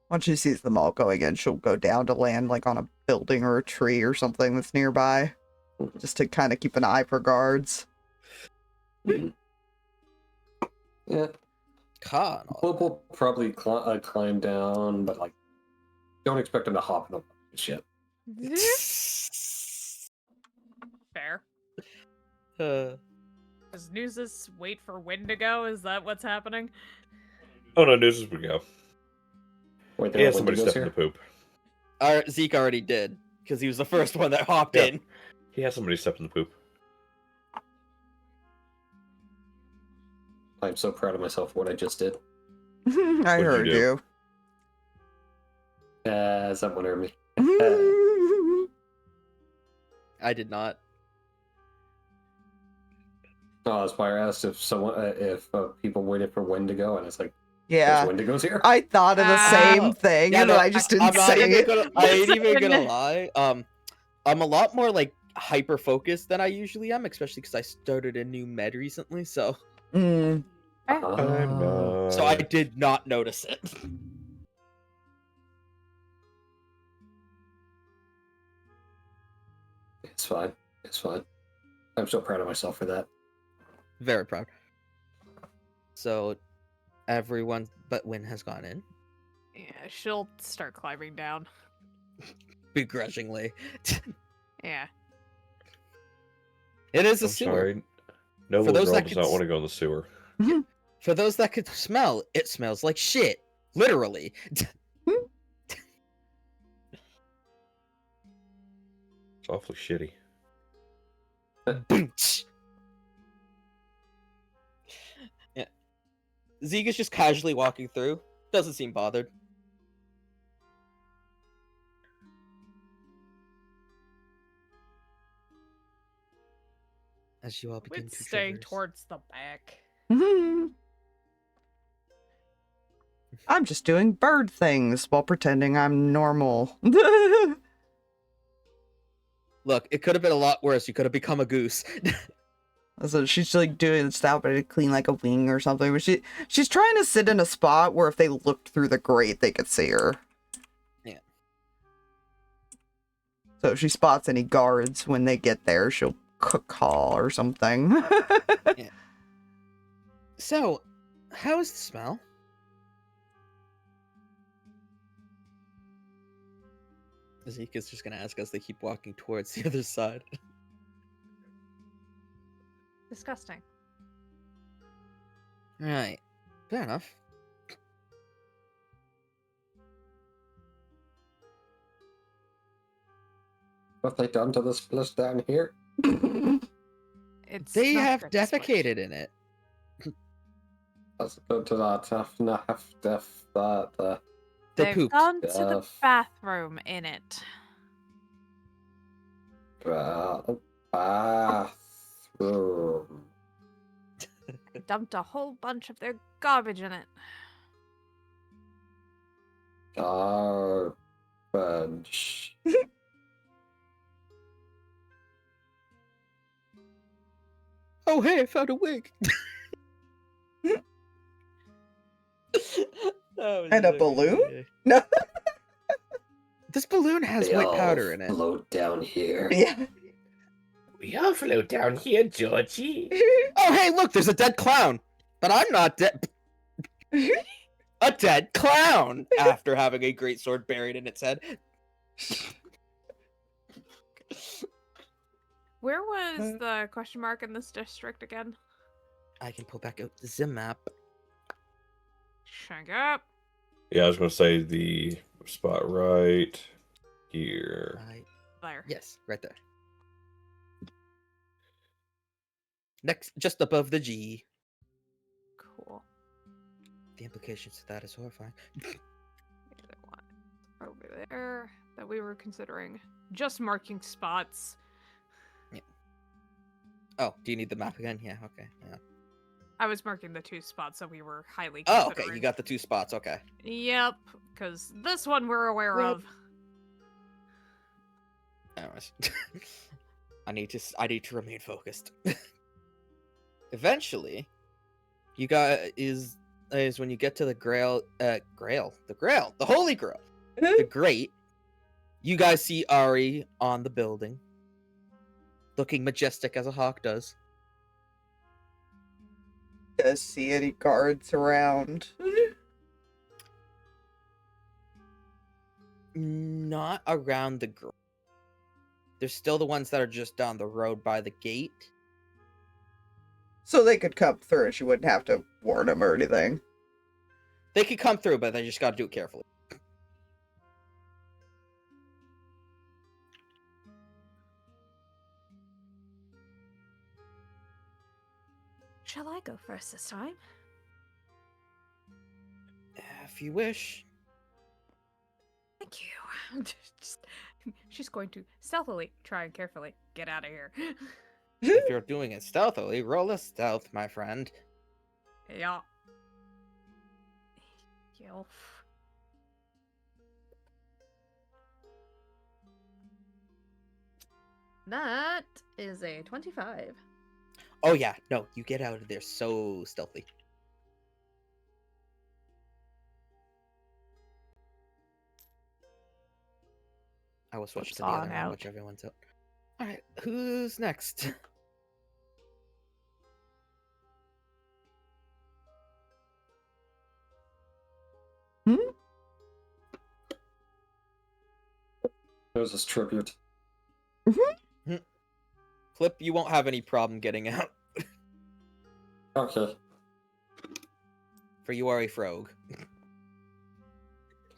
Once she sees them all going in, she'll go down to land like on a building or a tree or something that's nearby. Just to kind of keep an eye for guards. Yeah. Con. We'll probably climb down, but like, don't expect him to hop in the shit. Fair. Uh, Does Nuzus wait for wind to go? Is that what's happening? Oh no, Nuzus would go. Wait, He there has are somebody Wendigos step in the here? poop. Zeke already did because he was the first one that hopped Yeah. in. He has somebody step in the poop. I'm so proud of myself for what I just did. I you heard do? you. Someone heard me. I did not. Oh, Aspire asked if people waited for wind to go, and it's like, Yeah. there's Wendigos here? I thought of the same thing, Yeah, and no, I just didn't I'm not say even it. gonna, I ain't even gonna Listen. lie. I'm a lot more like hyper focused than I usually am, especially because I started a new med recently. So Mm. I'm not. so I did not notice it. It's fine. It's fine. I'm so proud of myself for that. Very proud. So everyone but Win has gone in Yeah, she'll start climbing down. begrudgingly. Yeah. It is a I'm sewer. sorry. No For little those girl that does could not s- want to go in the sewer. For those that could smell, it smells like shit. Literally. It's awfully shitty. Yeah. Zeke is just casually walking through. Doesn't seem bothered. As you all begin It's to staying traverse. towards the back. I'm just doing bird things while pretending I'm normal. Look, it could have been a lot worse. You could have become a goose. So she's like doing stuff to clean like a wing or something. But she's trying to sit in a spot where if they looked through the grate, they could see her. Yeah. So if she spots any guards when they get there, she'll call or something. Yeah. So, how is the smell? Zeke is just gonna ask as they keep walking towards the other side. Disgusting. Right. Fair enough. What have they done to this place down here? It's They not have good to splash. defecated in it. Let's go to that. That. They They've pooped. gone to the Stuff. bathroom in it. Bathroom. They dumped a whole bunch of their garbage in it. Garbage. Oh, hey, I found a wig. And a balloon? No. This balloon has They white all powder in it. float down here. Yeah. We all float down here, Georgie. Oh, hey, look, there's a dead clown. But I'm not dead. A dead clown after having a great sword buried in its head. Where was the question mark in this district again? I can pull back out the Zim map. Shank up. Yeah, I was going to say the spot right here. Right. There. Yes, right there. Next, just above the G. Cool. The implications of that is horrifying. The other one over there that we were considering. Just marking spots. Oh, do you need the map again? Yeah, okay. Yeah. I was marking the 2 spots that we were highly Oh, okay. considering. You got the 2 spots. Okay. Yep, because this one we're aware of. Anyways, I need to remain focused. Eventually, you got is when you get to the the Holy Grail, the Great. You guys see Ari on the building, looking majestic as a hawk does. Does see any guards around? Not around the Grail. There's still the ones that are just down the road by the gate. So they could come through. She wouldn't have to warn them or anything. They could come through, but they just gotta do it carefully. Shall I go first this time? If you wish. Thank you. She's going to stealthily try and carefully get out of here. If you're doing it stealthily, roll a stealth, my friend. Yeah. Yo. That is a 25. Oh yeah, no, you get out of there so stealthy. I will switch to the other one, which everyone's out. Alright, who's next? There's this tribute. Plip, you won't have any problem getting out. Okay. For you are a frog.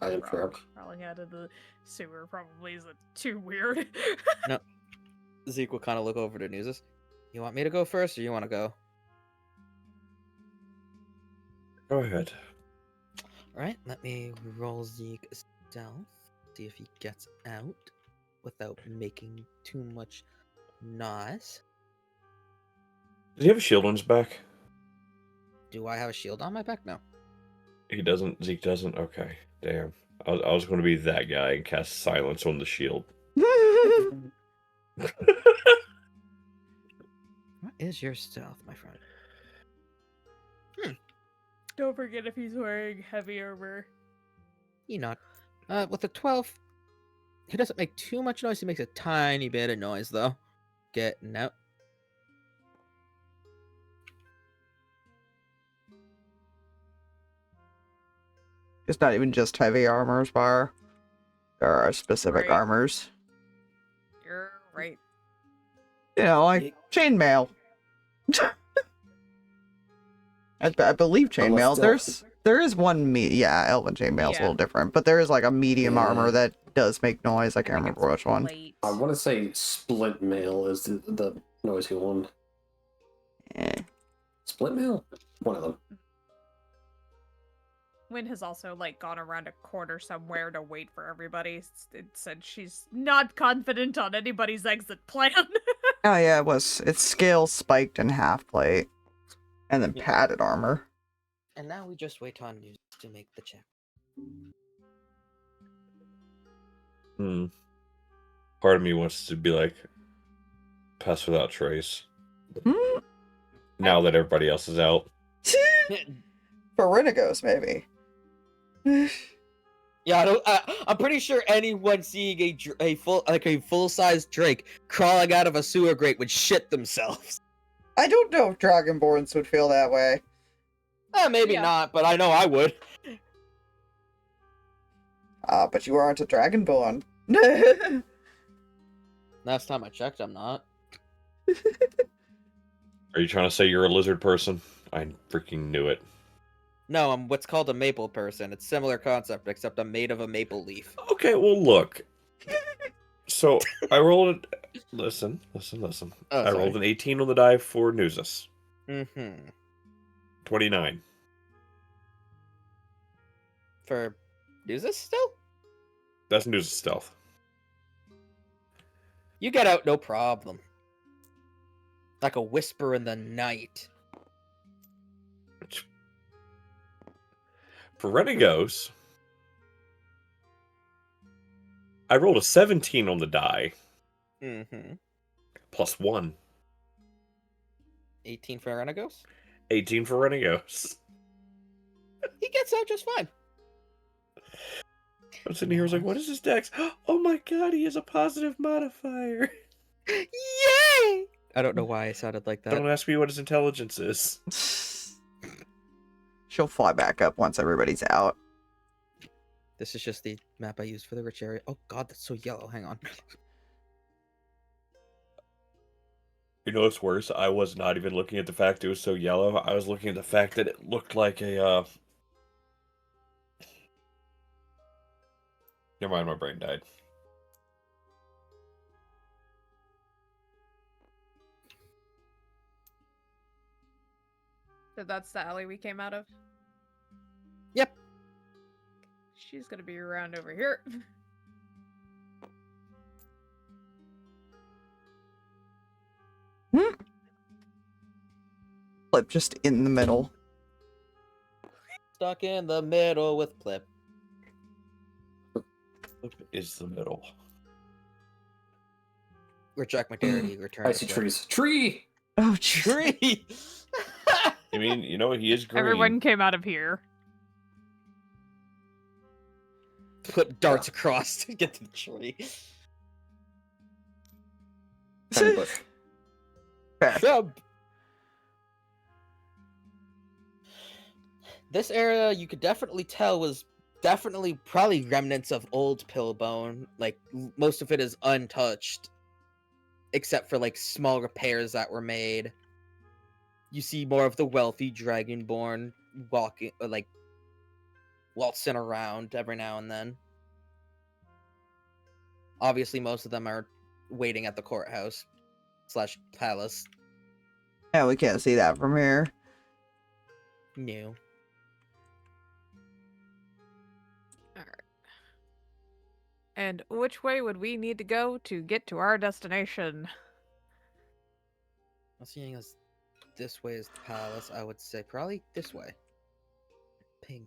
I am frog. Crawling out of the sewer probably isn't too weird. No. Zeke will kind of look over to Nuzus. You want me to go first, or you want to go? Go ahead. Alright, let me roll Zeke stealth. See if he gets out without making too much noise. Does he have a shield on his back? Do I have a shield on my back? No. He doesn't. Zeke doesn't? Okay. Damn. I was going to be that guy and cast silence on the shield. What is your stealth, my friend? Don't forget if he's wearing heavy armor. You not. With a 12, he doesn't make too much noise. He makes a tiny bit of noise, though. Getting out. It's not even just heavy armors, bar. There are specific armors. You're right. You know, like chainmail. I believe chainmail. There is one elven chainmail's a little different, but there is like a medium armor that does make noise. I can't remember which one. I want to say split mail is the noisy one. Split mail? One of them. Wynn has also like gone around a corner somewhere to wait for everybody. It said she's not confident on anybody's exit plan. Oh yeah, it's scale spiked and half plate, and then padded armor. And now we just wait on you to make the check. Part of me wants to be like, pass without trace. Now that everybody else is out. For Renegos, maybe. Yeah, I'm pretty sure anyone seeing a full-size Drake crawling out of a sewer grate would shit themselves. I don't know if Dragonborns would feel that way. Maybe not, but I know I would. But you aren't a Dragonborn. Last time I checked, I'm not. Are you trying to say you're a lizard person? I freaking knew it. No, I'm what's called a maple person. It's similar concept, except I'm made of a maple leaf. Okay, well, look. So, I rolled... Listen. Oh, I rolled an 18 on the die for Nuzus. 29. For Nuzus still? That's Nuzus stealth. You get out, no problem. Like a whisper in the night. For Renegos, I rolled a 17 on the die. Mm-hmm. Plus 1. 18 for Renegos? 18 for Renegos. He gets out just fine. I'm sitting here, I was like, what is his dex? Oh my god, he has a positive modifier. Yay! I don't know why I sounded like that. Don't ask me what his intelligence is. She'll fly back up once everybody's out. This is just the map I used for the rich area. Oh god, that's so yellow. Hang on. You know what's worse? I was not even looking at the fact it was so yellow. I was looking at the fact that it looked like a, Never mind, my brain died. So that's the alley we came out of? Yep. She's gonna be around over here. Plip just in the middle. Stuck in the middle with Plip. Is the middle. Jack McDarity returned. I see trees. Tree! Oh, jeez. Tree! I mean, you know, he is green. Everyone came out of here. Put darts across to get to the tree. Tiny bush. Shrub. This area, you could definitely tell, was definitely probably remnants of old Pillbone. Like, most of it is untouched, except for, like, small repairs that were made. You see more of the wealthy Dragonborn walking, like, waltzing around every now and then. Obviously, most of them are waiting at the courthouse / palace. Yeah, we can't see that from here. No. And which way would we need to go to get to our destination? Well, seeing as this way is the palace, I would say probably this way. Ping.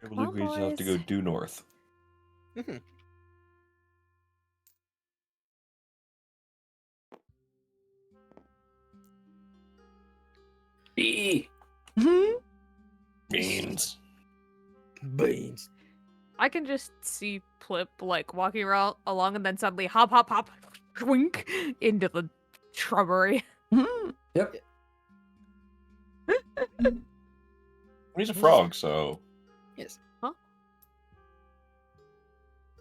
I believe we just have to go due north. Mm-hmm. E. Beans. Beans. I can just see Plip like walking around along and then suddenly hop, hop, hop, wink into the shrubbery. Yep. He's a frog, so. Yes. Huh?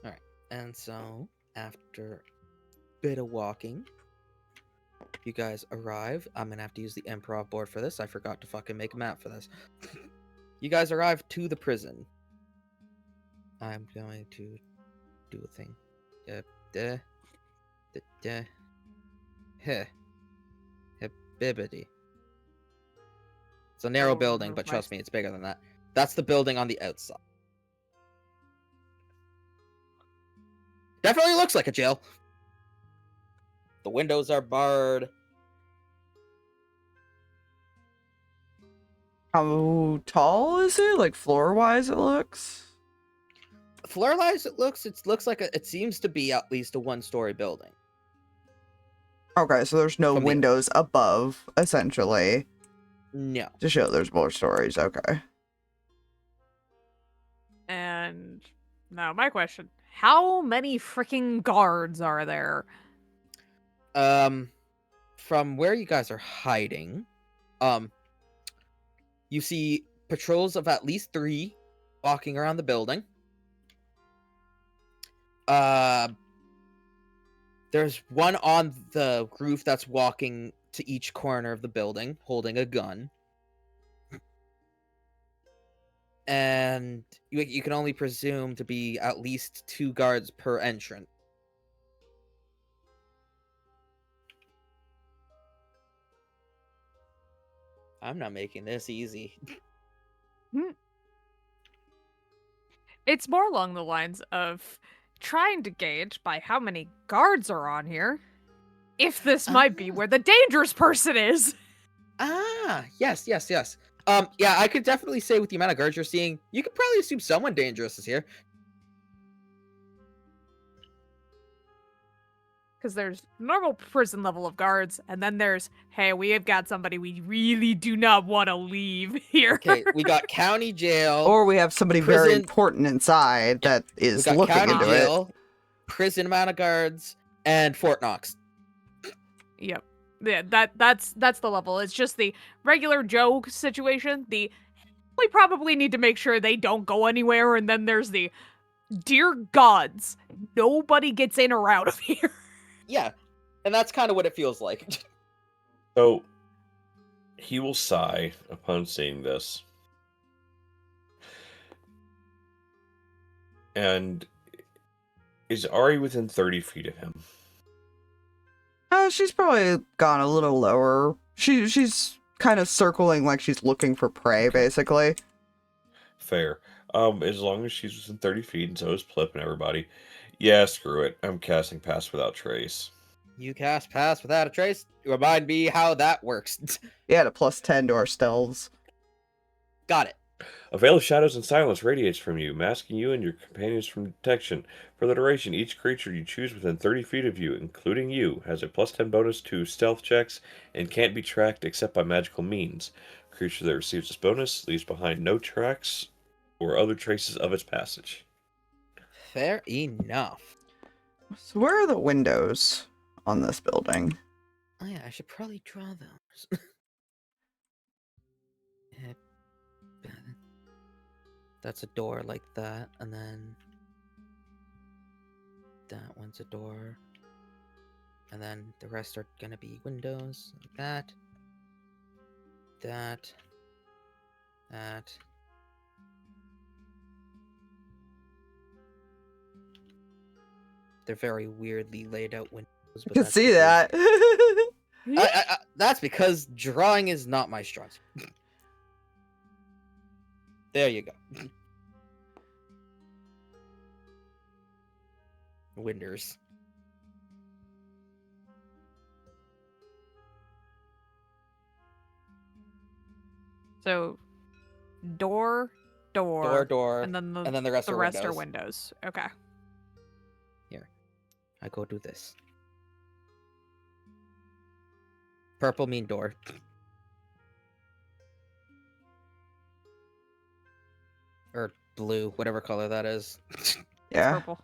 Alright. And so, after a bit of walking, you guys arrive. I'm gonna have to use the improv board for this. I forgot to fucking make a map for this. You guys arrive to the prison. I'm going to do a thing. Bibbidi. It's a narrow building, but trust me, it's bigger than that. That's the building on the outside. Definitely looks like a jail. The windows are barred. How tall is it? Like floor-wise, it looks. Floor-wise, it looks like it seems to be at least a one-story building. Okay, so there's no From the- windows above, essentially, No. to show there's more stories. Okay. And now my question: how many freaking guards are there? From where you guys are hiding, you see patrols of at least 3 walking around the building. There's one on the roof that's walking to each corner of the building, holding a gun. And you can only presume to be at least 2 guards per entrance. I'm not making this easy. It's more along the lines of trying to gauge by how many guards are on here if this might be where the dangerous person is. Yes. Yeah, I could definitely say with the amount of guards you're seeing, you could probably assume someone dangerous is here. Because there's normal prison level of guards, and then there's, hey, we have got somebody we really do not want to leave here. Okay, we got county jail. Or we have somebody very Prison- important inside that We is got looking county into jail, prison amount of guards, and Fort Knox. Yep. Yeah, that's the level. It's just the regular Joe situation. We probably need to make sure they don't go anywhere, and then there's the, dear gods, nobody gets in or out of here. Yeah, and that's kind of what it feels like. So, he will sigh upon seeing this. And is Ari within 30 feet of him? it. She's probably gone a little lower. She's kind of circling like she's looking for prey, basically. Fair. As long as she's within 30 feet, and so is Plip and everybody. Yeah, screw it. I'm casting Pass Without Trace. You cast Pass Without a Trace? Remind me how that works. Yeah, a +10 to our stealths. Got it. A veil of shadows and silence radiates from you, masking you and your companions from detection. For the duration, each creature you choose within 30 feet of you, including you, has a +10 bonus to stealth checks and can't be tracked except by magical means. A creature that receives this bonus leaves behind no tracks or other traces of its passage. Fair enough. So where are the windows on this building? Oh yeah, I should probably draw those. That's a door like that, and then that one's a door, and then the rest are gonna be windows like that, that. They're very weirdly laid out windows. You can see that. That's because drawing is not my strong suit. There you go. Windows. So, door, Door, and then the rest the are rest windows. are windows. Okay. Here, I go do this. Purple mean door. Or blue, whatever color that is. Yeah. Purple.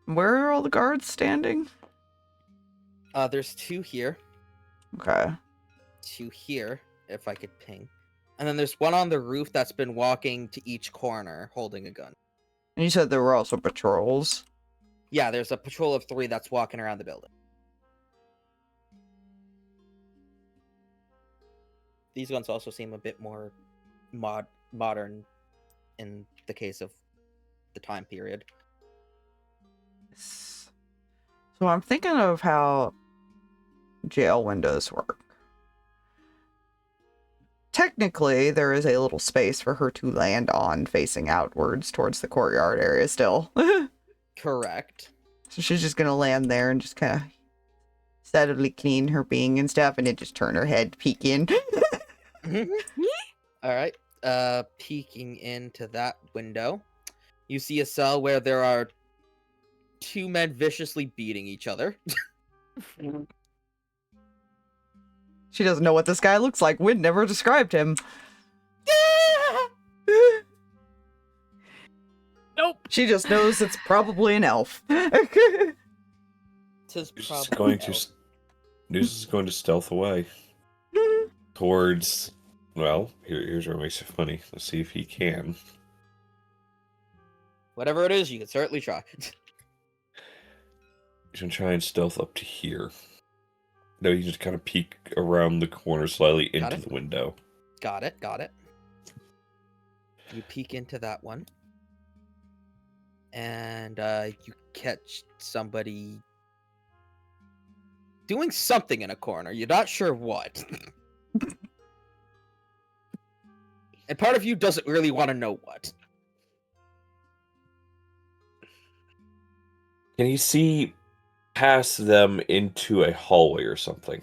Where are all the guards standing? There's two here. Okay. Two here, if I could ping. And then there's one on the roof that's been walking to each corner holding a gun. And you said there were also patrols. Yeah, there's a patrol of 3 that's walking around the building. These guns also seem a bit more modern in the case of the time period. So I'm thinking of how jail windows work. Technically, there is a little space for her to land on facing outwards towards the courtyard area still. Correct. So she's just gonna land there and just kind of steadily clean her being and stuff, and then just turn her head, peek in. Alright. Peeking into that window, you see a cell where there are 2 men viciously beating each other. She doesn't know what this guy looks like. Wynn never described him. Nope. She just knows it's probably an elf. Tis Nuzus probably is going to stealth away towards. Well, here's where it makes it funny. Let's see if he can. whatever it is, you can certainly try. He's gonna try and stealth up to here. No, you just kind of peek around the corner slightly into the window. Got it. You peek into that one. And you catch somebody doing something in a corner. You're not sure what. And part of you doesn't really want to know what. Can you see past them into a hallway or something?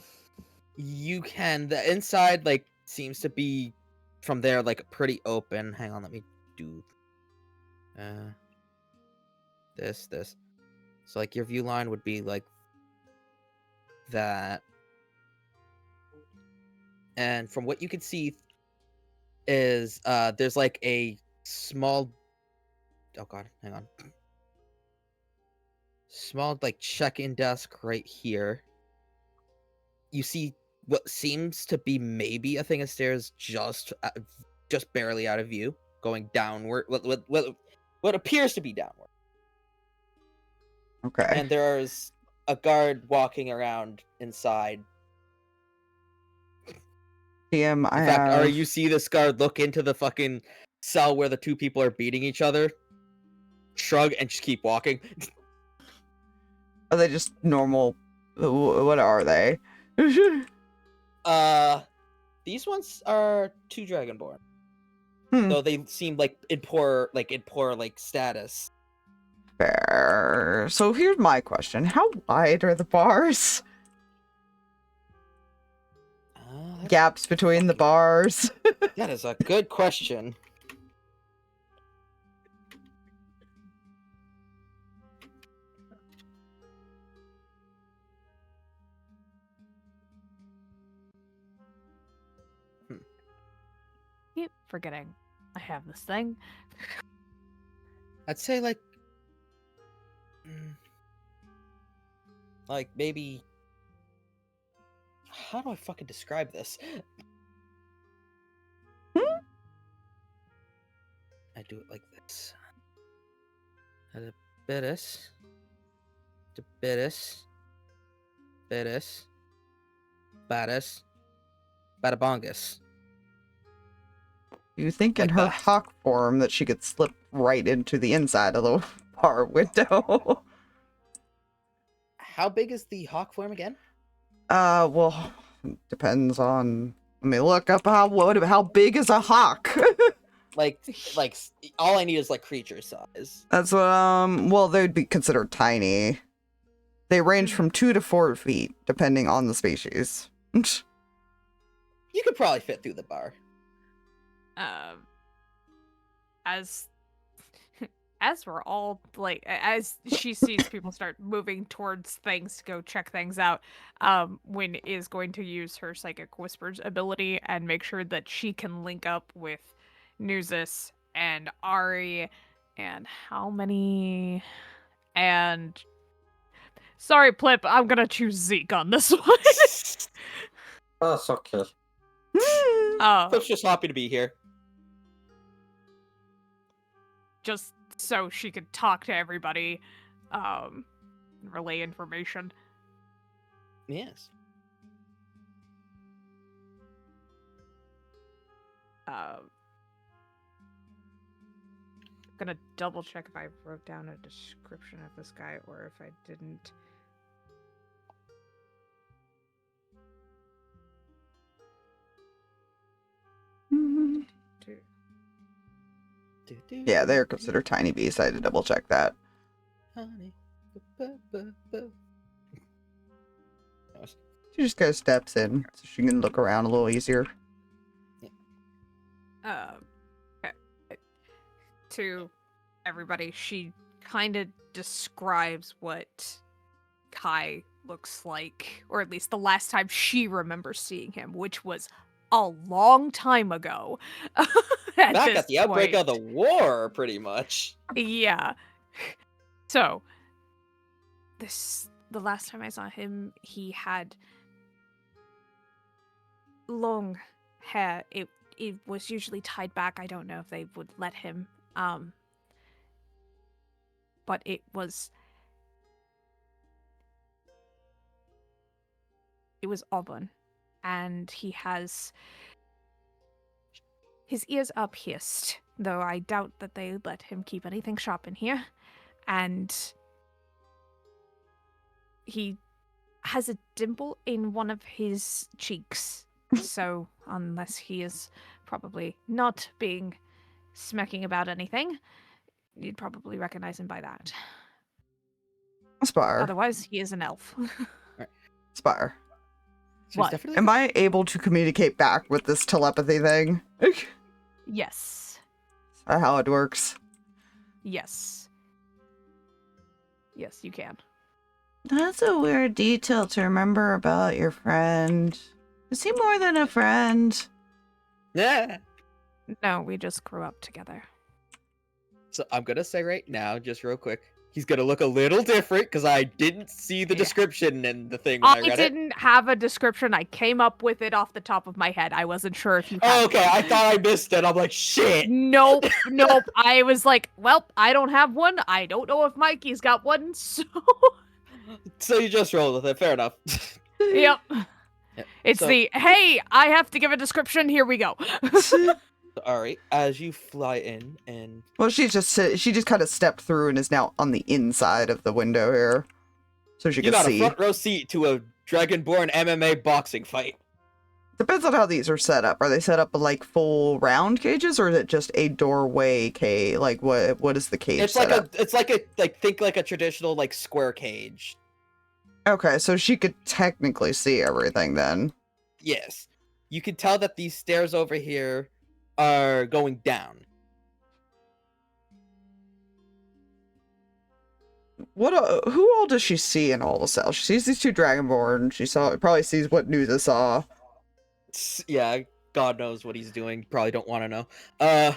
You can. The inside, like, seems to be from there, like, pretty open. Hang on, let me do this. So, like, your view line would be like that. And from what you can see is there's like a small, oh god, hang on. Small, like, check-in desk right here. You see what seems to be maybe a thing of stairs just barely out of view, going downward. What appears to be downward. Okay. And there's a guard walking around inside. DM, In fact, Ari, you see this guard look into the fucking cell where the two people are beating each other, shrug, and just keep walking. Are they just normal? What are they? These ones are 2 Dragonborn. Hmm. Though they seem like in poor status. Fair. So here's my question: how wide are the bars? Gaps between the bars. That is a good question. Keep forgetting I have this thing. I'd say like maybe, how do I fucking describe this? I do it like this. Bitis. Batis. Badabongus. You think in Like her that. hawk form that she could slip right into the inside of the bar window? How big is the hawk form again? Well, depends on. Let me look up how big is a hawk? like all I need is like creature size. That's well, they'd be considered tiny. They range from 2 to 4 feet, depending on the species. You could probably fit through the bar. As we're all like, as she sees people start moving towards things to go check things out, Wynn is going to use her psychic whispers ability and make sure that she can link up with Nuzus and Ari and how many, and sorry Plip, I'm gonna choose Zeke on this one. That's okay. Flip's just happy to be here. Just so she could talk to everybody, relay information. Yes. Gonna double check if I wrote down a description of this guy or if I didn't. Yeah, they're considered tiny beasts. I had to double check that. Honey. She just kind of steps in so she can look around a little easier. Okay. To everybody, she kind of describes what Kai looks like, or at least the last time she remembers seeing him, which was a long time ago. Back at the outbreak of the war, pretty much. Yeah. So, the last time I saw him, he had long hair. It was usually tied back. I don't know if they would let him. But it was auburn, and he has his ears are pierced, though I doubt that they let him keep anything sharp in here. And he has a dimple in one of his cheeks, So, unless he is probably not being smacking about anything, you'd probably recognize him by that. Spire. Otherwise, he is an elf. Spire. So What? definitely Am I able to communicate back with this telepathy thing? Is Yes. that how it works? Yes. Yes, you can. That's a weird detail to remember about your friend. Is he more than a friend? Yeah. No, we just grew up together. So I'm gonna say right now, just real quick, he's gonna look a little different because I didn't see the Yeah. description and the thing when I I read didn't have a description. I came up with it off the top of my head. I wasn't sure if you it. had Oh, okay, I thought I missed it. I'm like, shit. Nope, nope. I was like, well, I don't have one. I don't know if Mikey's got one, so So you just rolled with it. Fair enough. yep. Yep. It's So- the hey, I have to give a description. Here we go. All right, as you fly in and Well, she just kind of stepped through and is now on the inside of the window here, so she you can got see. a front row seat to a Dragonborn MMA boxing fight. Depends on how these are set up. Are they set up like full round cages, or is it just a doorway cage? Like what is the cage It's like setup? think like a traditional like square cage. Okay, so she could technically see everything then. Yes. You can tell that these stairs over here are going down. Who all does she see in all the cells? She sees these two Dragonborn. Probably sees what Nuzus saw. Yeah, God knows what he's doing. Probably don't want to know.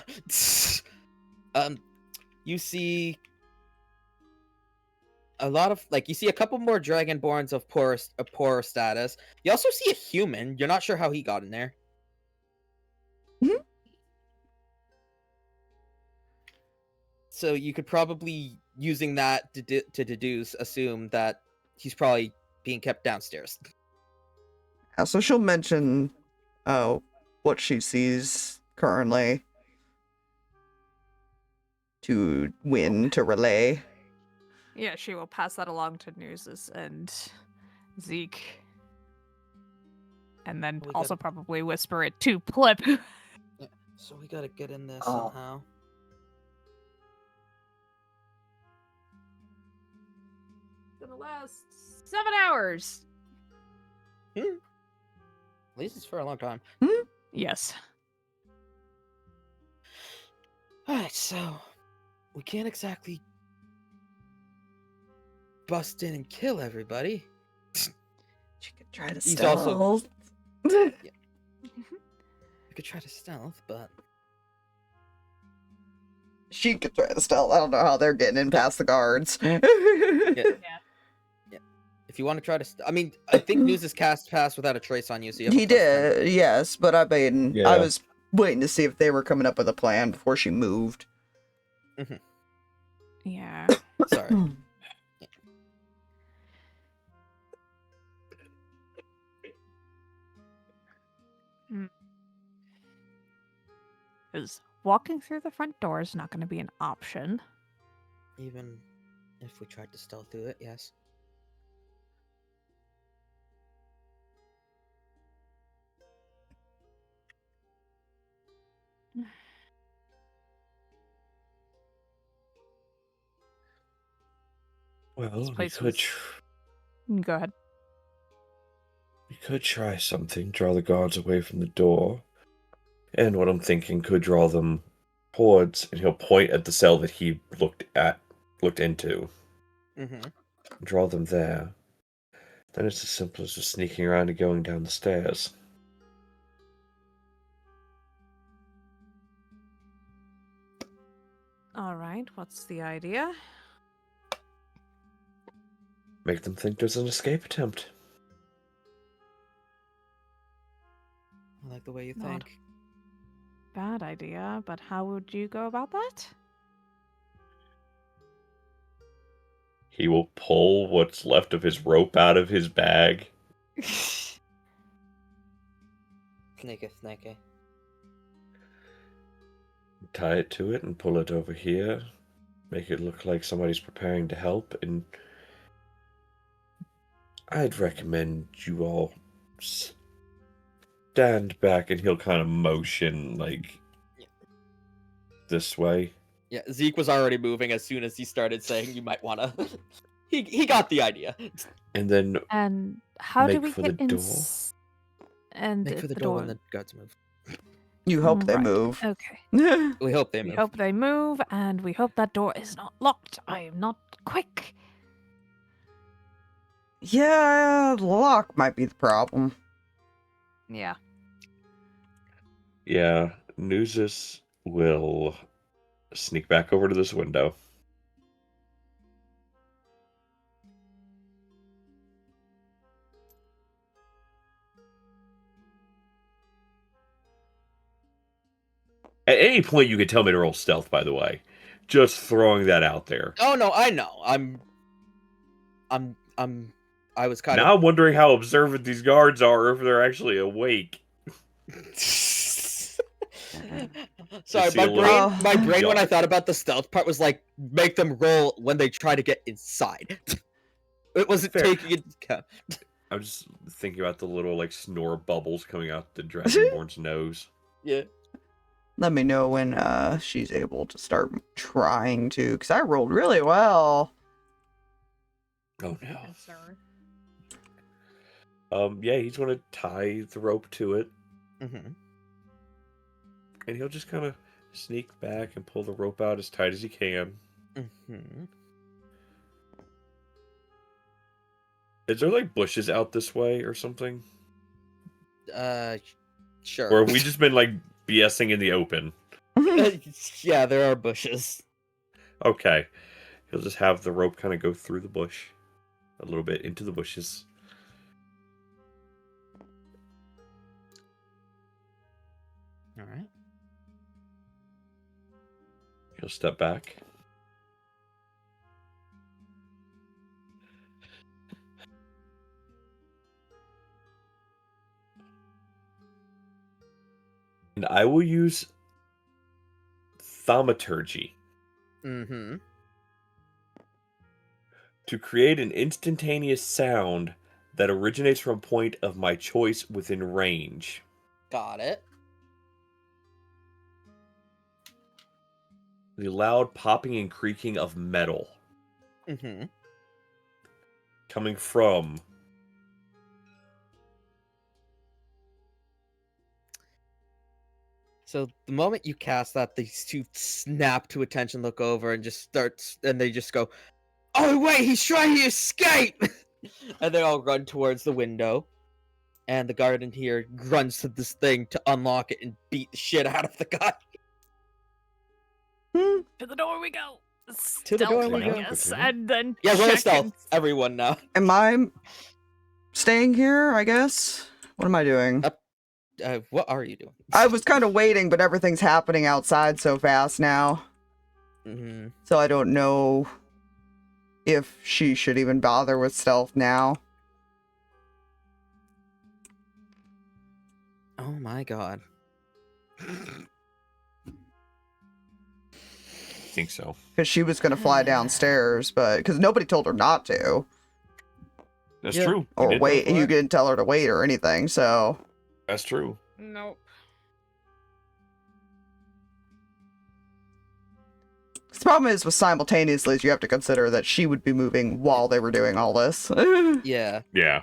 You see a lot of you see a couple more Dragonborns of poorer status. You also see a human. You're not sure how he got in there. Mhm. So you could probably, using that to assume that he's probably being kept downstairs. Yeah, so she'll mention what she sees currently to Win to relay. Yeah, she will pass that along to Nuzus and Zeke. And then We also gotta- probably whisper it to Plip. So we gotta get in there Oh. somehow. It's gonna last 7 hours. At least it's for a long time. Yes. Alright, so we can't exactly bust in and kill everybody. She could try to He's stealth. also- We could try to stealth, but She could try to stealth. I don't know how they're getting in past the guards. yeah. If you want to try to, I mean, I think News is cast pass without a trace on you, so you have a He plus 10. did, yes, but I mean, Yeah. I was waiting to see if they were coming up with a plan before she moved. Yeah. Sorry. Because walking through the front door is not going to be an option. Even if we tried to stealth through it, yes. Well, This we place could, was- Go ahead. we could try something, draw the guards away from the door. And what I'm thinking could draw them towards, and he'll point at the cell that he looked into. Mm-hmm. Draw them there. Then it's as simple as just sneaking around and going down the stairs. All right, what's the idea? Make them think there's an escape attempt. I like the way you Not think. Bad idea, but how would you go about that? He will pull what's left of his rope out of his bag. Snake. Tie it to it and pull it over here. Make it look like somebody's preparing to help. And I'd recommend you all stand back and he'll kind of motion like this way. Yeah, Zeke was already moving as soon as he started saying you might want to. He got the idea. And then And how do make we for get the in? door. And Make for the door when the guards move. You hope they Right, move. Okay. We hope they We move. hope they move, and we hope that door is not locked. I am not quick. Yeah, the lock might be the problem. Yeah. Yeah, Nuzus will sneak back over to this window. At any point, you could tell me to roll stealth, by the way. Just throwing that out there. Oh no, I know. I was kind Now I'm wondering how observant these guards are, or if they're actually awake. Sorry, see a my little brain when I yard. thought about the stealth part was like make them roll when they try to get inside. It wasn't Fair. taking into account. I'm just thinking about the little like snore bubbles coming out the Dragonborn's nose. Yeah. Let me know when she's able to start trying to, because I rolled really well. Oh no. Concern. Yeah, he's gonna tie the rope to it, Mm-hmm. and he'll just kind of sneak back and pull the rope out as tight as he can. Mm-hmm. Is there like bushes out this way or something? Sure. Or have we just been like BSing in the open? Yeah, there are bushes. Okay. He'll just have the rope kind of go through the bush a little bit into the bushes. All right. He'll step back. And I will use thaumaturgy Mm-hmm. to create an instantaneous sound that originates from a point of my choice within range. Got it. The loud popping and creaking of metal Mm-hmm. coming from So the moment you cast that, these two snap to attention, look over, and just start, and they just go, "Oh wait, he's trying to escape!" And they all run towards the window. And the guard in here grunts to this thing to unlock it and beat the shit out of the guy. To the door we go. To the door we Stealth, go. I guess, and then Yeah, roll check stealth, and- everyone now. Am I staying here, I guess? What am I doing? What are you doing? I was kind of waiting, but everything's happening outside so fast now. Mm-hmm. So I don't know if she should even bother with stealth now. Oh my god. I think so. Because she was going to fly downstairs, but because nobody told her not to. That's Yeah. true. We Or did wait, know you that. didn't tell her to wait or anything, so. That's true. Nope. The problem is with simultaneously is you have to consider that she would be moving while they were doing all this. Yeah. Yeah.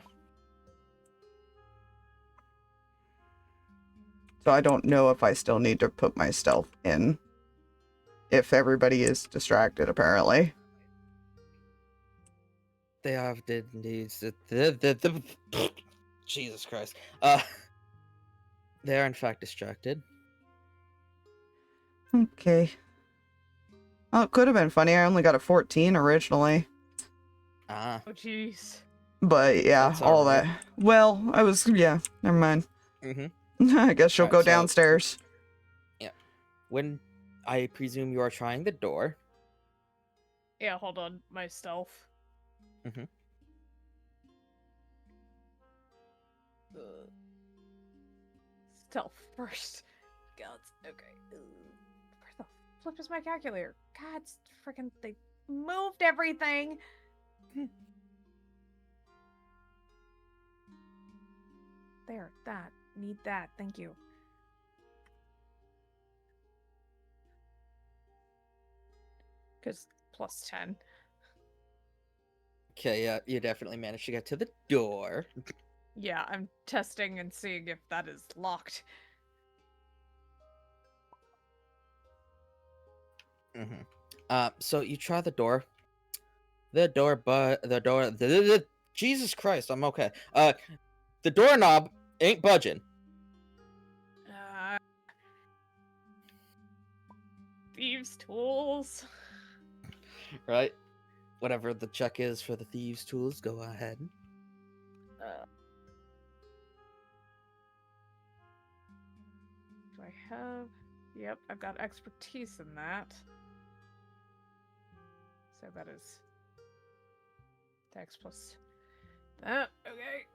So I don't know if I still need to put my stealth in. If everybody is distracted, apparently. They have did indeed. Jesus Christ. They are in fact distracted. Okay. Oh, it could have been funny. I only got a 14 originally. Ah. Oh, jeez. But yeah, That's all alright. that. Well, I was, yeah, never mind. Mm-hmm. I guess she'll Alright, go so- downstairs. When I presume you are trying the door. Yeah, hold on. My stealth. Mm-hmm. Stealth first. God, okay. Where the flip is my calculator? God, freaking, they moved everything. There, that. need that. Thank you. Because +10. Okay, yeah, you definitely managed to get to the door. Yeah, I'm testing and seeing if that is locked. So you try the door. Jesus Christ, I'm okay. The doorknob ain't budging. Thieves' tools. Right? Whatever the check is for the thieves' tools, go ahead. Do I have? Yep, I've got expertise in that. So that is Dex plus that. Okay.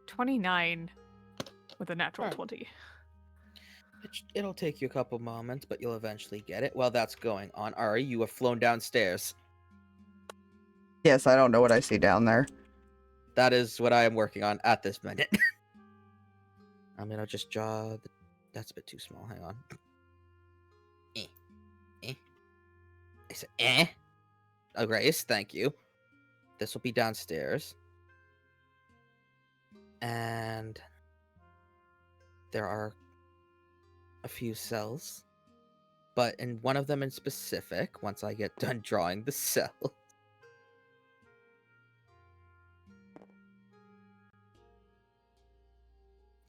$29 with a natural 20. It'll take you a couple moments, but you'll eventually get it. While that's going on, Ari, you have flown downstairs. Yes, I don't know what I see down there. That is what I am working on at this minute. I'm gonna just draw the... That's a bit too small. Hang on. I said, Oh, Grace, thank you. This will be downstairs. And there are a few cells. But in one of them in specific, once I get done drawing the cell...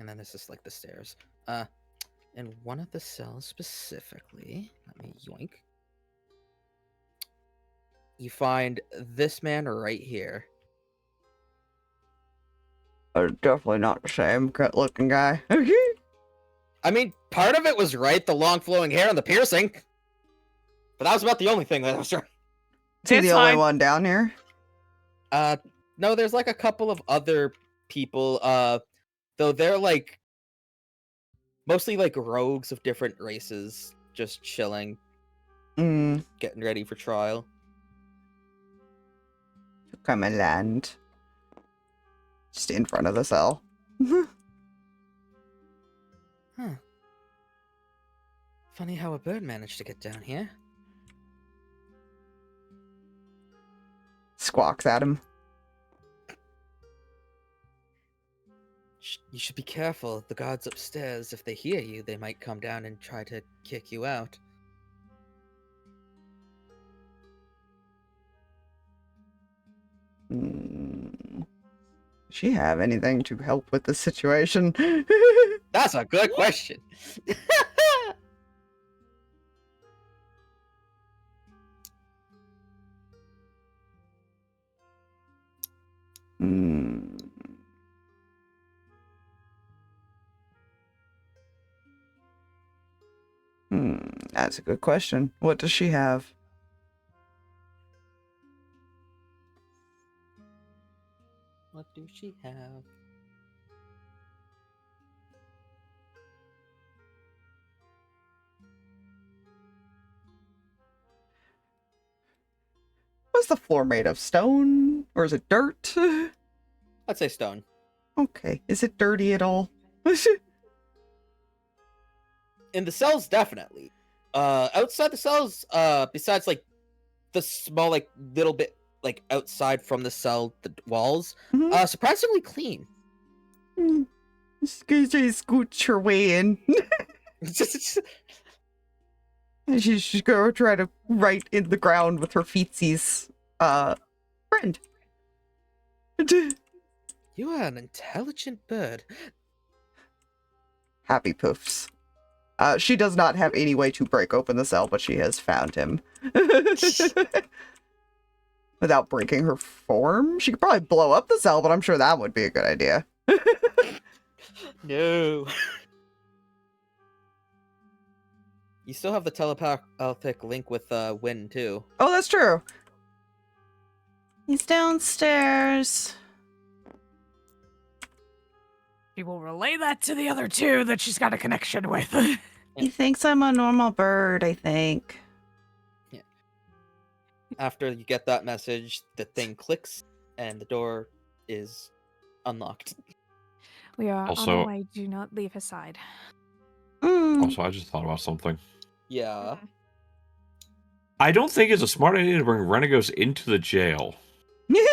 And then this is like the stairs. In one of the cells specifically, let me yoink. You find this man right here. Definitely not the same good-looking guy. I mean, part of it was right, the long flowing hair and the piercing. But that was about the only thing that was right. Is he the only one down here? No, there's like a couple of other people, though they're like mostly like rogues of different races, just chilling, getting ready for trial. Come and land. Just in front of the cell. Huh. Funny how a bird managed to get down here. Squawks at him. You should be careful. The guards upstairs, if they hear you, they might come down and try to kick you out. Does she have anything to help with the situation? That's a good question. That's a good question. What does she have? What do she have? Was the floor made of stone? Or is it dirt? I'd say stone. Okay. Is it dirty at all? In the cells, definitely. Outside the cells, besides like the small, like little bit, like outside from the cell, the walls, surprisingly clean. Just scooch her way in. And she's gonna try to write in the ground with her feetsies. Friend. You are an intelligent bird. Happy poofs. She does not have any way to break open the cell, but she has found him. Without breaking her form? She could probably blow up the cell, but I'm sure that would be a good idea. No. You still have the telepathic link with Win, too. Oh, that's true. He's downstairs. She will relay that to the other two that she's got a connection with. He thinks I'm a normal bird, I think. Yeah. After you get that message, the thing clicks, and the door is unlocked. We are on Also- our way. Do not leave his side. Also, I just thought about something. Yeah. I don't think it's a smart idea to bring Renegos into the jail.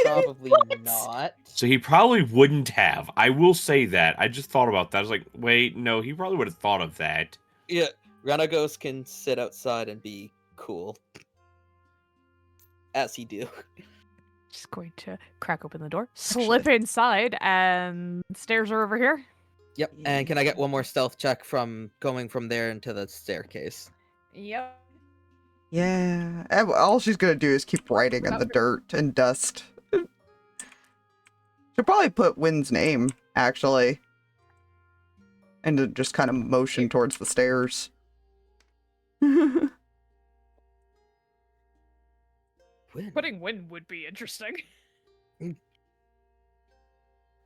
Probably not. So he probably wouldn't have. I will say that. I just thought about that. I was like, wait, no, he probably would have thought of that. Yeah, Renegos can sit outside and be cool. As he do. Just going to crack open the door, slip inside, and stairs are over here. Yep, and can I get one more stealth check from going from there into the staircase? Yep. Yeah. All she's gonna do is keep writing in the dirt and dust. She'll probably put Wynn's name, actually. And to just kind of motion towards the stairs. Wynn. Putting Win would be interesting. Alright,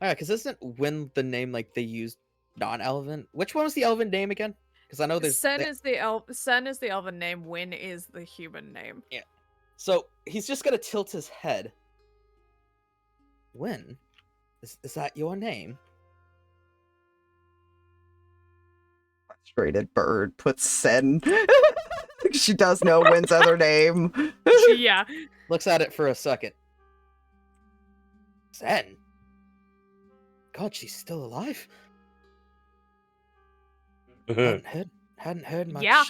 because isn't Wynn the name like they used non-elven? Which one was the elven name again? Because I know there's Sen is the elven name. Win is the human name. So he's just gonna tilt his head. Wynn? Is that your name? Frustrated bird puts Sen. She does know Wynn's other name. Yeah. Looks at it for a second. Zen? God, she's still alive? Hadn't heard much. Yeah.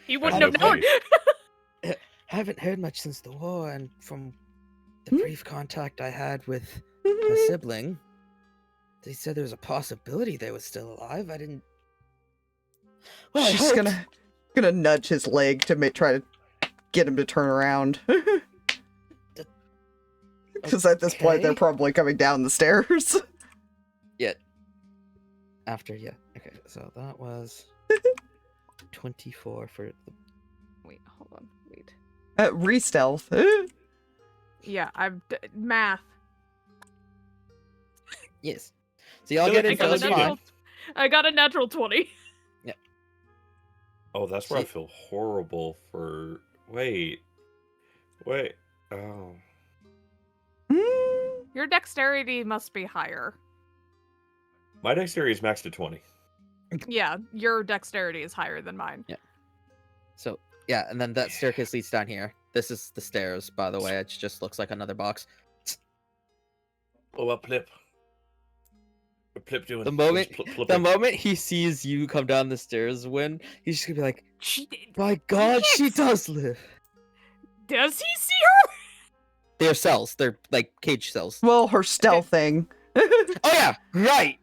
He wouldn't have known. Haven't heard much since the war, and from the brief contact I had with my sibling, they said there was a possibility they were still alive. I didn't. Well, I She's hoped. gonna nudge his leg to try to get him to turn around. Because at this point, they're Okay. probably coming down the stairs. Yeah. After, yeah. Okay, so that was 24 for the. Wait, hold on. Wait. Re-stealth. Yeah, math. Yes. So y'all get I in got, a first. natural, I got a natural 20. Oh, that's where I feel horrible for... Wait. Oh. Your dexterity must be higher. My dexterity is maxed to 20. Yeah, your dexterity is higher than mine. Yeah. So, yeah, and then that staircase leads down here. This is the stairs, by the way. It just looks like another box. What about Plip? What Plip doing? The moment, Plip the moment he sees you come down the stairs, Wynn, he's just gonna be like, "My God, she does live." Does he see her? They're cells. They're like cage cells. Well, her stealthing. Oh yeah, right.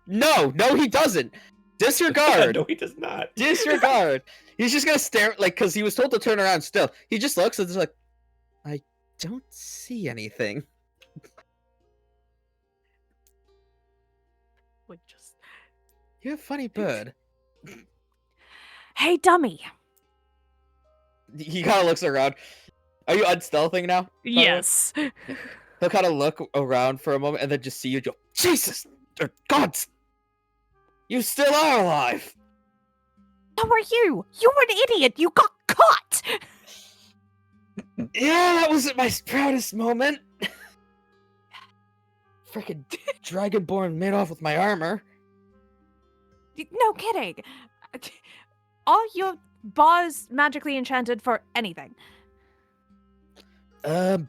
No, he doesn't. Disregard. No, he does not. Disregard. He's just gonna stare, like, because he was told to turn around still. He just looks and is like, I don't see anything. You're a funny bird. Hey, dummy. He kind of looks around. Are you unstealthing now? Yes. He'll kind of look around for a moment and then just see you go, Jesus! Or God! You still are alive! So are you. You were an idiot. You got caught. Yeah, that wasn't my proudest moment. Freaking Dragonborn made off with my armor. No kidding. Are your bars magically enchanted for anything? Not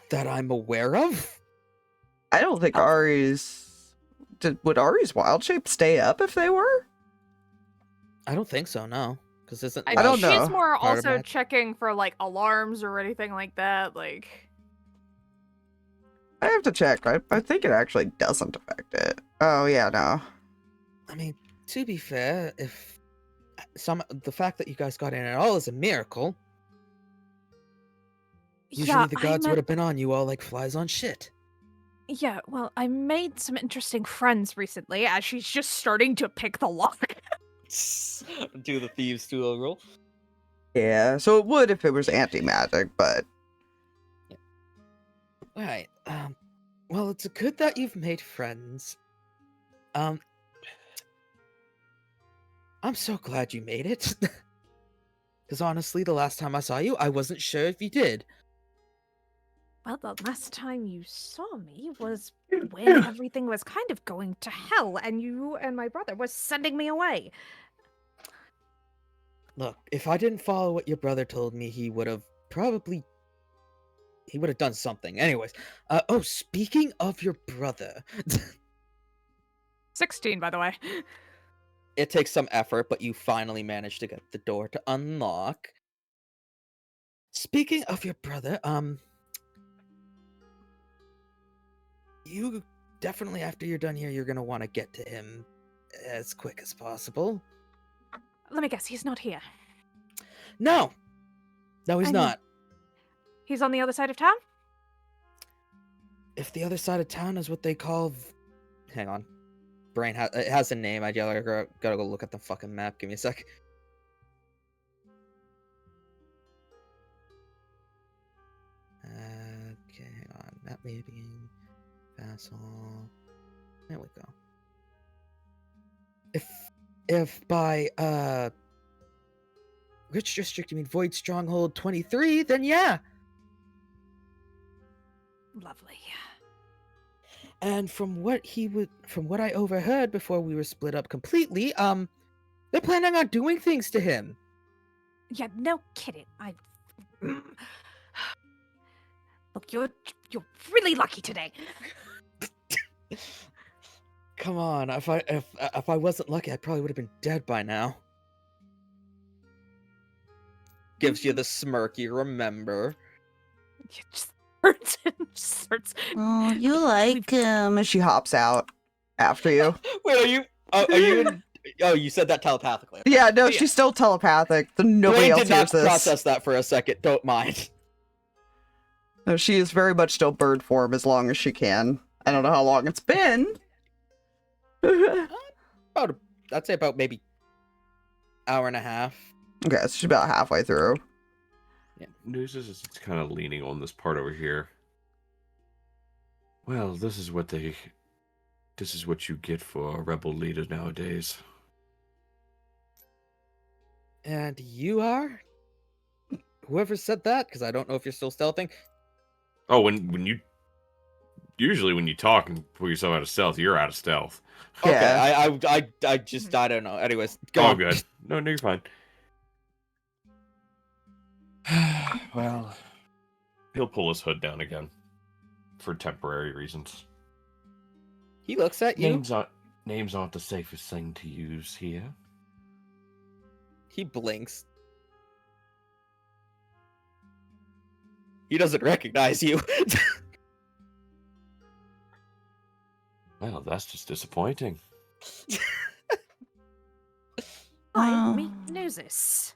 that I'm aware of. I don't think Ari's... Would Ari's wild shape stay up if they were? I don't think so, no. Because isn't I don't know. She's more part of also magic? checking for like alarms or anything like that. Like, I have to check. I think it actually doesn't affect it. Oh, yeah, no. I mean, to be fair, if the fact that you guys got in at all is a miracle. Usually the gods would have been on you all like flies on shit. Yeah, well, I made some interesting friends recently as she's just starting to pick the lock. Do the thieves tool roll. Yeah, so it would if it was anti-magic, but... Alright, well, it's good that you've made friends. I'm so glad you made it. Because honestly, the last time I saw you, I wasn't sure if you did. Well, the last time you saw me was when everything was kind of going to hell, and you and my brother was sending me away. Look, if I didn't follow what your brother told me, he would have done something. Anyways, oh, speaking of your brother, 16, by the way. it takes some effort, but you finally managed to get the door to unlock. Speaking of your brother, you definitely, after you're done here, you're gonna want to get to him as quick as possible. Let me guess, he's not here. No, he's And not. He's on the other side of town? If the other side of town is what they call, hang on, brain it has a name. I gotta go look at the fucking map. Give me a sec. Okay, hang on. Map mapping, Vassal. There we go. If by Rich District you mean Void Stronghold 23, then yeah. Lovely. And from what I overheard before we were split up completely, they're planning on doing things to him. Yeah, no kidding. Look, you're really lucky today. Come on, if I wasn't lucky, I probably would have been dead by now. Gives you the smirk, you remember. It just hurts and just hurts. Oh, you like him. And she hops out after you. Wait, are you in... Oh, you said that telepathically. Yeah, no, she's still telepathic. Nobody Brain else did not hears this. process that for a second. Don't mind. No, she is very much still bird form as long as she can. I don't know how long it's been. I'd say about maybe hour and a half. Okay, so she's about halfway through. Yeah. Nuzus is kind of leaning on this part over here. Well, this is what you get for a rebel leader nowadays. And you are? Whoever said that, because I don't know if you're still stealthing. Oh, usually when you talk and pull yourself out of stealth, you're out of stealth. Yeah. Okay, I just, I don't know. Anyways, go Oh, on. good. No, you're fine. Well, he'll pull his hood down again for temporary reasons. He looks at you. Names aren't the safest thing to use here. He blinks. He doesn't recognize you. Well, that's just disappointing. Hi, meet Nuzus.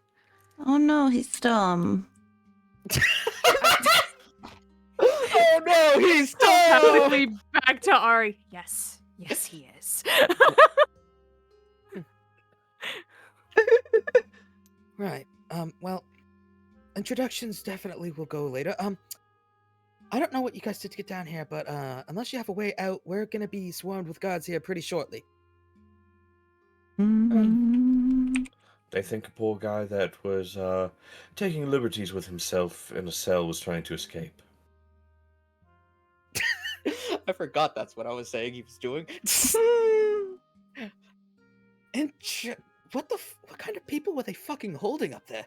Oh no, he's dumb. Oh no, he's dumb! Telepathically back to Ari. Yes, he is. Right. Well, introductions definitely will go later. I don't know what you guys did to get down here, but unless you have a way out, we're gonna be swarmed with guards here pretty shortly. They think a poor guy that was taking liberties with himself in a cell was trying to escape. I forgot that's what I was saying he was doing. And what kind of people were they fucking holding up there?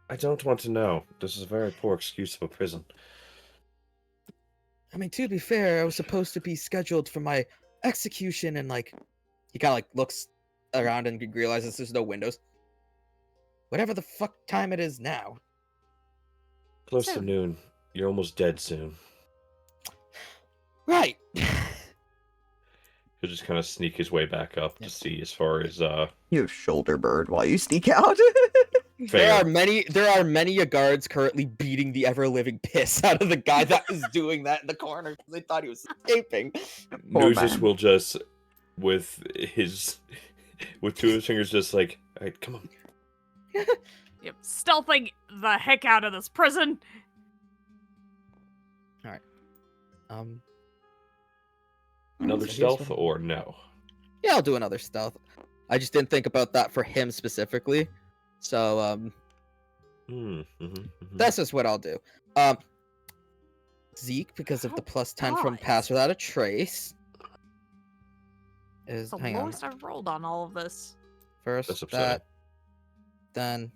I don't want to know. This is a very poor excuse for prison. I mean, to be fair, I was supposed to be scheduled for my execution, and he kind of looks around and realizes there's no windows. Whatever the fuck time it is now. Close to noon. You're almost dead soon. Right. He'll just kind of sneak his way back up to see as far as You shoulder bird while you sneak out. There are many guards currently beating the ever-living piss out of the guy that was doing that in the corner because they thought he was escaping. Nuzus will just with two of his fingers just like, alright, come on. Yep, stealthing the heck out of this prison. Alright. Another stealth or no? Yeah, I'll do another stealth. I just didn't think about that for him specifically. So, that's just what I'll do. Zeke because of the Oh, plus 10 from God. Pass Without a Trace. It's the Hang on. lowest I've rolled on all of this. First That's upsetting. that, then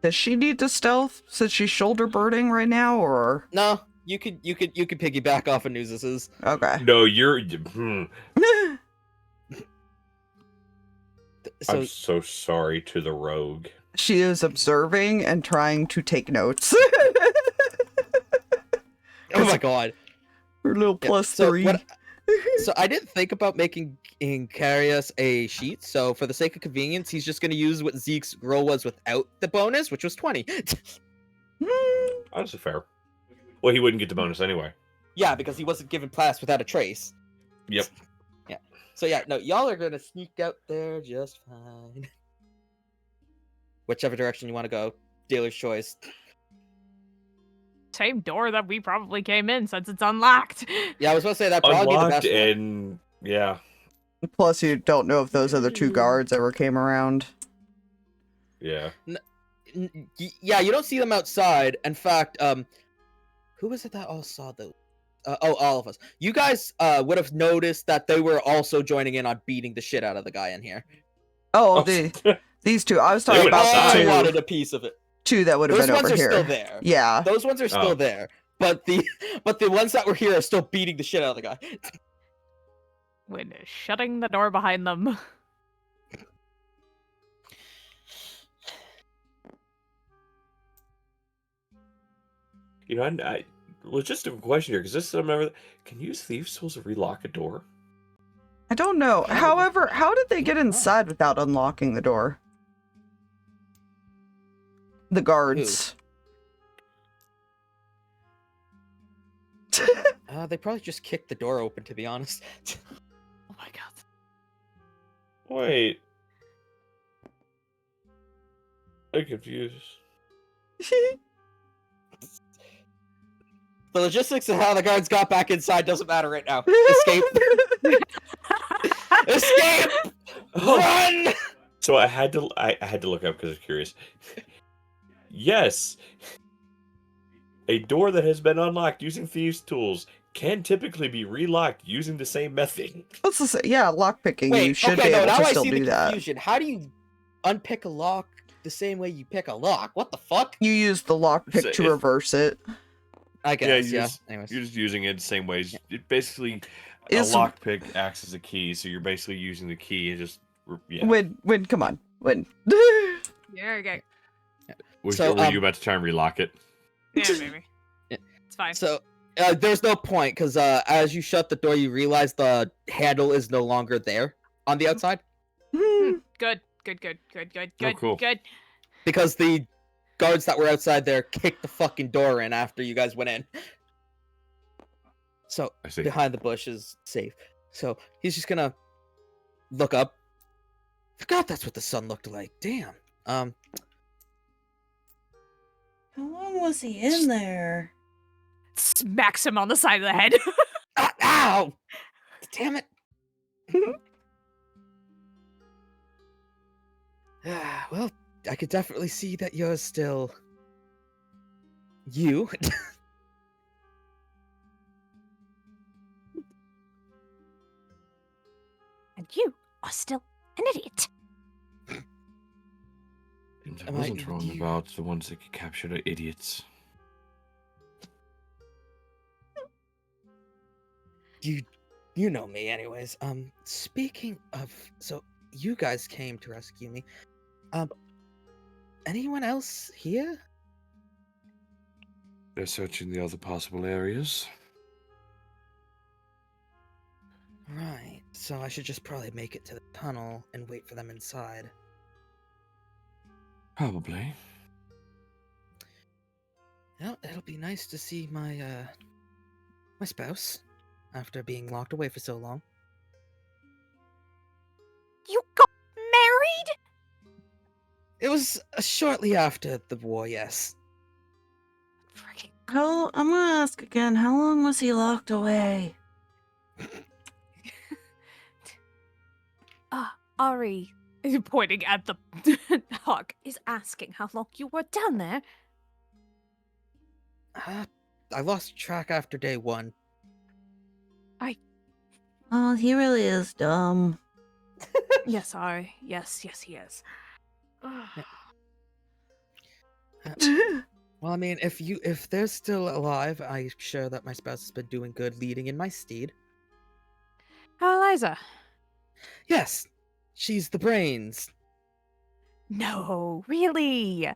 Does she need to stealth since she's shoulder birding right now, or no, you could piggyback off of Nuzus's. okay? No, you're. So I'm so sorry to the rogue. She is observing and trying to take notes. oh my god. Her little Yeah, plus so 3. So I didn't think about making Incarius a sheet, so for the sake of convenience, he's just going to use what Zeke's roll was without the bonus, which was 20. Honestly, fair. Well, he wouldn't get the bonus anyway. Yeah, because he wasn't given Pass Without a Trace. Yep. Yeah. So yeah, no, y'all are going to sneak out there just fine. Whichever direction you want to go. Dealer's choice. Same door that we probably came in since it's unlocked. Yeah, I was about to say that probably be the Unlocked best one. and yeah. Plus, you don't know if those other 2 guards ever came around. Yeah. Yeah, you don't see them outside. In fact, who was it that all saw those? All of us. You guys would have noticed that they were also joining in on beating the shit out of the guy in here. Oh, these 2. I was talking went about outside. the 2. wanted a piece of it. 2 that would have Those been ones over are here. still there. Yeah. Those ones are still Oh. there. But the ones that were here are still beating the shit out of the guy. When shutting the door behind them. You know, I logistical question here, because this I remember. Can you use thieves' tools to relock a door? I don't know. However, how did they get inside without unlocking the door? The guards. They probably just kicked the door open, to be honest. Oh my god. Wait. I'm confused. The logistics of how the guards got back inside doesn't matter right now. Escape! Escape! Run! So I had to look up because I was curious. Yes. A door that has been unlocked using thieves' tools can typically be relocked using the same method. Let's just say, yeah, lockpicking. Wait, You should okay, be no, able now to I still see do the that. confusion. How do you unpick a lock the same way you pick a lock? What the fuck? You use the lockpick So to if- reverse it. I guess, you're yeah. just, Anyways. you're just using it the same ways. It basically, Is- a lockpick acts as a key, so you're basically using the key and just yeah. Win, come on, win. Yeah, okay. So, were you about to try and relock it? Yeah, maybe. It's fine. So, there's no point, because as you shut the door, you realize the handle is no longer there on the outside. Good. Cool. Good. Because the guards that were outside there kicked the fucking door in after you guys went in. So, I see. behind the bush is safe. So, he's just gonna look up. Forgot that's what the sun looked like. Damn. How long was he in there? Smacks him on the side of the head. Ow! Damn it. Well, I could definitely see that you're still you. And you are still an idiot. Things I Am I- wasn't wrong you- about the ones that could capture the idiots. You know me anyways. Speaking of, so you guys came to rescue me. Anyone else here? They're searching the other possible areas. Right. So I should just probably make it to the tunnel and wait for them inside. Probably. Well, it'll be nice to see my my spouse after being locked away for so long. You got married? It was shortly after the war, yes. Freaking I'm gonna ask again. How long was he locked away? Ari, pointing at the hawk, is asking how long you were down there. I lost track after day 1. Oh, he really is dumb. Yes, he is. Well, I mean, if they're still alive, I'm sure that my spouse has been doing good leading in my stead. How, Eliza? Yes, she's the brains. No, really?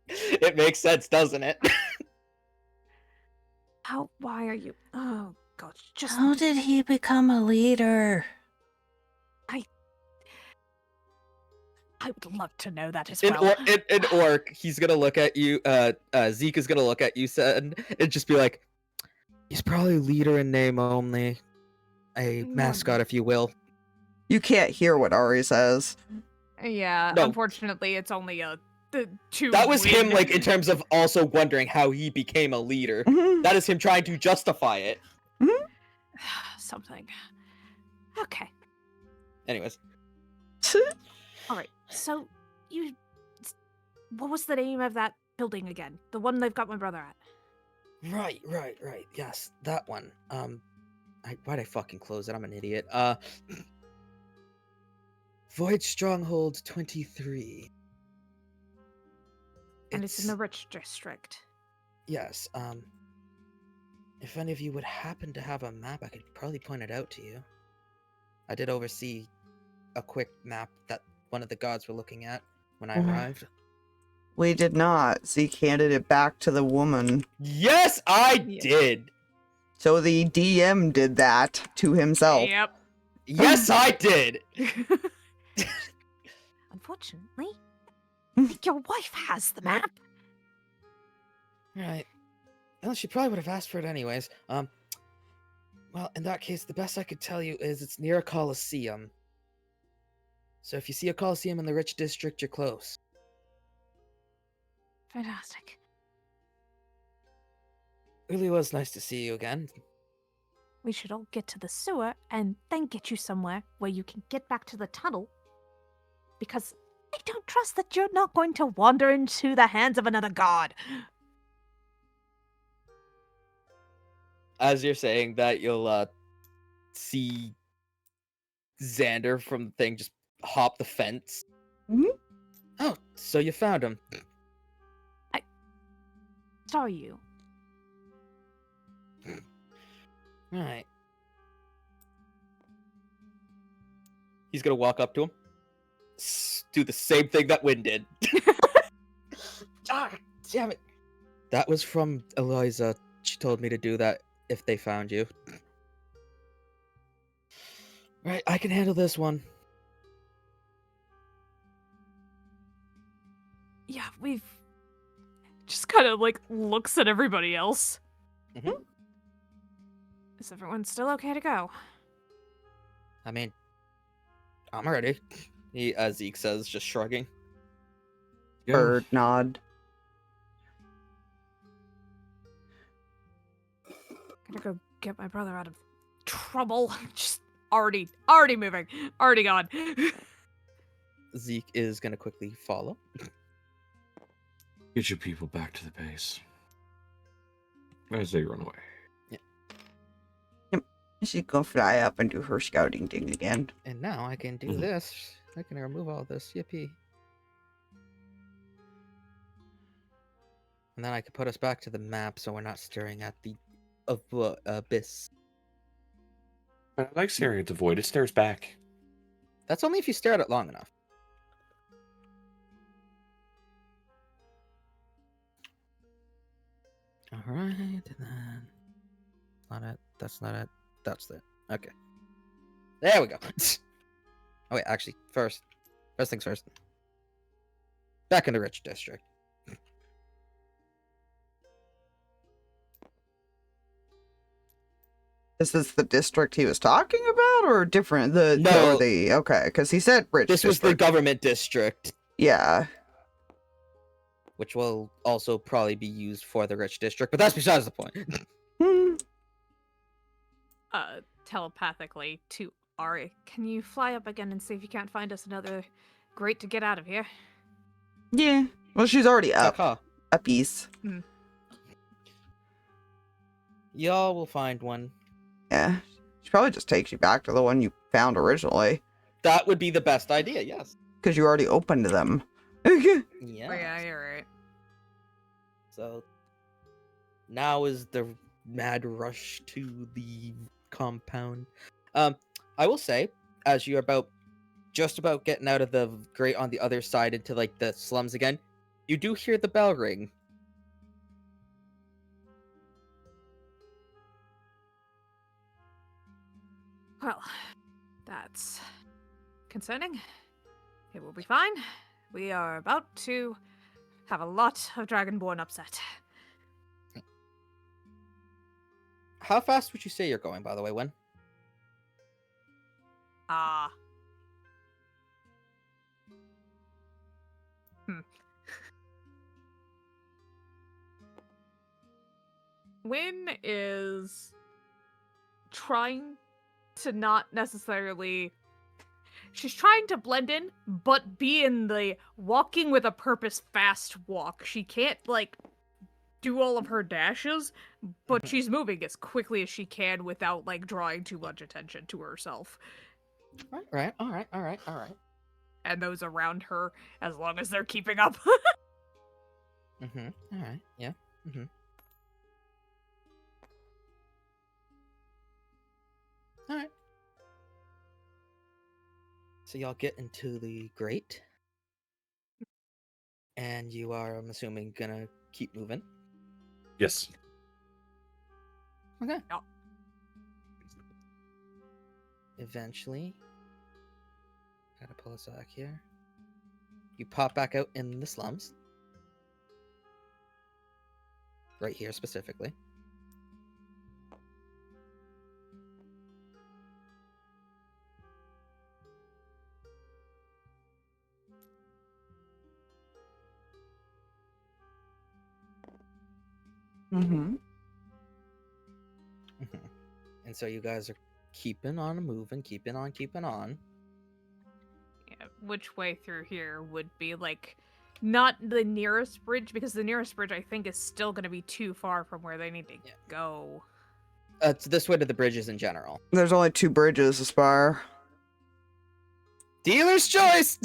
It makes sense, doesn't it? Why are you? Oh, God, just. How did he become a leader? I would love to know that as In well. Orc, he's gonna look at you. Zeke is gonna look at you, and just be like, "He's probably leader in name only, a mascot, if you will." You can't hear what Ari says. Yeah, No. Unfortunately, it's only the 2. That was him, like, in terms of also wondering how he became a leader. Mhm. That is him trying to justify it. Something. Okay. Anyways, All right. So what was the name of that building again? The one they've got my brother at. right. Yes, that one. Why'd I fucking close it? I'm an idiot. Void Stronghold 23. And it's in the rich district. Yes, if any of you would happen to have a map, I could probably point it out to you. I did oversee a quick map that one of the gods were looking at when I arrived. We did not. Zeke handed it back to the woman. Yes, I did! So the DM did that to himself. Yep. Yes, I did! Unfortunately, your wife has the map. Right. Well, she probably would have asked for it anyways. Well, in that case, the best I could tell you is it's near a coliseum. So if you see a coliseum in the rich district, you're close. Fantastic. Really was nice to see you again. We should all get to the sewer and then get you somewhere where you can get back to the tunnel. Because I don't trust that you're not going to wander into the hands of another god. As you're saying that, you'll see Xander from the thing just hop the fence. Mhm. Oh, so you found him. Saw you. Alright. He's gonna walk up to him. Do the same thing that Wynn did. Ah, damn it. That was from Eliza. She told me to do that if they found you. Right, I can handle this one. Yeah, we've just kind of like looks at everybody else. Mhm. Is everyone still okay to go? I mean, I'm ready. He, as Zeke says, just shrugging. Bird nod. Gotta go get my brother out of trouble. Just already moving, already gone. Zeke is gonna quickly follow. Get your people back to the base. As they run away. She go fly up and do her scouting thing again. And now I can do this. I can remove all this. Yippee. And then I can put us back to the map so we're not staring at the abyss. I like staring at the void. It stares back. That's only if you stare at it long enough. Alright, and then... Not it. That's not it. That's it. Okay. There we go. Oh wait, actually, first things first. Back in the rich district. Is this the district he was talking about, or different? No. Okay, because he said rich. This was the district. government district, Yeah. which will also probably be used for the rich district, but that's besides the point. Hmm. Telepathically to Ari, can you fly up again and see if you can't find us another grate to get out of here? Yeah. Well, she's already up. Caca. A piece. Y'all will find one. Yeah. She probably just takes you back to the one you found originally. That would be the best idea, yes. Because you already opened them. Yeah. Oh, yeah, you're right. So now is the mad rush to the compound. I will say, as you're just about getting out of the grate on the other side into like the slums again, you do hear the bell ring. Well, that's concerning. It will be fine. We are about to have a lot of Dragonborn upset. How fast would you say you're going, by the way, Wen? Ah. Wynn is trying to not necessarily... She's trying to blend in, but be in the walking with a purpose fast walk. She can't, like, do all of her dashes, but she's moving as quickly as she can without, like, drawing too much attention to herself. All right. And those around her, as long as they're keeping up. All right. Yeah. All right. So y'all get into the grate, and you are, I'm assuming, gonna keep moving. Yes. Okay. Yeah. Eventually, gotta pull us back here. You pop back out in the slums. Right here specifically. Mm-hmm. And so you guys are keeping on moving, keeping on. Yeah, which way through here would be, like, not the nearest bridge, because the nearest bridge, I think, is still going to be too far from where they need to go. It's this way to the bridges in general. There's only 2 bridges, Aspire. Dealer's choice!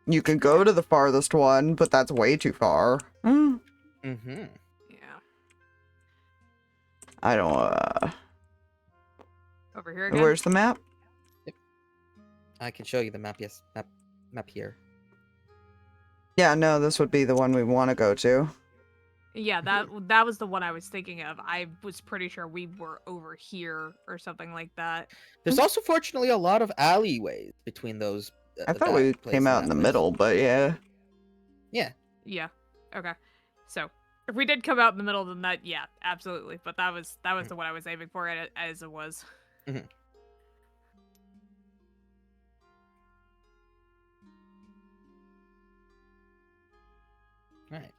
You can go to the farthest one, but that's way too far. Yeah. I don't, Over here again? Where's the map? Yep. I can show you the map, yes. Map here. Yeah, no, this would be the one we want to go to. Yeah, that was the one I was thinking of. I was pretty sure we were over here or something like that. There's also, fortunately, a lot of alleyways between those. I thought we came out in the middle, but yeah. Yeah. Yeah. Okay. So if we did come out in the middle, then that, yeah, absolutely. But that was the one I was aiming for, as it was. Mm-hmm. Right.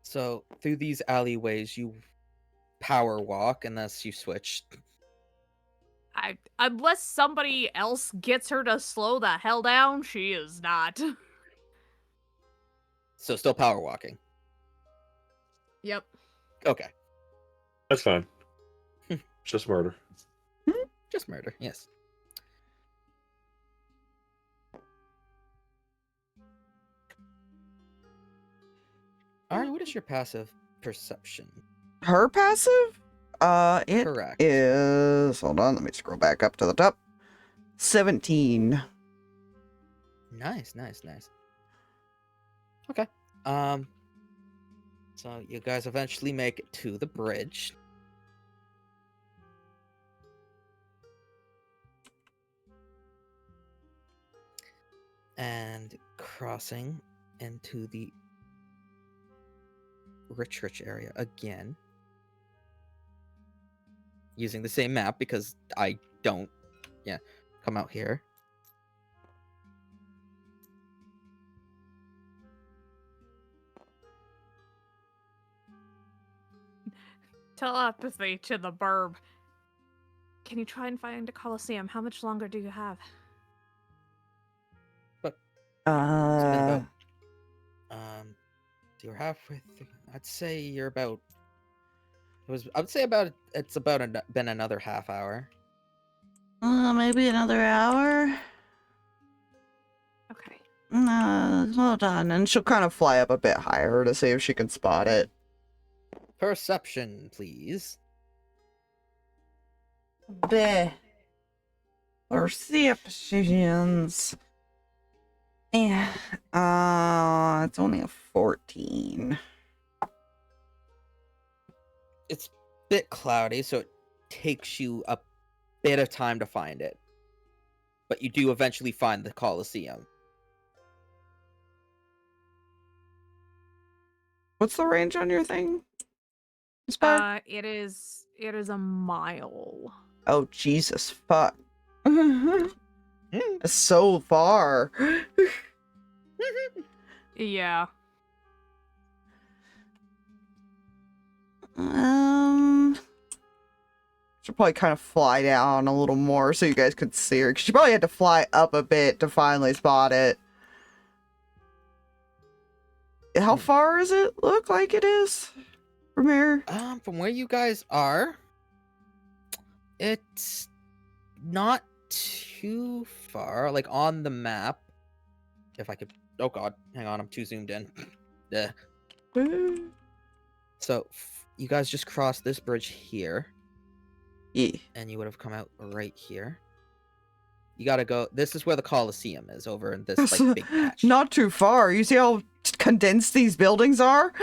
So through these alleyways, you power walk unless you switch. Unless somebody else gets her to slow the hell down, she is not. So still power walking. Yep. Okay. That's fine. It's just murder. Just murder, yes. Alright, what is your passive perception? Her passive? It Correct. is... Hold on, let me scroll back up to the top. 17. Nice. Okay. So you guys eventually make it to the bridge. And crossing into the rich area again. Using the same map because I don't, come out here. Telepathy to the burb. Can you try and find a coliseum? How much longer do you have? It's been about, you're halfway through. I'd say you're about I would say been another half hour. Maybe another hour. Okay. Hold on. And She'll kind of fly up a bit higher to see if she can spot it. Perception, please. Perceptions. Yeah. It's only a 14. It's a bit cloudy, so it takes you a bit of time to find it. But you do eventually find the Colosseum. What's the range on your thing? Spud? It is a mile. Oh, Jesus, fuck. It's so far. Yeah. She'll probably kind of fly down a little more so you guys could see her. 'Cause she probably had to fly up a bit to finally spot it. How far does it look like it is from here? From where you guys are, it's not too far. Like on the map, if I could. Oh God, hang on, I'm too zoomed in. So you guys just crossed this bridge here. Yeah. And you would have come out right here. You gotta go. This is where the Colosseum is, over in this like big patch. Not too far. You see how condensed these buildings are?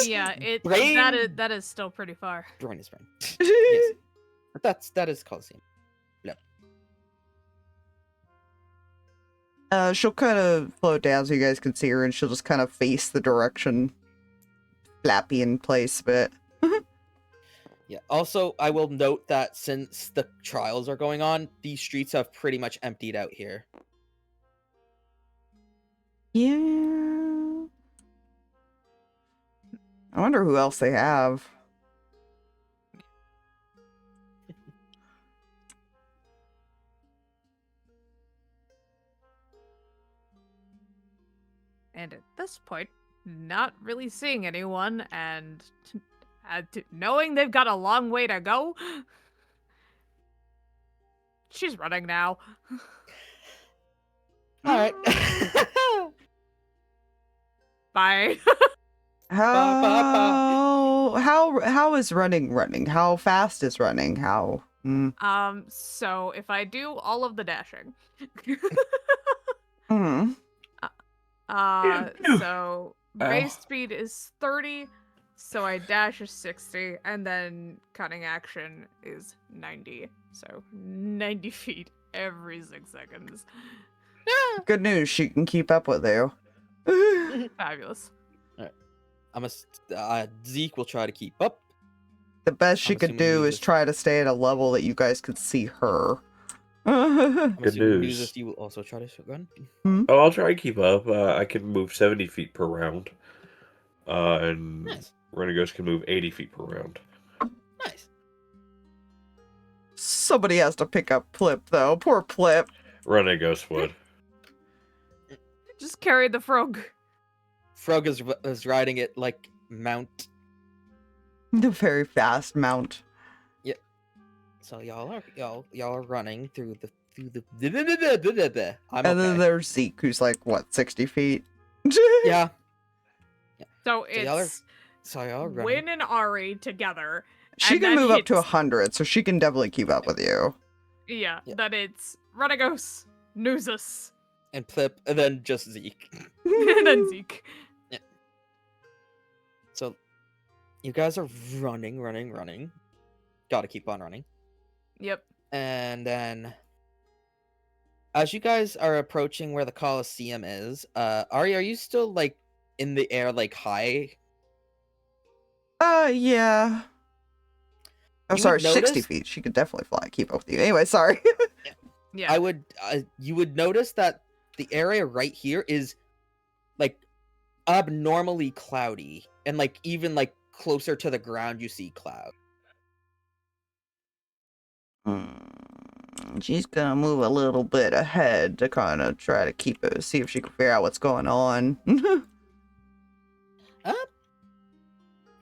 Yeah, Brain- that is still pretty far. Brain is brain. Yes. But that is Colosseum. She'll kind of float down so you guys can see her, and she'll just kind of face the direction, flappy in place a bit. Yeah. Also, I will note that since the trials are going on, these streets have pretty much emptied out here. Yeah. I wonder who else they have. And at this point, not really seeing anyone, and knowing they've got a long way to go, she's running now. All right. Bye. How is running? How fast is running? How? So if I do all of the dashing, so base speed is 30, so I dash is 60, and then cutting action is 90. So 90 feet every 6 seconds. Good news, she can keep up with you. Fabulous. Zeke will try to keep up. The best she could do is try to stay at a level that you guys could see her. Good news. Nuzus, you will also try to run. Oh, I'll try and keep up. I can move 70 feet per round. And Nice. Renegos can move 80 feet per round. Nice. Somebody has to pick up Plip, though. Poor Plip. Renegos would. Just carry the frog. Frog is riding it like mount. The very fast mount. So y'all are running through the. I'm And then okay. there's Zeke, who's like, what, 60 feet? Yeah. So y'all it's are running. Win and Ari together. She and can then move up to it's- 100, so she can definitely keep up with you. Yeah, Yeah. that it's Renegos, Nuzus, And Plip, and then just Zeke. and then Zeke. So, you guys are running. Gotta keep on running. Yep. And then, as you guys are approaching where the Colosseum is, Ari, are you still, like, in the air, like, high? Yeah. I'm You sorry, would 60 notice- feet. She could definitely fly, keep up with you. Anyway, sorry. Yeah. You would notice that the area right here is, like, abnormally cloudy. And, like, even, like, closer to the ground you see cloud. She's gonna move a little bit ahead to kind of try to keep it, see if she can figure out what's going on.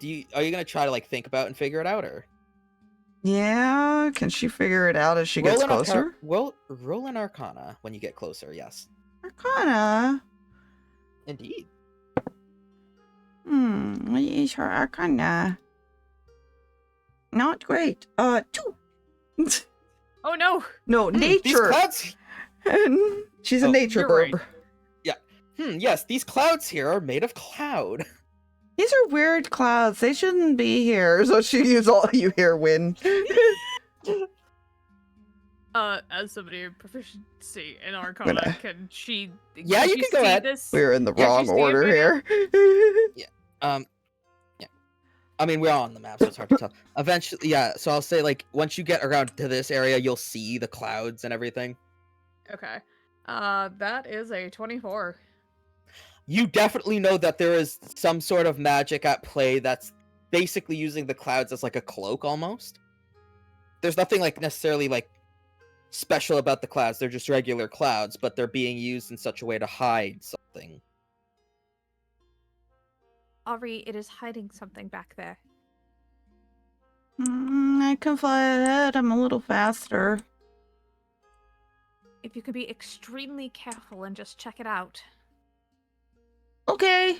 Are you gonna try to like think about and figure it out, or Yeah, can she figure it out as she gets closer? Roll an Arcana when you get closer. Yes, Arcana. indeed. What is her Arcana? Not great. 2. Oh no! No, These nature. clouds. She's a Oh, nature you're right. burb. Yes, these clouds here are made of cloud. These are weird clouds. They shouldn't be here. So she use all you hear wind. As somebody with proficiency in Arcana, can she? Yeah, you she can go see ahead. This? We're in the Yeah, wrong she's the order here. Yeah. I mean, we're all on the map, so it's hard to tell. Eventually, yeah. So I'll say, like, once you get around to this area, you'll see the clouds and everything. Okay. That is a 24. You definitely know that there is some sort of magic at play that's basically using the clouds as like a cloak almost. There's nothing like necessarily like special about the clouds. They're just regular clouds, but they're being used in such a way to hide something. Ari, it is hiding something back there. I can fly ahead. I'm a little faster. If you could be extremely careful and just check it out. Okay.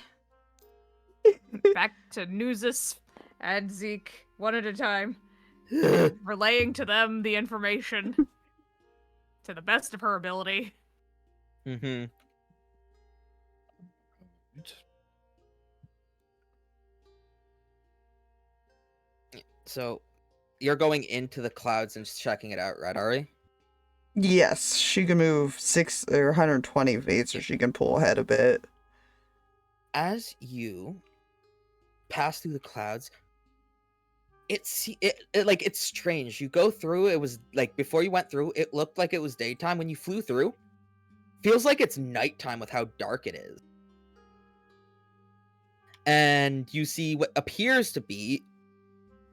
Back to Nuzus and Zeke, one at a time, relaying to them the information to the best of her ability. Mm-hmm. So, you're going into the clouds and just checking it out, right, Ari? Yes, she can move 6 or 120 feet, so she can pull ahead a bit. As you pass through the clouds, it's strange. You go through, it was like before you went through, it looked like it was daytime. When you flew through, feels like it's nighttime with how dark it is. And you see what appears to be,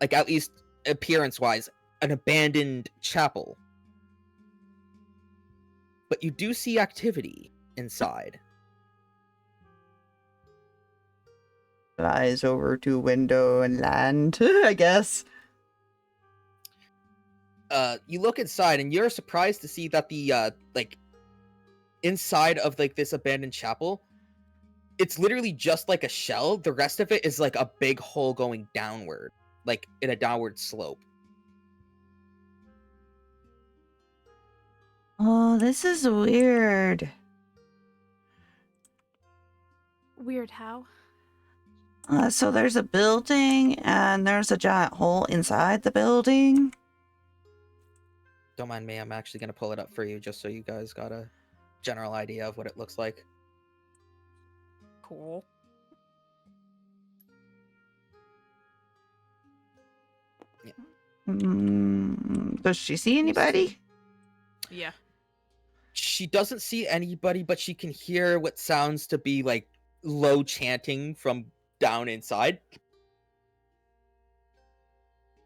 like at least appearance-wise, an abandoned chapel. But you do see activity inside. Flies over to window and land, I guess. You look inside and you're surprised to see that the like inside of like this abandoned chapel, it's literally just like a shell. The rest of it is like a big hole going downward, like in a downward slope. Oh, this is weird. Weird how? So there's a building, and there's a giant hole inside the building. Don't mind me, I'm actually gonna pull it up for you just so you guys got a general idea of what it looks like. Cool. Does she see anybody? Yeah. She doesn't see anybody, but she can hear what sounds to be like low chanting from down inside.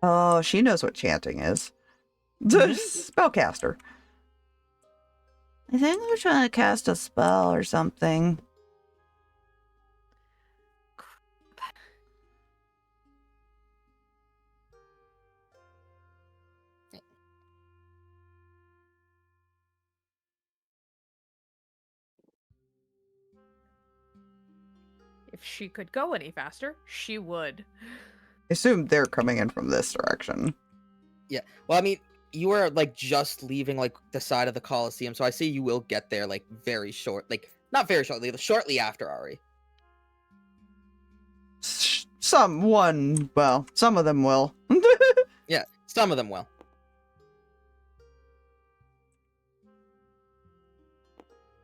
Oh, she knows what chanting is. Spellcaster. I think they're trying to cast a spell or something. If she could go any faster, she would. I assume they're coming in from this direction. Yeah. Well, I mean, you are like just leaving like the side of the Colosseum, so I see you will get there like very short, like not very shortly, shortly after Ari. Some of them will. Yeah, some of them will.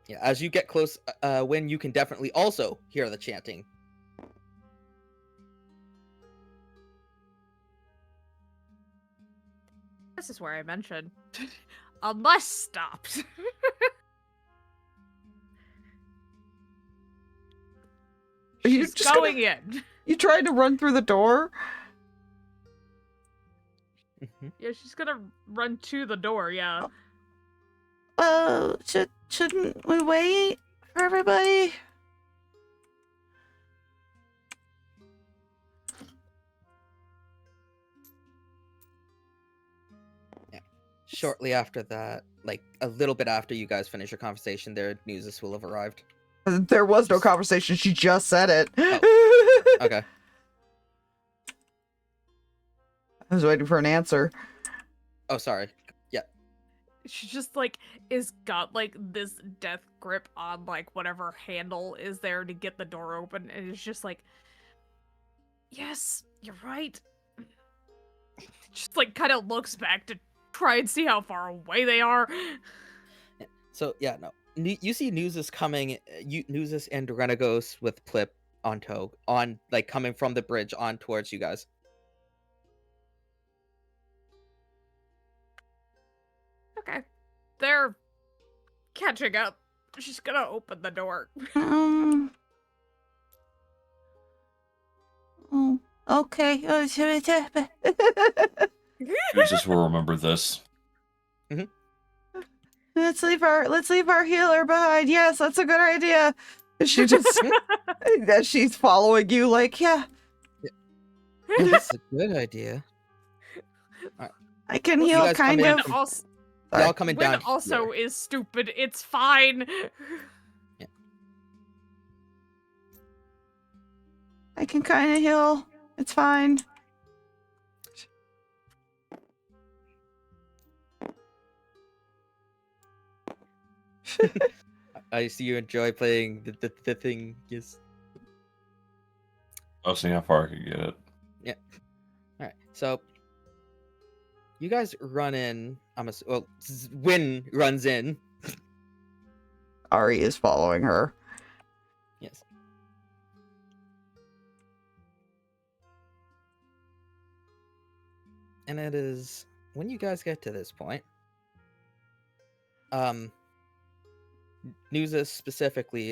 Yeah, as you get close, when you can definitely also hear the chanting. This is where I mentioned, unless stopped. She's going in. You tried to run through the door? Yeah, she's gonna run to the door, yeah. Shouldn't we wait for everybody? shortly after that, like a little bit after you guys finish your conversation, their Nuzus will have arrived. There was no conversation. She just said it. Oh. Okay. I was waiting for an answer. Oh, sorry. Yeah. She just like is got like this death grip on like whatever handle is there to get the door open, and it's just like, yes, you're right. Just like kind of looks back to try and see how far away they are. So yeah, no. You see Nuzus coming. Nuzus and Renegos with Plip on tow, on like coming from the bridge on towards you guys. Okay, they're catching up. She's gonna open the door. Oh, okay. Jesus will remember this. Let's leave our healer behind. Yes, that's a good idea. She just that she's following you like, yeah. That's a good idea. I can You heal guys come kind in of. Also, Y'all coming Win down. also here. is stupid. It's fine. I can kind of heal. It's fine. I see you enjoy playing the thing. Yes. I'll see how far I can get it. Yeah. All right. So you guys run in. Win runs in. Ari is following her. Yes. And it is when you guys get to this point. Nuzus specifically,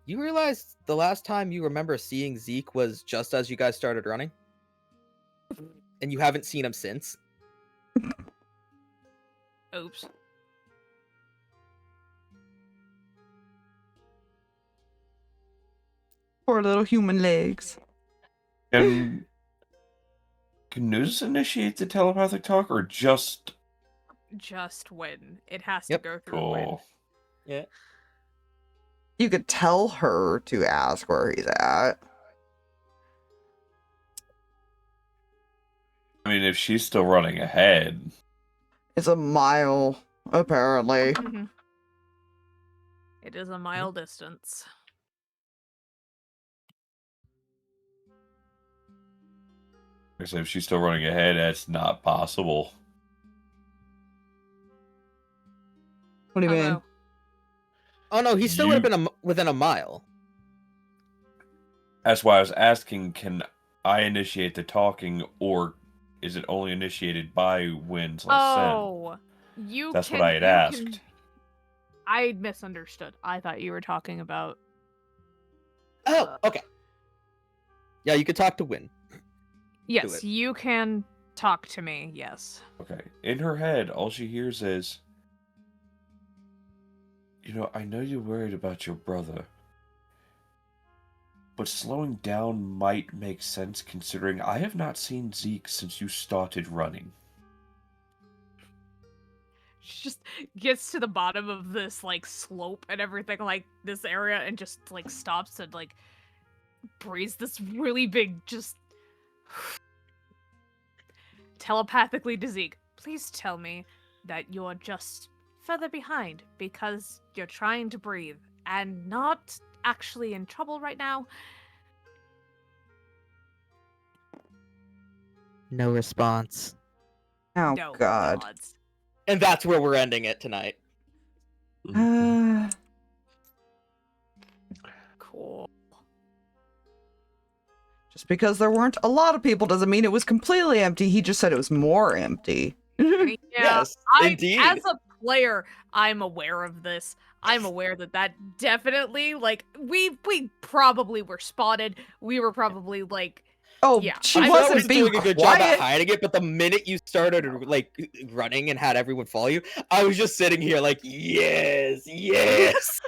you realize the last time you remember seeing Zeke was just as you guys started running? And you haven't seen him since? Oops. Poor little human legs. Can Nuzus initiate the telepathic talk or just Win. It has Yep. to go through Win. cool? Yeah. You could tell her to ask where he's at. I mean, if she's still running ahead, It's a mile, apparently. Mhm. It is a mile distance. I said if she's still running ahead, that's not possible. What do you mean? Hello. Oh no, he still would have been within a mile. That's why I was asking, can I initiate the talking, or is it only initiated by Win/Sen? Oh, you. That's can, what I had you asked. can- I misunderstood. I thought you were talking about. Oh, okay. Yeah, you could talk to Win. Yes, it. you can talk to me. Yes. Okay. In her head, all she hears is, I know you're worried about your brother, but slowing down might make sense considering I have not seen Zeke since you started running. She just gets to the bottom of this like slope and everything, like this area, and just like stops and like breathes this really big, just telepathically to Zeke. Please tell me that you're just further behind because you're trying to breathe and not actually in trouble right now. No response. Oh, No, God. gods. And that's where we're ending it tonight. Cool. Just because there weren't a lot of people doesn't mean it was completely empty. He just said it was more empty. Yeah, Yes, indeed. As a player, I'm aware of this. I'm aware that definitely, like, we probably were spotted. We were probably like, Oh, yeah, she I wasn't was being doing a good job at quiet. hiding it, but the minute you started like running and had everyone follow you, I was just sitting here like, yes, yes.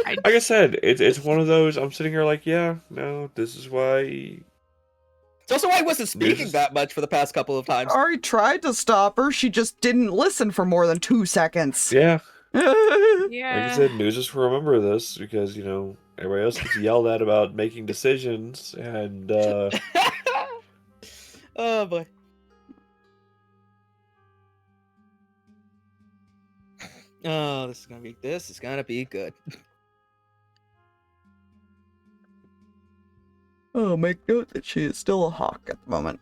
Like I said, it's one of those, I'm sitting here like, yeah, no, this is why It's also why I wasn't speaking that much for the past couple of times. Ari tried to stop her, she just didn't listen for more than 2 seconds. Yeah. Yeah. Like I said, Nuzus will remember this because, everybody else gets yelled at about making decisions, and, Oh, boy. Oh, this is gonna be good. Oh, make note that she is still a hawk at the moment.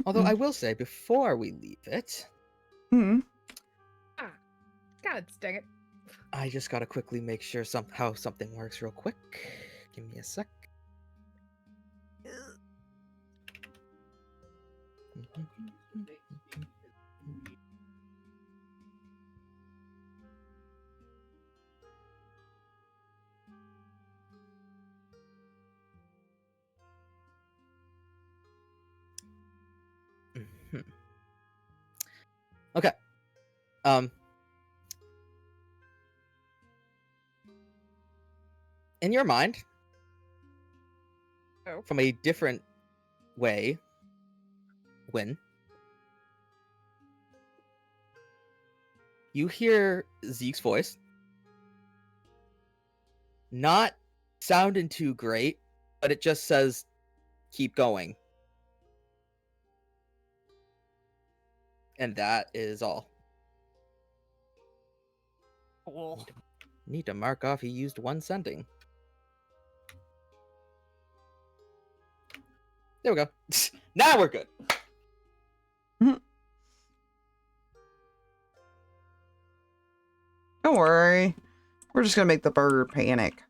Although I will say, before we leave it, Hmm. God dang it. I just gotta quickly make sure how something works real quick. Give me a sec. Okay. In your mind, from a different way, when you hear Zeke's voice, not sounding too great, but it just says, keep going. And that is all. Cool. Need to mark off he used one sending. There we go. Now we're good. Don't worry. We're just gonna make the bird panic.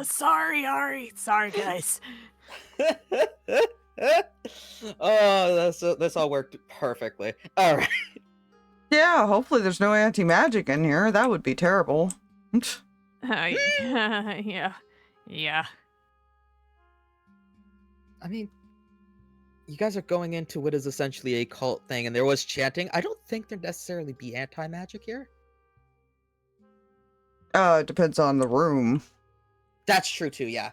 Sorry, Ari. Sorry, guys. Oh, this all worked perfectly. All right. Yeah, hopefully there's no anti-magic in here. That would be terrible. Yeah. I mean, you guys are going into what is essentially a cult thing, and there was chanting. I don't think there'd necessarily be anti-magic here. Depends on the room. That's true too, yeah.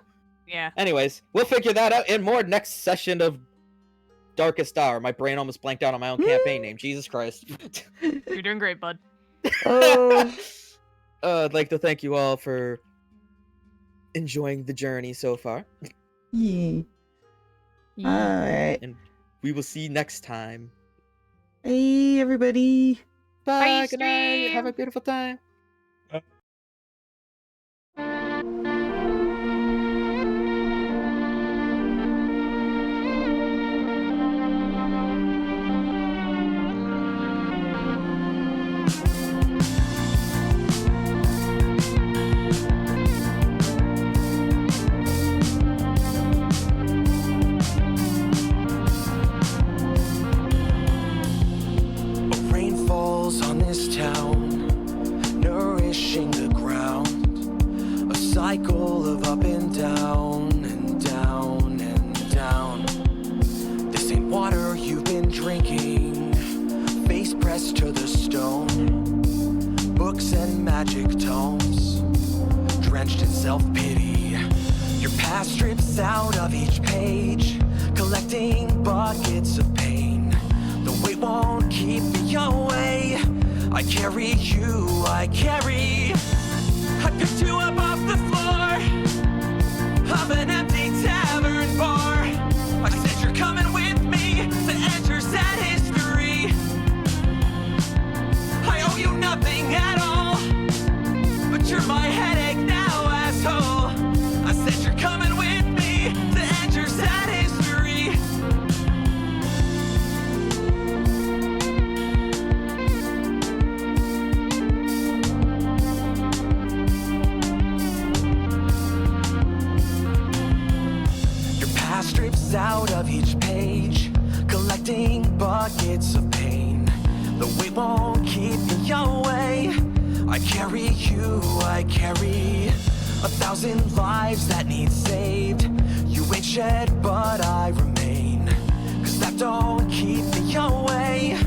Yeah. Anyways, we'll figure that out in more next session of Darkest Hour. My brain almost blanked out on my own campaign name. Jesus Christ. You're doing great, bud. I'd like to thank you all for enjoying the journey so far. Yeah. Alright. And we will see you next time. Hey, everybody. Bye. Good night. Have a beautiful time. Rain falls on this town, nourishing the ground. A cycle of up and down and down and down. This ain't water you've been drinking, face pressed to the stone. Books and magic tomes, drenched in self-pity. Your past strips out of each page, collecting buckets of pain. The weight won't keep me away. I carry you, I picked you up off the floor of an empty tavern bar. I said you're coming with me to enter sad history. I owe you nothing at all, but you're my headache now, asshole. I said you're coming with me to enter sad history. Strips out of each page, collecting buckets of pain. The weight won't keep me away. I carry you, I carry 1,000 lives that need saved. You ain't shed, but I remain, 'cause that don't keep me away.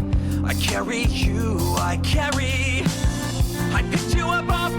I carry you, I picked you up off